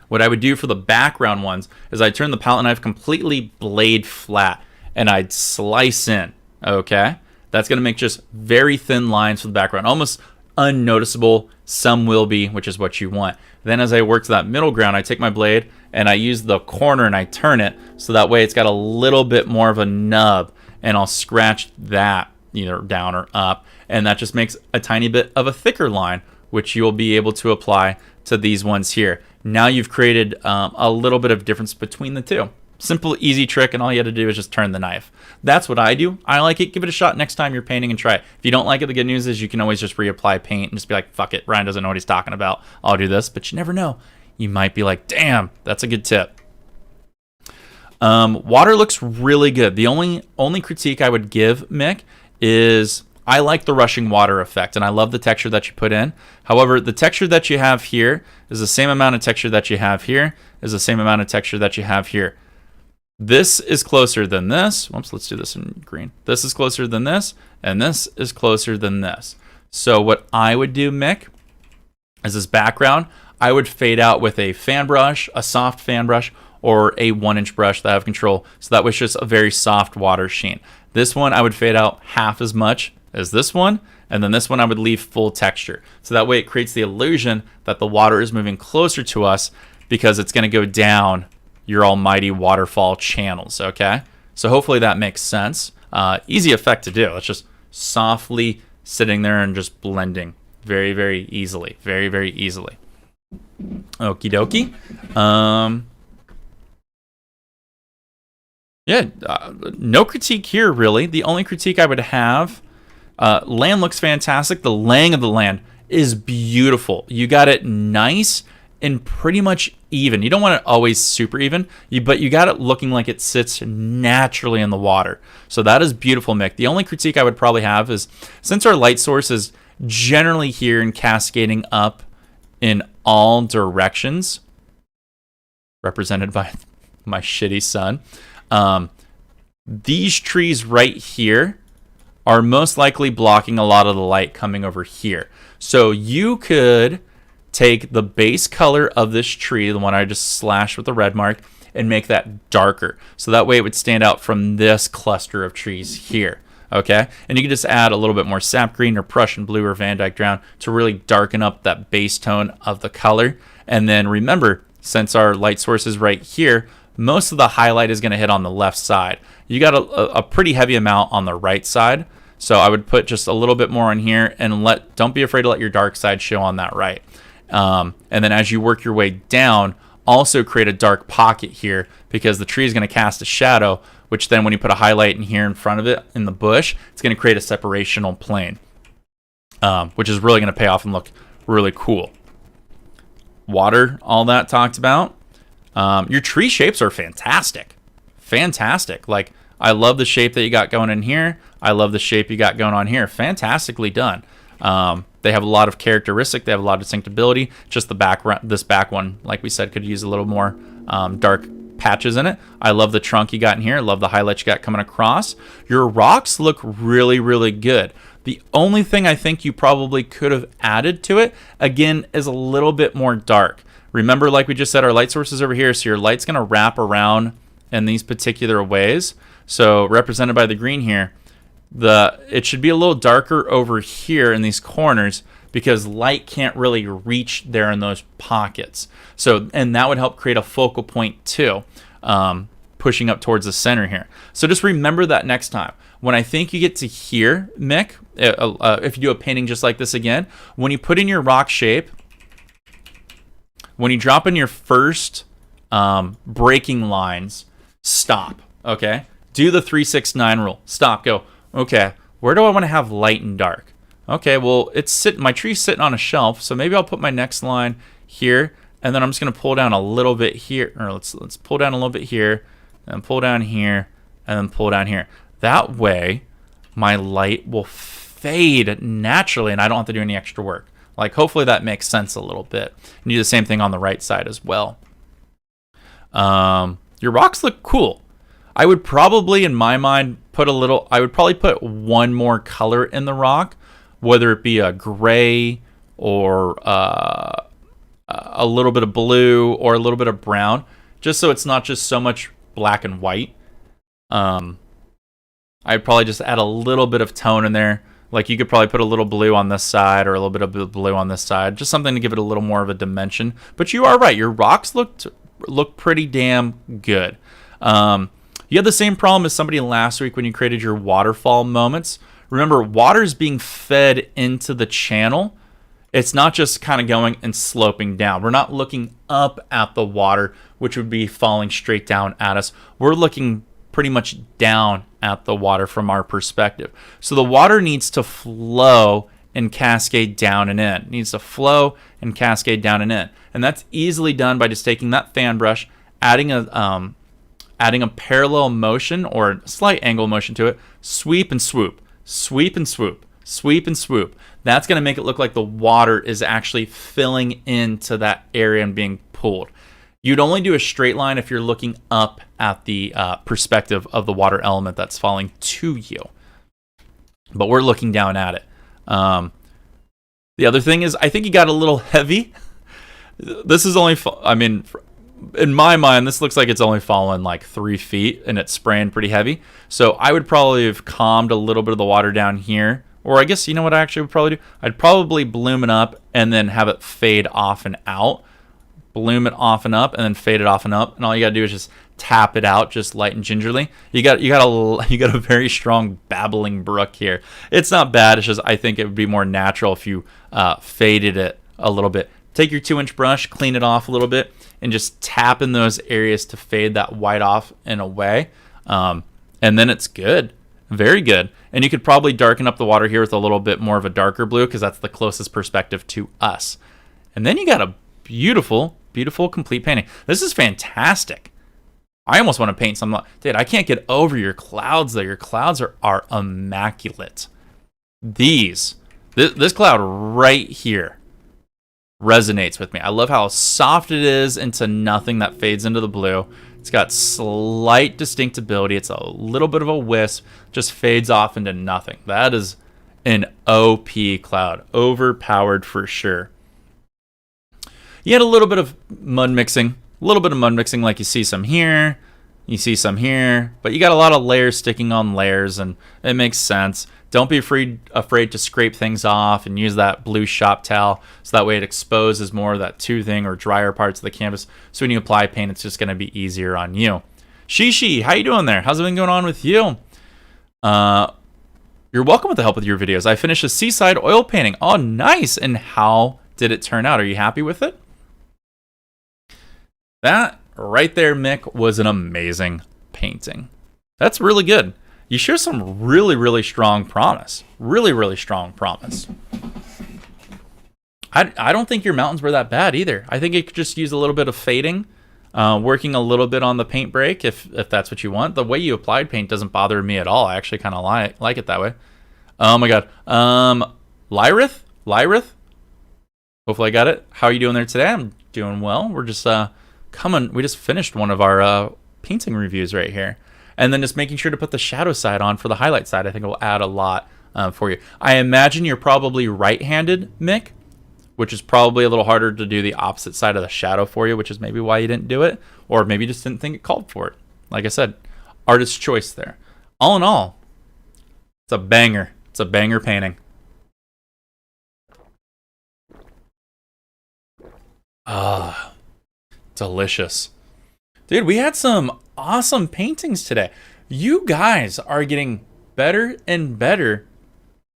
What I would do for the background ones is I'd turn the palette knife completely blade flat and I'd slice in, okay? That's gonna make just very thin lines for the background, almost unnoticeable. Some will be, which is what you want. Then as I work to that middle ground, I take my blade and I use the corner and I turn it so that way it's got a little bit more of a nub, and I'll scratch that either down or up, and that just makes a tiny bit of a thicker line, which you'll be able to apply to these ones here. Now you've created a little bit of difference between the two. Simple, easy trick, and all you had to do is just turn the knife. That's what I do. I like it. Give it a shot next time you're painting and try it. If you don't like it, the good news is you can always just reapply paint and just be like, fuck it, Ryan doesn't know what he's talking about. I'll do this. But you never know. You might be like, damn, that's a good tip. Water looks really good. The only critique I would give, Mick, is I like the rushing water effect, and I love the texture that you put in. However, the texture that you have here is the same amount of texture that you have here, is the same amount of texture that you have here. This is closer than this. Whoops, let's do this in green. This is closer than this, and this is closer than this. So what I would do, Mick, as this background, I would fade out with a fan brush, a soft fan brush, or a 1-inch brush that I have control. So that was just a very soft water sheen. This one I would fade out half as much as this one, and then this one I would leave full texture. So that way it creates the illusion that the water is moving closer to us because it's gonna go down your almighty waterfall channels, okay? So hopefully that makes sense. Easy effect to do. It's just softly sitting there and just blending very, very easily. Very, very easily. Okie dokie. No critique here, really. The only critique I would have, land looks fantastic. The laying of the land is beautiful. You got it nice and pretty much even. You don't want it always super even, but you got it looking like it sits naturally in the water. So that is beautiful, Mick. The only critique I would probably have is, since our light source is generally here and cascading up in all directions, represented by my shitty sun, these trees right here are most likely blocking a lot of the light coming over here. So you could take the base color of this tree, the one I just slashed with the red mark, and make that darker. So that way it would stand out from this cluster of trees here. Okay? And you can just add a little bit more sap green or Prussian blue or Van Dyke brown to really darken up that base tone of the color. And then remember, since our light source is right here, most of the highlight is going to hit on the left side. You got a pretty heavy amount on the right side. So I would put just a little bit more on here, and don't be afraid to let your dark side show on that right. And then as you work your way down, also create a dark pocket here, because the tree is going to cast a shadow, which then when you put a highlight in here in front of it in the bush, it's going to create a separational plane, which is really going to pay off and look really cool. Water, all that talked about. Your tree shapes are fantastic. Fantastic. Like, I love the shape that you got going in here. I love the shape you got going on here. Fantastically done. They have a lot of characteristic. They have a lot of distinctability. Just the background, this back one, like we said, could use a little more dark patches in it. I love the trunk you got in here. I love the highlights you got coming across. Your rocks look really, really good. The only thing I think you probably could have added to it, again, is a little bit more dark. Remember, like we just said, our light source is over here, so your light's going to wrap around in these particular ways. So represented by the green here, it should be a little darker over here in these corners, because light can't really reach there in those pockets. So, and that would help create a focal point too, pushing up towards the center here. So just remember that next time. When I think you get to here, Mick, if you do a painting just like this again, when you put in your rock shape, when you drop in your first breaking lines, stop, okay? Do the 3-6-9 rule. Stop, go, okay, where do I want to have light and dark? Okay, well, my tree's sitting on a shelf, so maybe I'll put my next line here, and then I'm just gonna pull down a little bit here, or let's pull down a little bit here, and pull down here, and then pull down here. That way, my light will fade naturally, and I don't have to do any extra work. Like, hopefully that makes sense a little bit. And do the same thing on the right side as well. Your rocks look cool. I would probably, in my mind, I would probably put one more color in the rock, whether it be a gray or a little bit of blue or a little bit of brown, just so it's not just so much black and white. I'd probably just add a little bit of tone in there. Like, you could probably put a little blue on this side or a little bit of blue on this side, just something to give it a little more of a dimension. But you are right, your rocks look pretty damn good. You had the same problem as somebody last week when you created your waterfall moments. Remember, water's being fed into the channel. It's not just kind of going and sloping down. We're not looking up at the water, which would be falling straight down at us. We're looking pretty much down at the water from our perspective. So the water needs to flow and cascade down and in. It needs to flow and cascade down and in. And that's easily done by just taking that fan brush, adding a parallel motion or a slight angle motion to it, sweep and swoop, sweep and swoop, sweep and swoop. That's going to make it look like the water is actually filling into that area and being pulled. You'd only do a straight line if you're looking up at the perspective of the water element that's falling to you. But we're looking down at it. The other thing is, I think you got a little heavy. This is only, in my mind, this looks like it's only fallen like 3 feet and it's spraying pretty heavy. So I would probably have calmed a little bit of the water down here. Or I guess, you know what I actually would probably do? I'd probably bloom it up and then have it fade off and out. Bloom it off and up and then fade it off and up. And all you got to do is just tap it out just light and gingerly. You got a very strong babbling brook here. It's not bad. It's just I think it would be more natural if you faded it a little bit. Take your 2-inch brush, clean it off a little bit, and just tap in those areas to fade that white off and away. And then it's good. Very good. And you could probably darken up the water here with a little bit more of a darker blue because that's the closest perspective to us. And then you got a beautiful, beautiful complete painting. This is fantastic. I almost want to paint some. Dude, I can't get over your clouds though. Your clouds are immaculate. This cloud right here resonates with me. I love how soft it is into nothing that fades into the blue. It's got slight distinctability. It's a little bit of a wisp, just fades off into nothing. That is an OP cloud. Overpowered for sure. You had a little bit of mud mixing. Like you see some here, you see some here, but you got a lot of layers sticking on layers, and it makes sense. Don't be afraid to scrape things off and use that blue shop towel so that way it exposes more of that toothing or drier parts of the canvas. So when you apply paint, it's just going to be easier on you. Shishi, how you doing there? How's it been going on with you? You're welcome with the help with your videos. I finished a seaside oil painting. Oh, nice. And how did it turn out? Are you happy with it? That right there, Mick, was an amazing painting. That's really good. You show some really, really strong promise. Really, really strong promise. I don't think your mountains were that bad either. I think it could just use a little bit of fading, working a little bit on the paint break if that's what you want. The way you applied paint doesn't bother me at all. I actually kind of like it that way. Oh my god. Lyrith? Hopefully I got it. How are you doing there today? I'm doing well. We're just we just finished one of our painting reviews right here. And then just making sure to put the shadow side on for the highlight side, I think will add a lot for you. I imagine you're probably right-handed, Mick, which is probably a little harder to do the opposite side of the shadow for you, which is maybe why you didn't do it, or maybe you just didn't think it called for it. Like I said, artist's choice there. All in all, it's a banger. It's a banger painting. Ah, delicious. Dude, we had some awesome paintings today. You guys are getting better and better.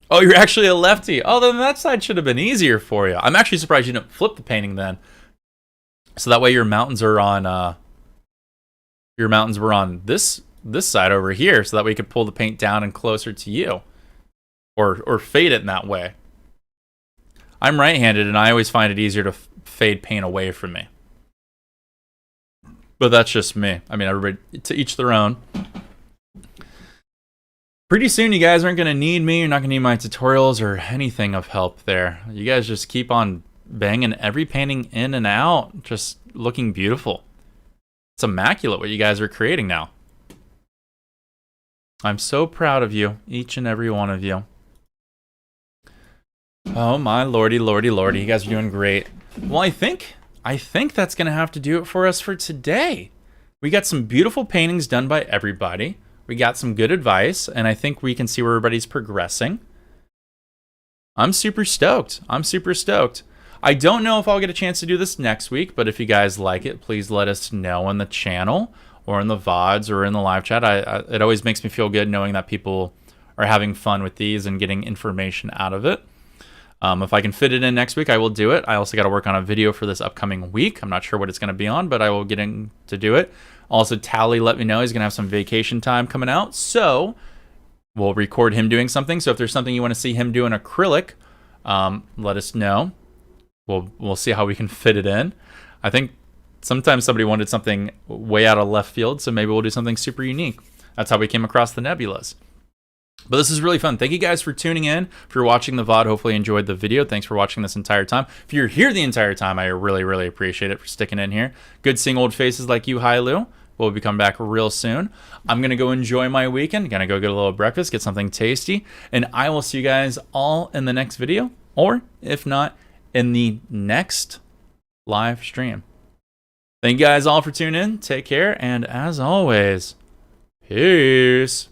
Oh, you're actually a lefty. Oh, then that side should have been easier for you. I'm actually surprised you didn't flip the painting then. So that way your mountains are on this side over here, so that way you could pull the paint down and closer to you. Or fade it in that way. I'm right-handed, and I always find it easier to fade paint away from me. But that's just me. I mean, everybody, to each their own. Pretty soon, you guys aren't going to need me. You're not going to need my tutorials or anything of help there. You guys just keep on banging every painting in and out, just looking beautiful. It's immaculate what you guys are creating now. I'm so proud of you, each and every one of you. Oh my lordy, lordy, lordy. You guys are doing great. Well, I think that's going to have to do it for us for today. We got some beautiful paintings done by everybody. We got some good advice, and I think we can see where everybody's progressing. I'm super stoked. I'm super stoked. I don't know if I'll get a chance to do this next week, but if you guys like it, please let us know on the channel or in the VODs or in the live chat. It always makes me feel good knowing that people are having fun with these and getting information out of it. If I can fit it in next week, I will do it. I also got to work on a video for this upcoming week. I'm not sure what it's going to be on, but I will get in to do it. Also, Tally let me know he's going to have some vacation time coming out, so we'll record him doing something. So if there's something you want to see him do in acrylic, let us know. We'll see how we can fit it in. I think sometimes somebody wanted something way out of left field, so maybe we'll do something super unique. That's how we came across the nebulas. But this is really fun. Thank you guys for tuning in. If you're watching the VOD, hopefully you enjoyed the video. Thanks for watching this entire time. If you're here the entire time, I really, really appreciate it for sticking in here. Good seeing old faces like you, Hi Lou. We'll be coming back real soon. I'm going to go enjoy my weekend. Going to go get a little breakfast, get something tasty. And I will see you guys all in the next video. Or, if not, in the next live stream. Thank you guys all for tuning in. Take care. And as always, peace.